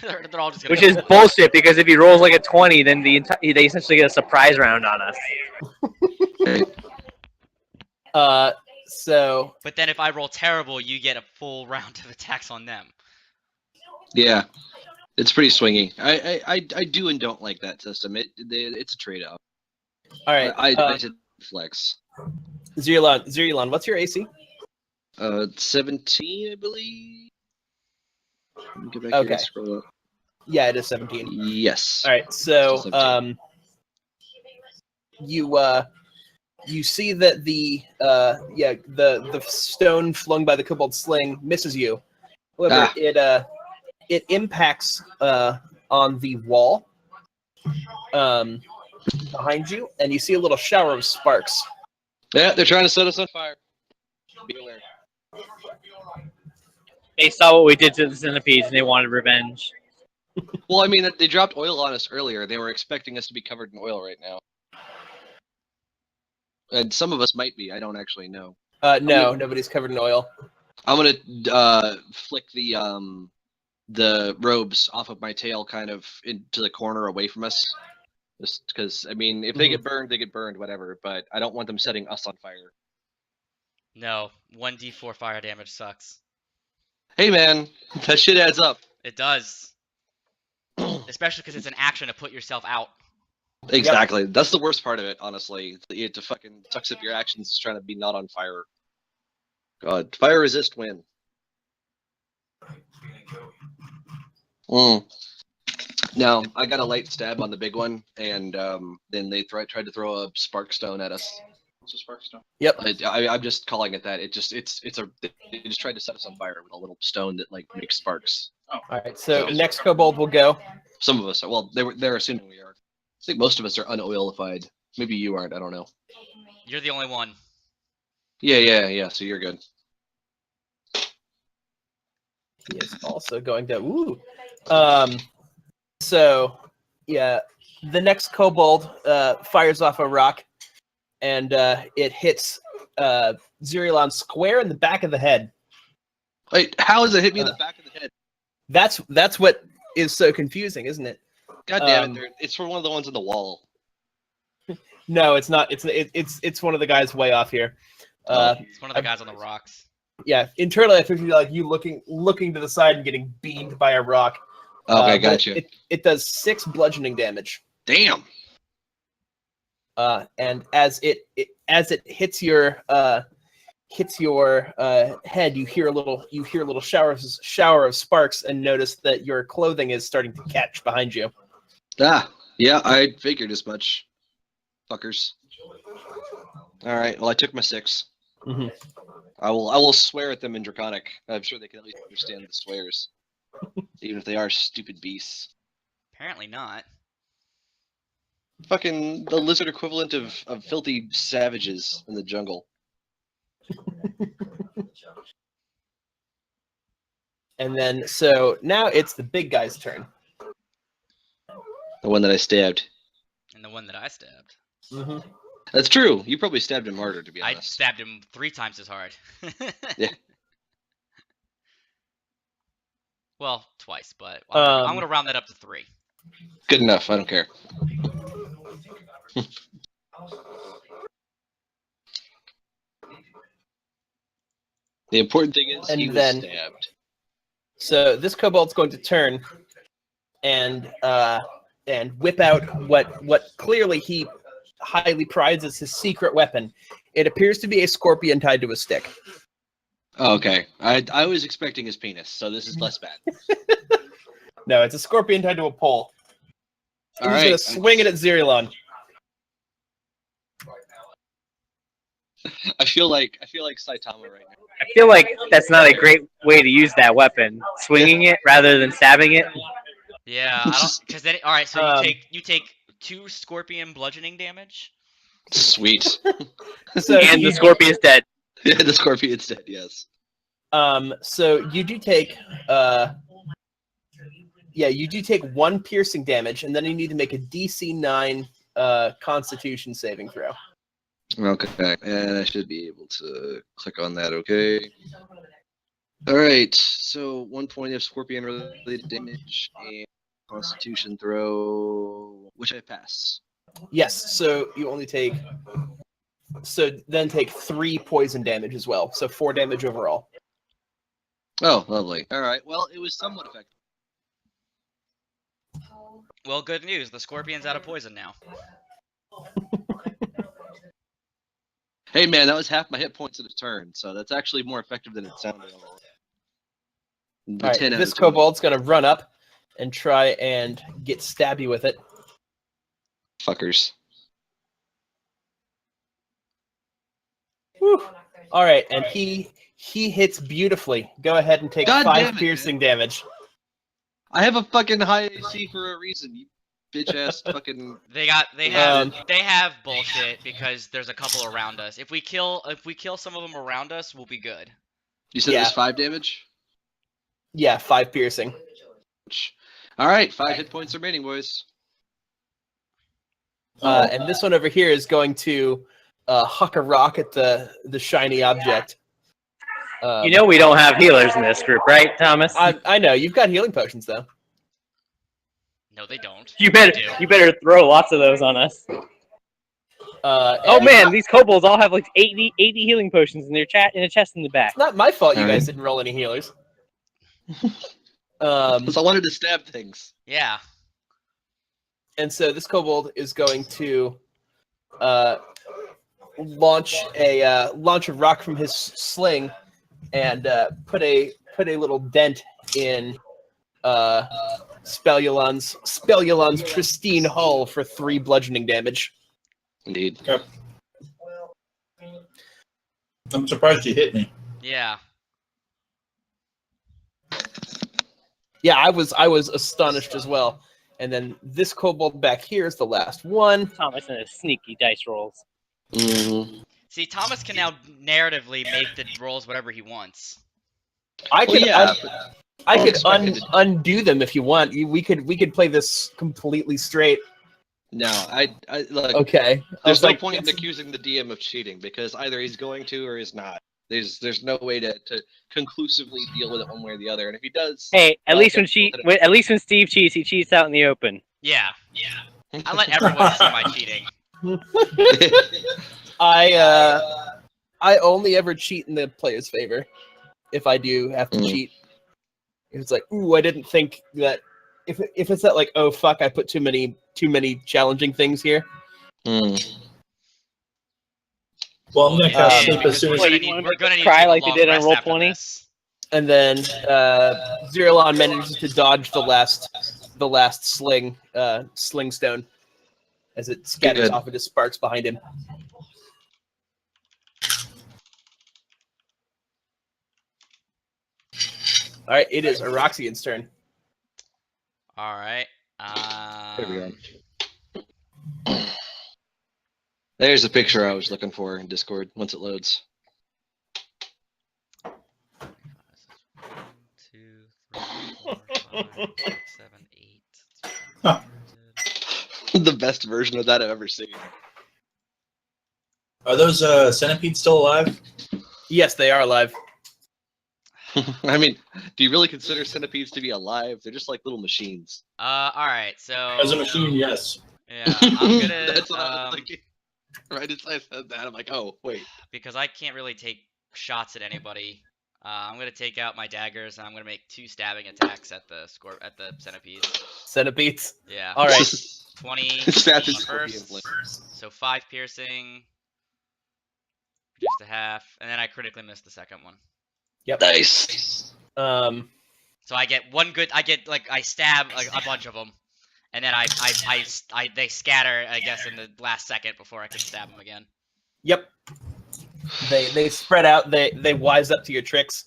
they're all just gonna. Which is bullshit because if he rolls like a 20, then they essentially get a surprise round on us. So But then if I roll terrible, you get a full round of attacks on them. Yeah, it's pretty swingy. I do and don't like that system. It's a trade off. all right, I did flex. Zerulon, what's your AC? 17, I believe. Let me get back Okay. here and scroll up. Yeah, it is 17. Yes. All right, so Still 17. you see that the stone flung by the kobold sling misses you. However, it impacts on the wall behind you, and you see a little shower of sparks. Yeah, they're trying to set us on fire. Be aware. They saw what we did to the centipedes and they wanted revenge. Well, I mean, they dropped oil on us earlier. They were expecting us to be covered in oil right now. And some of us might be. I don't actually know. No, nobody's covered in oil. I'm gonna flick the robes off of my tail, kind of into the corner away from us. Just because, I mean, if they get burned, they get burned, whatever. But I don't want them setting us on fire. No, 1d4 fire damage sucks. Hey, man, that shit adds up. It does. Especially because it's an action to put yourself out. Exactly. Yep. That's the worst part of it, honestly. You have to fucking tucks up your actions trying to be not on fire. God, fire resist win. Now, I got a light stab on the big one, and then they tried to throw a spark stone at us. It's a spark stone? Yep. I'm just calling it that. They just tried to set us on fire with a little stone that like makes sparks. Oh. All right. So next kobold will go. Some of us are. Well, they're assuming we are. I think most of us are unoilified. Maybe you aren't. I don't know. You're the only one. Yeah. So you're good. He is also going to. Ooh. So yeah, the next kobold fires off a rock, and it hits Zerulon square in the back of the head. Wait, how does it hit me in the back of the head? That's what is so confusing, isn't it? God damn it! It's for one of the ones on the wall. No, it's not. It's one of the guys way off here. It's one of the guys on the rocks. Yeah, internally I think like you looking to the side and getting beamed by a rock. Okay, gotcha. It does 6 bludgeoning damage. Damn. And as it hits your head, you hear a little shower of sparks, and notice that your clothing is starting to catch behind you. Yeah, I figured as much. Fuckers. All right. Well, I took my 6. Mm-hmm. I will swear at them in Draconic. I'm sure they can at least understand the swears, even if they are stupid beasts. Apparently not. Fucking the lizard equivalent of filthy savages in the jungle. And then, so now it's the big guy's turn. The one that I stabbed. And the one that I stabbed. Mm-hmm. That's true. You probably stabbed him harder, to be I honest. stabbed him 3 times as hard. Yeah. Well, twice, but I'm going to round that up to 3. Good enough. I don't care. The important thing is he was stabbed. So this kobold's going to turn and whip out what clearly he highly prides as his secret weapon. It appears to be a scorpion tied to a stick. Oh, okay. I was expecting his penis, so this is less bad. No, it's a scorpion tied to a pole. He's All right. gonna swing it at Zerulon. I feel like Saitama right now. I feel like that's not a great way to use that weapon. Swinging it rather than stabbing it. Yeah, I don't. Because then, all right. So you take 2 scorpion bludgeoning damage. Sweet. So and the scorpion's dead. Yeah, the scorpion's dead. Yes. So you do take you do take 1 piercing damage, and then you need to make a DC 9 Constitution saving throw. Okay, and I should be able to click on that. Okay. All right. So 1 point of scorpion-related damage and Constitution throw, which I pass. Yes. So you only take. So then take 3 poison damage as well. So 4 damage overall. Oh, lovely. All right. Well, it was somewhat effective. Well, good news. The scorpion's out of poison now. Hey, man, that was half my hit points in a turn, so that's actually more effective than it sounded. All right. 10 out This of 20. kobold's gonna run up and try and get stabby with it. Fuckers. Whew. All right, and he hits beautifully. Go ahead and take God 5 damn it, piercing damage. I have a fucking high AC for a reason, you bitch ass fucking. They have bullshit because there's a couple around us. If we kill some of them around us, we'll be good. You said it Yeah. was 5 damage? Yeah, 5 piercing. All right, 5 hit points remaining, boys. And this one over here is going to huck a rock at the shiny object. You know we don't have healers in this group, right, Thomas? I know you've got healing potions though. No, they don't. You better throw lots of those on us. Oh And man, these kobolds all have like 80 healing potions in their chest in the back. it's not my fault you All guys right. didn't roll any healers. Because I wanted to stab things. Yeah. And so this kobold is going to launch a rock from his sling and put a little dent in Spellulon's pristine hull for 3 bludgeoning damage. Indeed. I'm surprised you hit me. Yeah. Yeah, I was astonished as well. And then this kobold back here is the last one. Thomas and his sneaky dice rolls. Mm-hmm. See, Thomas can now narratively make the rolls whatever he wants. I could I could expected to- undo them if you want. We could play this completely straight. No, I look. Okay. There's no point in accusing the DM of cheating because either he's going to or he's not. There's no way to conclusively deal with it one way or the other. And if he does, Hey, at well, least okay, when Steve cheats, he cheats out in the open. Yeah. I let everyone see my cheating. I only ever cheat in the player's favor. If I do have to cheat, if it's like, ooh, I didn't think that. If it's that like, oh fuck, I put too many challenging things here. Well, I'm gonna cast sleep as soon as We're Wait, gonna you need, wanna we're gonna need cry to take a like they long did on rest after Roll20? this. And then Zeralon manages to dodge the last sling stone as it scatters Good. off into sparks behind him. All right, it is Araxian's turn. All right. There we go. There's a picture I was looking for in Discord once it loads. 1, 2, 3, 4, 5, 6, 7, 8. Huh. The best version of that I've ever seen. Are those centipedes still alive? Yes, they are alive. I mean, do you really consider centipedes to be alive? They're just like little machines. All right. So. As a machine, yes. Yeah, I'm gonna. That's what I was thinking. Right as I said that, I'm like, oh wait. Because I can't really take shots at anybody. I'm gonna take out my daggers and I'm gonna make 2 stabbing attacks at the centipedes. Centipedes. Yeah. All right. 20 Stab on his the scorpion first. blade. So 5 piercing. Just a half, and then I critically missed the second one. Yep. Nice. So I get I stab a bunch of them, and then they scatter, I guess, in the last second before I can stab them again. Yep. They spread out. They wise up to your tricks.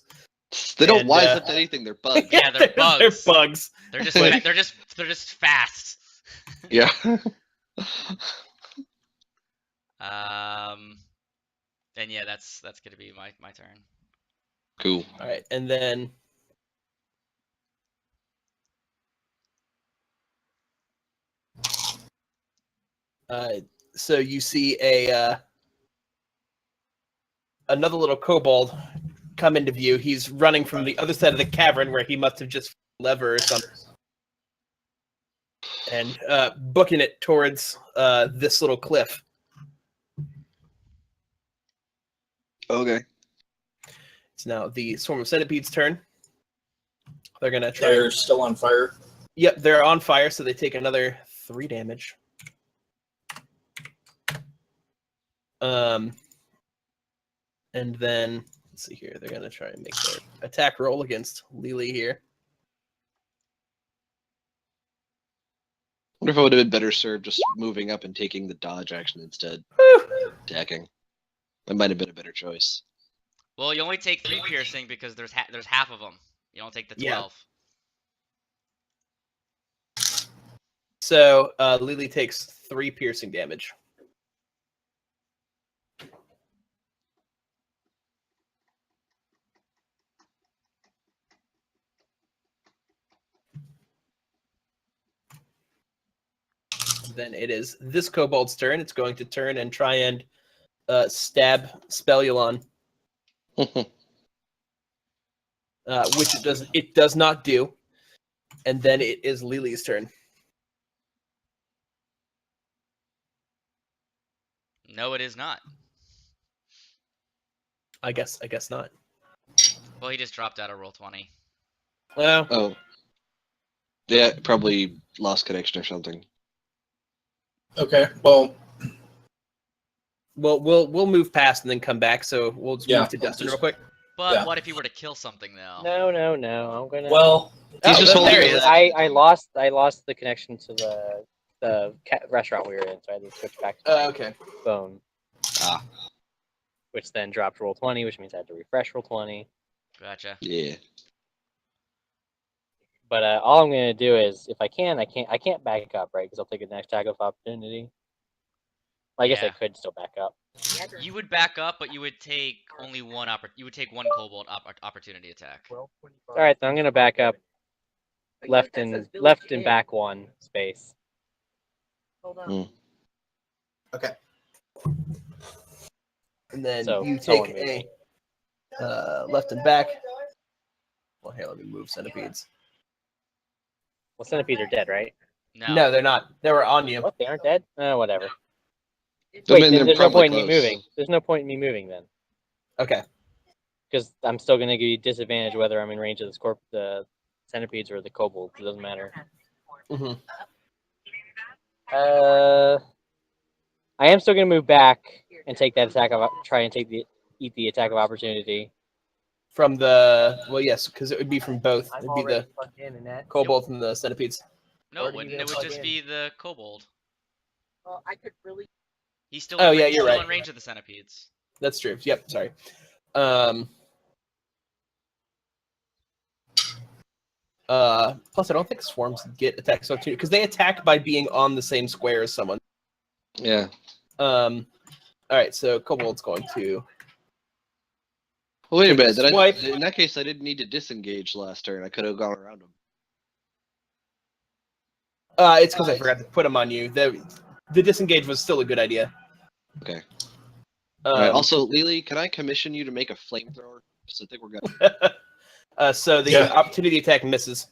They don't And, wise up to anything. They're bugs. Yeah, they're bugs. They're bugs. They're just fast. Yeah. And yeah, that's gonna be my turn. Cool. All right, and then so you see a another little kobold come into view. He's running from the other side of the cavern where he must have just lever or something, and booking it towards this little cliff. Okay. It's now the swarm of centipedes' turn. They're gonna try. They're still on fire. Yep, they're on fire, so they take another 3 damage. And then let's see here. They're gonna try and make their attack roll against Lily here. Wonder if I would have been better served just moving up and taking the dodge action instead, attacking. That might have been a better choice. Well, you only take 3 piercing because there's half of them. You don't take the 12. Yeah. So Lily takes 3 piercing damage. Then it is this kobold's turn. It's going to turn and try and stab Spellulon, which it does not do. And then it is Lily's turn. No, it is not. I guess not. Well, he just dropped out of roll 20. Well, Oh. Yeah, probably lost connection or something. Okay, well, we'll move past and then come back. So we'll just move to Dustin real quick. But Yeah. what if he were to kill something though? No. I'm gonna. well, He's just holding there he his is. I lost the connection to the restaurant we were in, so I had to switch back to my Okay. phone. Ah. Which then dropped roll 20, which means I had to refresh roll 20. Gotcha. Yeah. But all I'm gonna do is, if I can't back up, right? Because I'll take an attack of opportunity. Well, I guess I Yeah. could still back up. You would back up, but you would take only one You would take one kobold opportunity attack. All right, then I'm gonna back up. Left and back 1 space. okay. And then So, you someone take move a left and back. Well, here, let me move centipedes. Well, centipedes are dead, right? No, they're not. They were on you. What? They aren't dead? Whatever. I Wait, mean, then they're there's no probably point in me close. moving. There's no point in me moving then, Okay. because I'm still gonna give you disadvantage whether I'm in range of the centipedes or the kobolds. It doesn't matter. Mm-hmm. I am still gonna move back and take that try and eat the attack of opportunity. From yes, because it would be from both. It'd be the kobolds and the centipedes. No, it wouldn't. It would just be the kobold. Well, I could really. He's still. Oh, in, yeah, he's you're still right. in range of the centipedes. That's true. Yep. Sorry. Plus, I don't think swarms get attacks opportunity because they attack by being on the same square as someone. Yeah. All right. So kobold's going to. Well, wait a Take a minute. swipe. In that case, I didn't need to disengage last turn. I could have gone around him. It's because I forgot to put them on you. The disengage was still a good idea. Okay. All right. Also, Lily, can I commission you to make a flamethrower? So I think we're good. So the opportunity attack misses.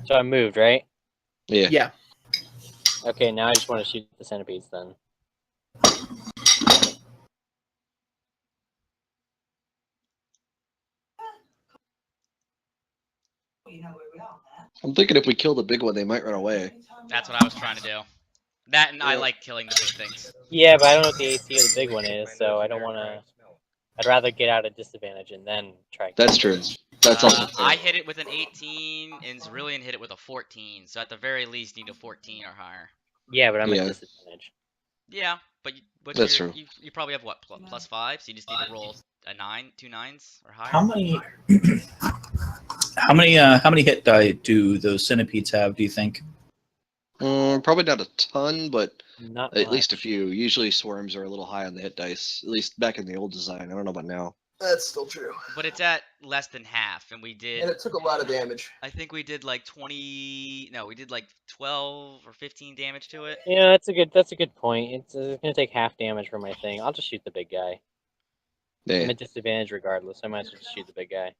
So I moved, right? Yeah. Yeah. Okay, now I just want to shoot the centipedes then. I'm thinking if we kill the big one, they might run away. That's what I was trying to do. That and I like killing the big things. Yeah, but I don't know what the AC of the big one is, so I don't want to. I'd rather get out at disadvantage and then try. That's true. That's also fair. I hit it with an 18, and Cerulean hit it with a 14. So at the very least, need a 14 or higher. Yeah, but I'm Yeah. at disadvantage. Yeah, but That's true. You probably have what +5, so you just need to roll a 9, 2 9s or higher. How many hit die do those centipedes have? Do you think? Probably not a ton, but Not at least a much. few. Usually swarms are a little high on the hit dice. At least back in the old design. I don't know about now. That's still true. But it's at less than half, and we did. And it took a lot of damage. I think we did like 20. No, we did like 12 or 15 damage to it. Yeah, that's a good point. It's gonna take half damage from my thing. I'll just shoot the big guy. I'm Yeah. at disadvantage regardless. I might as well just shoot the big guy.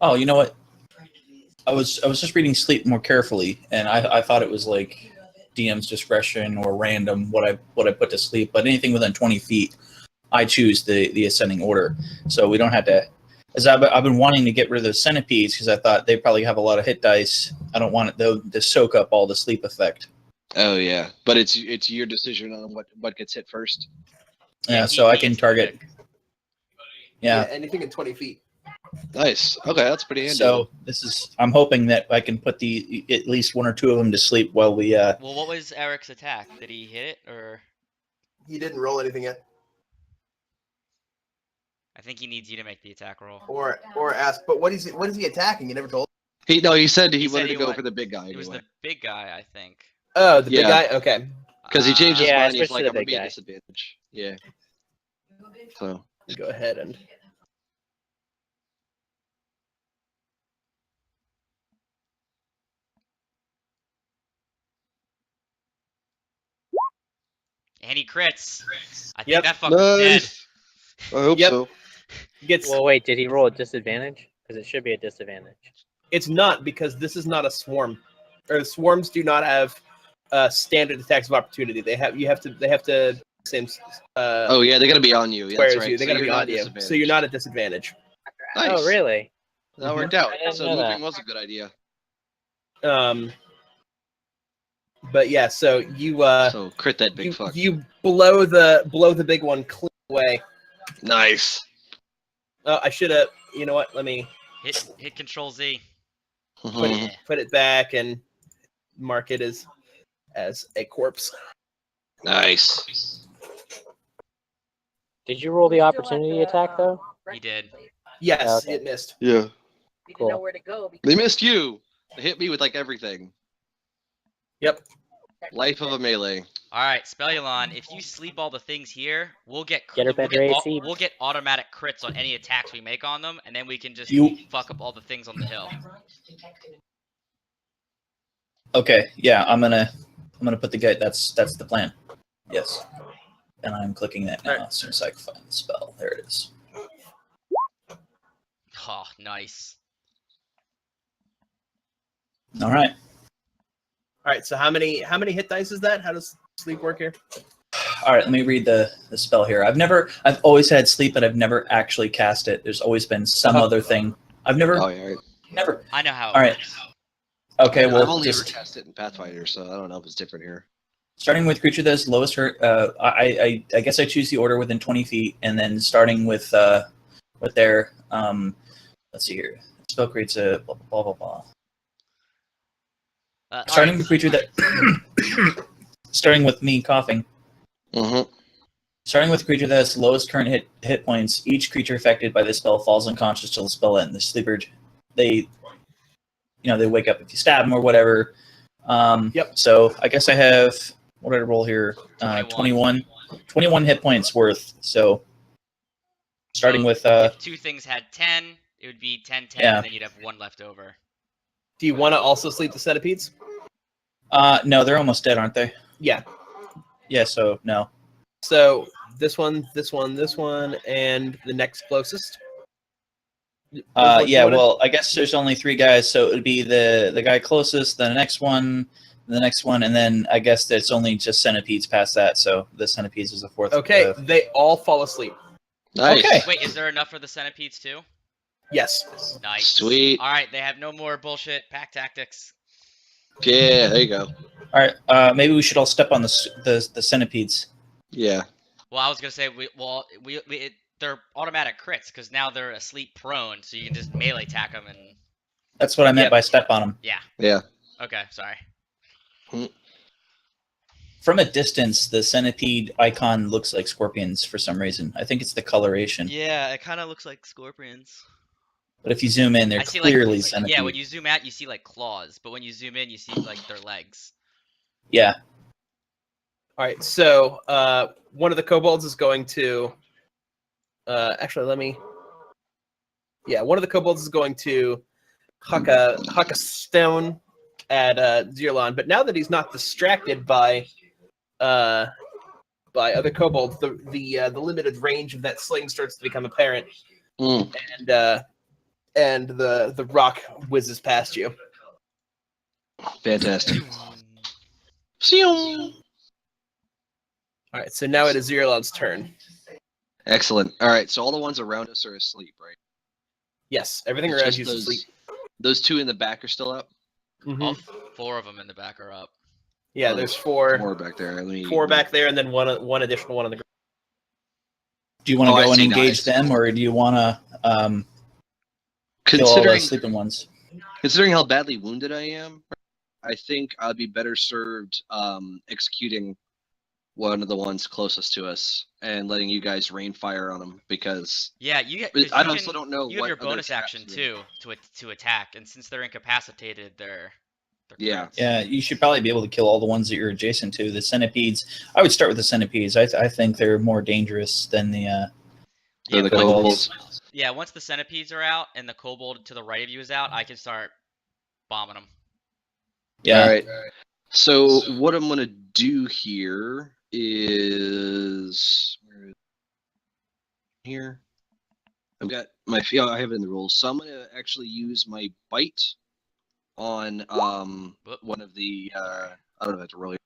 Oh, you know what? I was just reading Sleep more carefully, and I thought it was like DM's discretion or random what I put to sleep. But anything within 20 feet, I choose the ascending order, so we don't have to. As I've been wanting to get rid of those centipedes because I thought they probably have a lot of hit dice. I don't want it though to soak up all the sleep effect. Oh yeah, but it's your decision on what gets hit first. Yeah, so I can target. Yeah. Anything in 20 feet. Nice. Okay, that's pretty handy. So I'm hoping that I can put at least one or two of them to sleep while we. Well, what was Eric's attack? Did he hit it or? He didn't roll anything yet. I think he needs you to make the attack roll. Or ask, but what is he attacking? You never told. he said he He said wanted he to go want- for the big guy It was anyway. the big guy, I think. Oh, the big Yeah. guy. Okay. Because he changed his Yeah, mind. He's especially like, the I'm gonna big be at guy. disadvantage. Yeah. So Go ahead and. And he crits. I think Yep. that fucker's dead. nice. I hope Yep. so. Gets. Well, wait, did he roll a disadvantage? Because it should be a disadvantage. It's not because this is not a swarm, or swarms do not have standard attacks of opportunity. They have to same. Oh yeah, they're gonna be on you. Yeah, square that's as right. you. They So gotta be you're not on you, disadvantaged. so you're not at disadvantage. Nice. Oh, really? That worked out. I didn't So know moving that. was a good idea. But yeah, so you So crit that big fuck. you blow the big one clean away. Nice. Oh, I should have. You know what? Let me Hit Control Z. put it back and mark it as a corpse. Nice. Did you roll the opportunity attack though? He did. Yes, Okay. it missed. Yeah. We Cool. didn't know where to go. They missed you. They hit me with like everything. Yep. Life of a melee. All right, Spellulon. If you sleep all the things here, we'll get Get her better AC. we'll get automatic crits on any attacks we make on them, and then we can just You- fuck up all the things on the hill. Okay, yeah, I'm gonna put the guy. That's the plan. Yes, and I'm clicking that now as soon as I can find the spell. There it is. Oh, nice. All right. All right. So how many hit dice is that? How does sleep work here? All right, let me read the spell here. I've always had sleep, but I've never actually cast it. There's always been some other thing. I've never, Oh yeah. never. I know how. It All right. works. Okay, I've well, only ever just cast it in Pathfinder, so I don't know if it's different here. starting with creature that is lowest hurt. I guess I choose the order within 20 feet, and then starting with their let's see here. Spell creates a blah blah blah blah. All Starting right. with creature that. Starting with me coughing. Mm-hmm. Starting with a creature that has the lowest current hit points, each creature affected by this spell falls unconscious till the spell ends. The sleeper, they wake up if you stab them or whatever. Yep. So I guess I have, what did I roll here? 21. 21 hit points worth. So starting with, If two things had 10, it would be 10, 10, Yeah. and then you'd have one left over. Do you want to also sleep the centipedes? no, they're almost dead, aren't they? Yeah. Yeah, so no. So this one, and the next closest. Yeah, well, I guess there's only 3 guys, so it would be the guy closest, the next one, and then I guess there's only just centipedes past that, so the centipedes is the 4th. Okay, they all fall asleep. Nice. Okay. Wait, is there enough for the centipedes too? Yes. Nice. Sweet. All right, they have no more bullshit pack tactics. Yeah, there you go. All right, maybe we should all step on the centipedes. Yeah. Well, I was gonna say they're automatic crits because now they're asleep prone, so you can just melee attack them and That's what I meant Yep. by step on them. yeah. Yeah. Okay, sorry. From a distance, the centipede icon looks like scorpions for some reason. I think it's the coloration. Yeah, it kind of looks like scorpions. But if you zoom in, they're I see clearly like centipede. yeah, when you zoom out, you see like claws, but when you zoom in, you see like their legs. Yeah. All right. So one of the kobolds is going to. Actually, let me Yeah, one of the kobolds is going to huck a stone at Zirlon, but now that he's not distracted by other kobolds, the limited range of that sling starts to become apparent, and the rock whizzes past you. Fantastic. All right, so now it is Zirlon's turn. Excellent. All right, so all the ones around us are asleep, right? Yes, everything It's around just you is asleep. Those two in the back are still up? All 4 of them in the back are up. Yeah, there's four back there. back there, and then one additional one on the ground. Do you want to go and engage them, or do you want to kill all the sleeping ones? Considering how badly wounded I am, I think I'd be better served executing one of the ones closest to us and letting you guys rain fire on them, because I also don't know. You have your bonus action too to attack, and since they're incapacitated, they're crits. Yeah. You should probably be able to kill all the ones that you're adjacent to. The centipedes. I would start with the centipedes. I think they're more dangerous than the kobolds. Yeah, once the centipedes are out and the kobold to the right of you is out, I can start bombing them. Yeah. All right. So what I'm gonna do here is here. I've got my I have it in the rules, so I'm gonna actually use my bite on one of the I don't know if I have to roll here.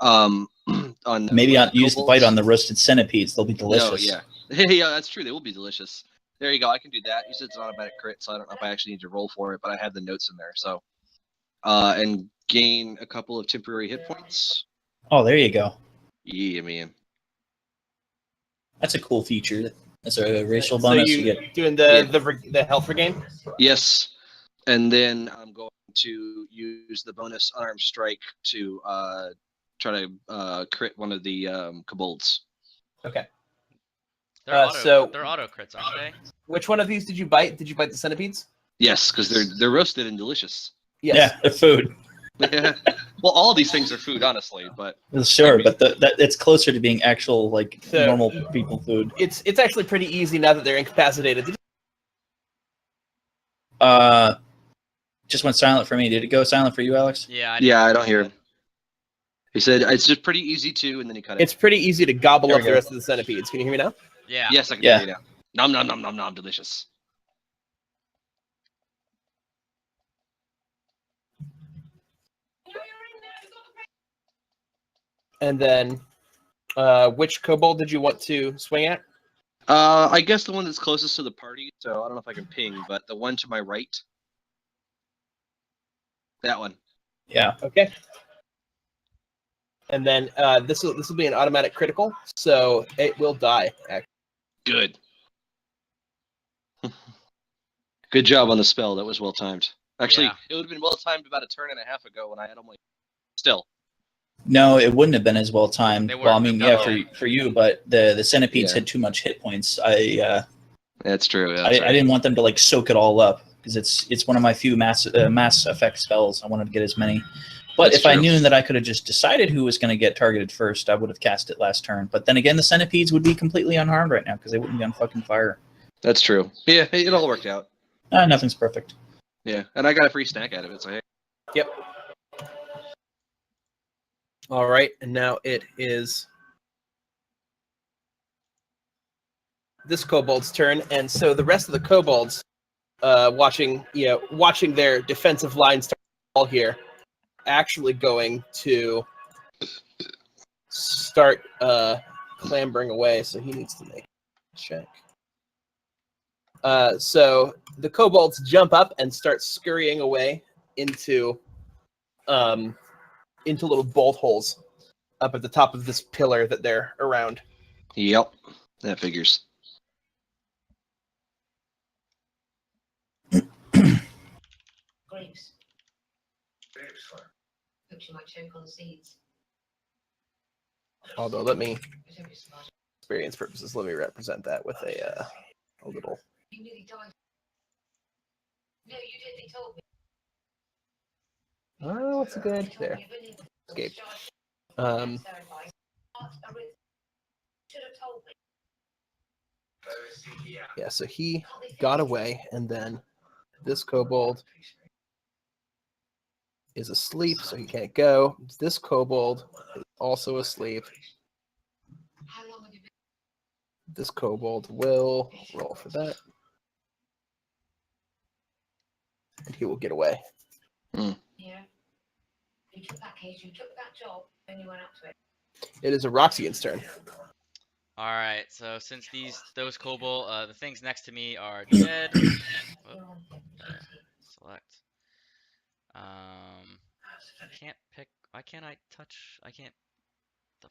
On maybe use the bite on the roasted centipedes. They'll be delicious. No, yeah, yeah, that's true. They will be delicious. There you go. I can do that. You said it's an automatic crit, so I don't know if I actually need to roll for it, but I have the notes in there. So, and gain a couple of temporary hit points. Oh, there you go. Yeah, man. That's a cool feature. That's a racial bonus. So you get doing the health regain? Yes, and then I'm going to use the bonus unarmed strike to try to crit one of the kobolds. Okay. They're auto crits, aren't they? Which one of these did you bite? Did you bite the centipedes? Yes, because they're roasted and delicious. Yes. Yeah, they're food. Yeah. Well, all of these things are food, honestly, but sure, but it's closer to being actual normal people food. It's actually pretty easy now that they're incapacitated. Just went silent for me. Did it go silent for you, Alex? Yeah. I don't hear him. He said it's just pretty easy to, and then he cut it. It's pretty easy to gobble up the rest of the centipedes. Can you hear me now? Yeah. Yes, I can hear you now. Nom nom nom nom nom, delicious. And then, which kobold did you want to swing at? I guess the one that's closest to the party. So I don't know if I can ping, but the one to my right. That one. Yeah. Okay. And then this will be an automatic critical, so it will die. Actually. Good. Good job on the spell. That was well timed. Actually, it would have been well timed about a turn and a half ago when I had only. Still. No, it wouldn't have been as well timed. Well, I mean, for you, but the centipedes had too much hit points. That's true. I didn't want them to soak it all up because it's one of my few mass effect spells. I wanted to get as many. But if I knew that I could have just decided who was going to get targeted first, I would have cast it last turn. But then again, the centipedes would be completely unharmed right now because they wouldn't be on fucking fire. That's true. Yeah, it all worked out. Nothing's perfect. Yeah, and I got a free snack out of it, so hey. Yep. All right, and now it is this kobold's turn, and so the rest of the kobolds, watching their defensive line start to fall here, actually going to start clambering away. So he needs to make a check. So the kobolds jump up and start scurrying away into little bolt holes up at the top of this pillar that they're around. Yep, that figures. Grapes. Looks like choke on seeds. Although, let me, experience purposes, let me represent that with a little. You nearly died. No, you did. They told me. Oh, what's a good there? Escape. Should have told me. Yeah, so he got away, and then this kobold is asleep, so he can't go. This kobold is also asleep. This kobold will roll for that. And he will get away. Yeah. You took that case, you took that job, and you went up to it. It is Eroxian's turn. All right. So since those kobold, the things next to me are dead. Select. I can't pick. Why can't I touch? I can't. I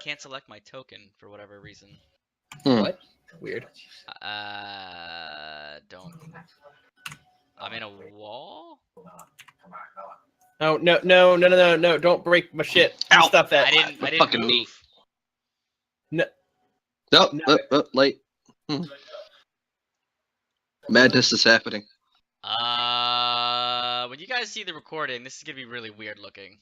can't select my token for whatever reason. What? Weird. Don't. I'm in a wall. Oh no! Don't break my shit. Ow. Stop that. I didn't fucking move. me. No. Nope, late. Madness is happening. When you guys see the recording, this is gonna be really weird looking.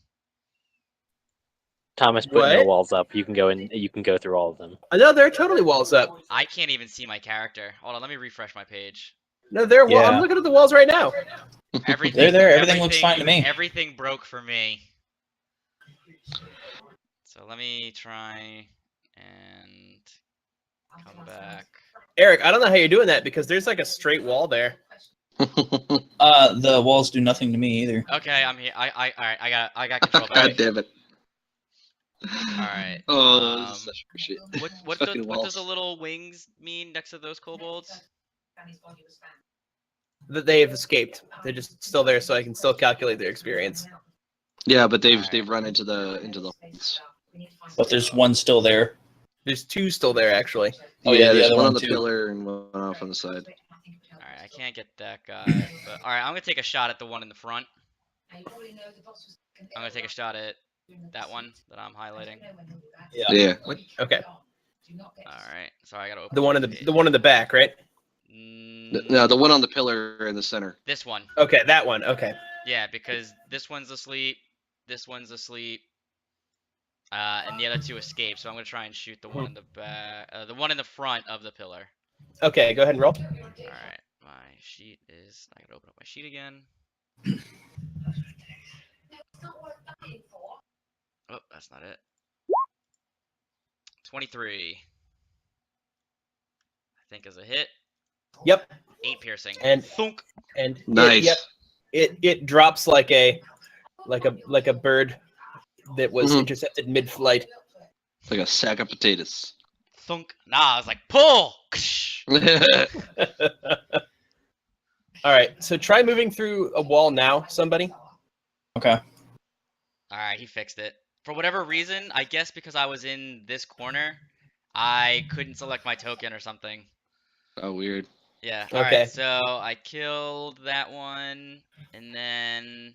Thomas put no What? walls up. You can go in. You can go through all of them. No, there are totally walls up. I can't even see my character. Hold on, let me refresh my page. No, there are walls. Yeah. I'm looking at the walls right now. Everything. They're there. Everything looks fine to me. Everything broke for me. So let me try and come back. Eric, I don't know how you're doing that because there's like a straight wall there. The walls do nothing to me either. Okay, I'm here. Alright, I got control. God damn it. Alright. Oh, this is such shit. What Fucking does walls. the little wings mean next to those kobolds? That they have escaped. They're just still there, so I can still calculate their experience. Yeah, but they've Alright. run into the holes. But there's one still there. There's two still there, actually. Oh, yeah, the there's other one one on the too. pillar and one off on the side. Alright, I can't get that guy. But alright, I'm gonna take a shot at the one in the front. I'm gonna take a shot at that one that I'm highlighting. Yeah. What? Okay. Alright, sorry, I gotta open The one in page. the one in the back, right? No, the one on the pillar in the center. This one. Okay, that one. Okay. Yeah, because this one's asleep, this one's asleep, and the other two escape. So I'm gonna try and shoot the one in the back, the one in the front of the pillar. Okay, go ahead and roll. All right, my sheet is. I gotta open up my sheet again. Oh, that's not it. 23. I think is a hit. Yep. 8 piercing. And thunk. and Nice. It drops like a bird that was Mhm. intercepted mid-flight. Like a sack of potatoes. Thunk. Nah, I was like pull. All right, so try moving through a wall now, somebody. Okay. All right, he fixed it. For whatever reason, I guess because I was in this corner, I couldn't select my token or something. Oh, weird. Yeah. Okay. Alright, so I killed that one, and then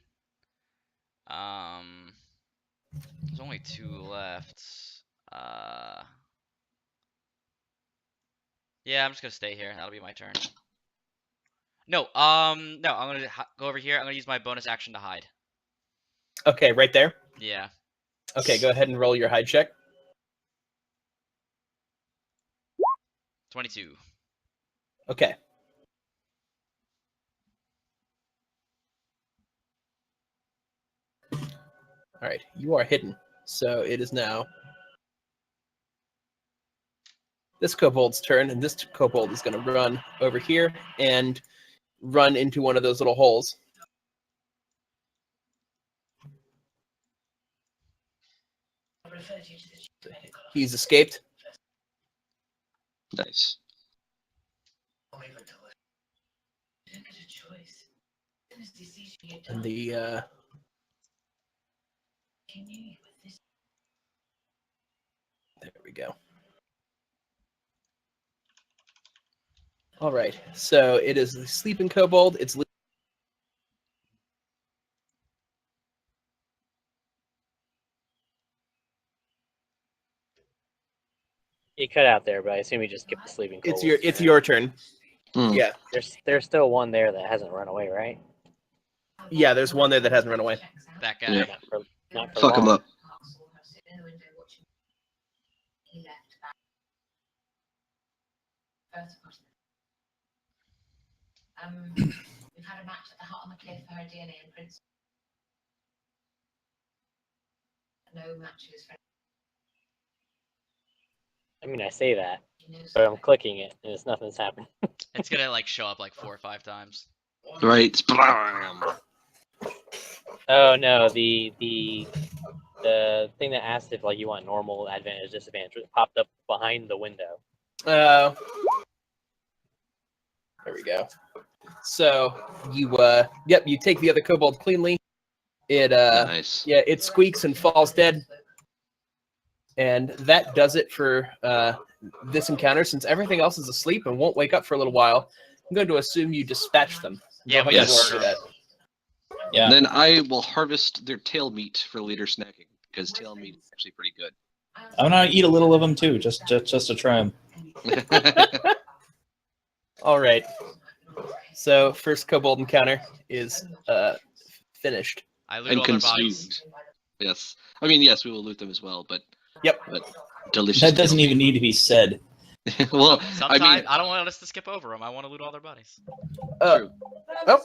there's only 2 left. Yeah, I'm just gonna stay here. That'll be my turn. No, I'm gonna go over here. I'm gonna use my bonus action to hide. Okay, right there. Yeah. Okay, go ahead and roll your hide check. 22. Okay. All right, you are hidden. So it is now this kobold's turn, and this kobold is going to run over here and run into one of those little holes. He's escaped. Nice. And the there we go. All right, so it is the sleeping kobold. It's You cut out there, but I assume you just skip the sleeping. it's kobolds. your turn. Hmm. Yeah, There's still one there that hasn't run away, right? yeah. There's one there that hasn't run away. That guy. Yeah. Not for Fuck him long. up. First appointment. We've had a match at the Hut on the Cliff for her DNA and Prince. No matches for I mean, I say that, she knows but I'm clicking it, and it's nothing's happening. It's gonna like show up like 4 or 5 times. Right. Splam. Oh no, the thing that asked if like you want normal, advantage, disadvantage popped up behind the window. There we go. So you you take the other kobold cleanly. It Nice. yeah, it squeaks and falls dead. And that does it for this encounter. Since everything else is asleep and won't wake up for a little while, I'm going to assume you dispatch them. Yeah, Go we ahead and just roll murder for that. Yeah. Then I will harvest their tail meat for later snacking because tail meat is actually pretty good. I'm gonna eat a little of them too, just to try them. All right. So first kobold encounter is finished. I loot And all their bodies. consumed. Yes. I mean, yes, we will loot them as well, but Yep. delicious. That doesn't tail even need to be said. meat. Well, Sometimes I mean, I don't want us to skip over them. I want to loot all their bodies. Oh,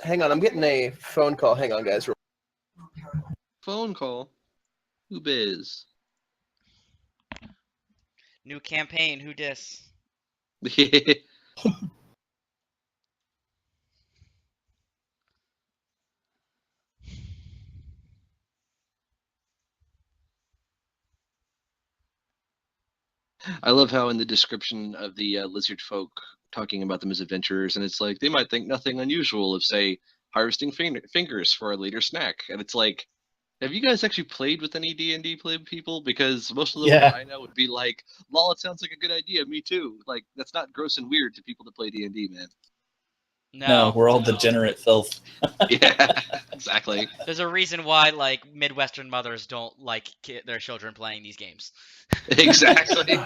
hang on. I'm getting a phone call. Hang on, guys. phone call. Who biz? New campaign. Who dis? I love how in the description of the lizard folk talking about them as adventurers, and it's like they might think nothing unusual of, say, harvesting fingers for a later snack, and it's like, have you guys actually played with any D&D people? Because most of the ones Yeah. I know would be like, "Lol, it sounds like a good idea. Me too." Like that's not gross and weird to people that play D&D, man. No, we're all degenerate filth. Yeah, exactly. There's a reason why like Midwestern mothers don't like their children playing these games. Exactly.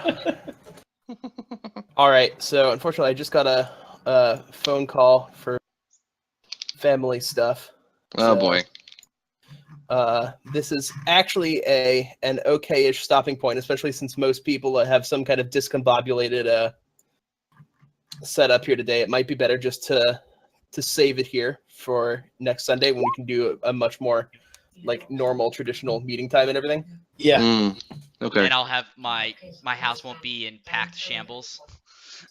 All right. So unfortunately, I just got a phone call for family stuff. Oh So, boy. This is actually an okay-ish stopping point, especially since most people have some kind of discombobulated setup here today. It might be better just to save it here for next Sunday when we can do a much more like normal traditional meeting time and everything. Yeah. Okay. And I'll have my house won't be in packed shambles.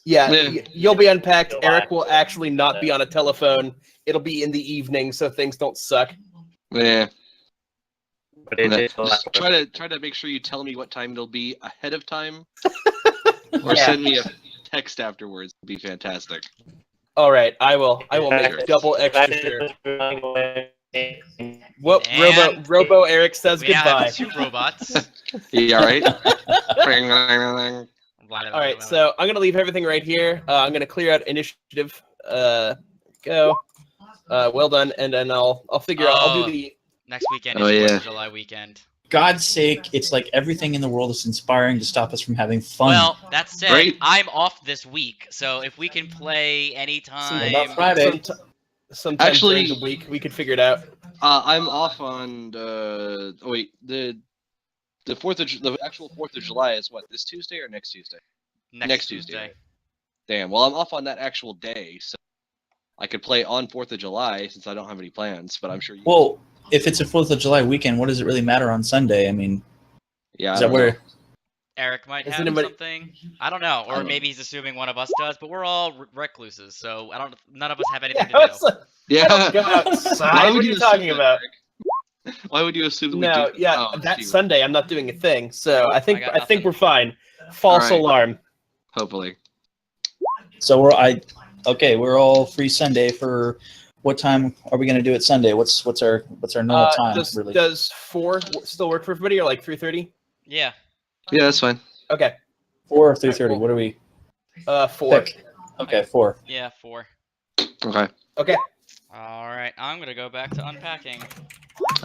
Yeah, Yeah. you'll be unpacked. Eric will actually not be on a telephone. It'll be in the evening, so things don't suck. Yeah. But it is Just try to make sure you tell me what time it'll be ahead of time, or Yeah. send me a text afterwards. It'd be fantastic. All right, I will make Sure. double extra sure. Whoop, And Robo Eric says We now goodbye. have 2 robots. Yeah, right. All right, so I'm gonna leave everything right here. I'm gonna clear out initiative. Go. Well done, and then I'll figure out. I'll do the. Next weekend Oh, is 4th yeah. of July weekend. God's sake, it's like everything in the world is conspiring to stop us from having fun. Well, that said, Right. I'm off this week, so if we can play anytime. about Friday? Sometime Actually- during the week, we could figure it out. I'm off on the actual 4th of July is what, this Tuesday or next Tuesday? Next Tuesday. Tuesday. Damn. Well, I'm off on that actual day, so I could play on 4th of July since I don't have any plans. But I'm sure you. Well, if it's a 4th of July weekend, what does it really matter on Sunday? I mean, Yeah. is I that don't where? know. Eric might Is have anybody- something. I don't know, I or don't maybe he's assuming one of us does. But we're all recluses, so none of us have anything Yeah, to do. Yeah. go outside. Why What would are you assume talking that, about? Eric? Why would you assume that we No, do? yeah, Oh, that shoot. Sunday I'm not doing a thing, so I think got I think nothing. we're fine. False All right. alarm. Hopefully. So we're all free Sunday for. What time are we going to do it Sunday? What's our normal time? Really? Does 4 still work for everybody, or like 3:30? Yeah. Yeah, that's fine. Okay, 4 or 3:30? What do we 4. pick? Okay, 4. Yeah, 4. Okay. Okay. All right, I'm gonna go back to unpacking.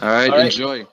All right. All right. Enjoy.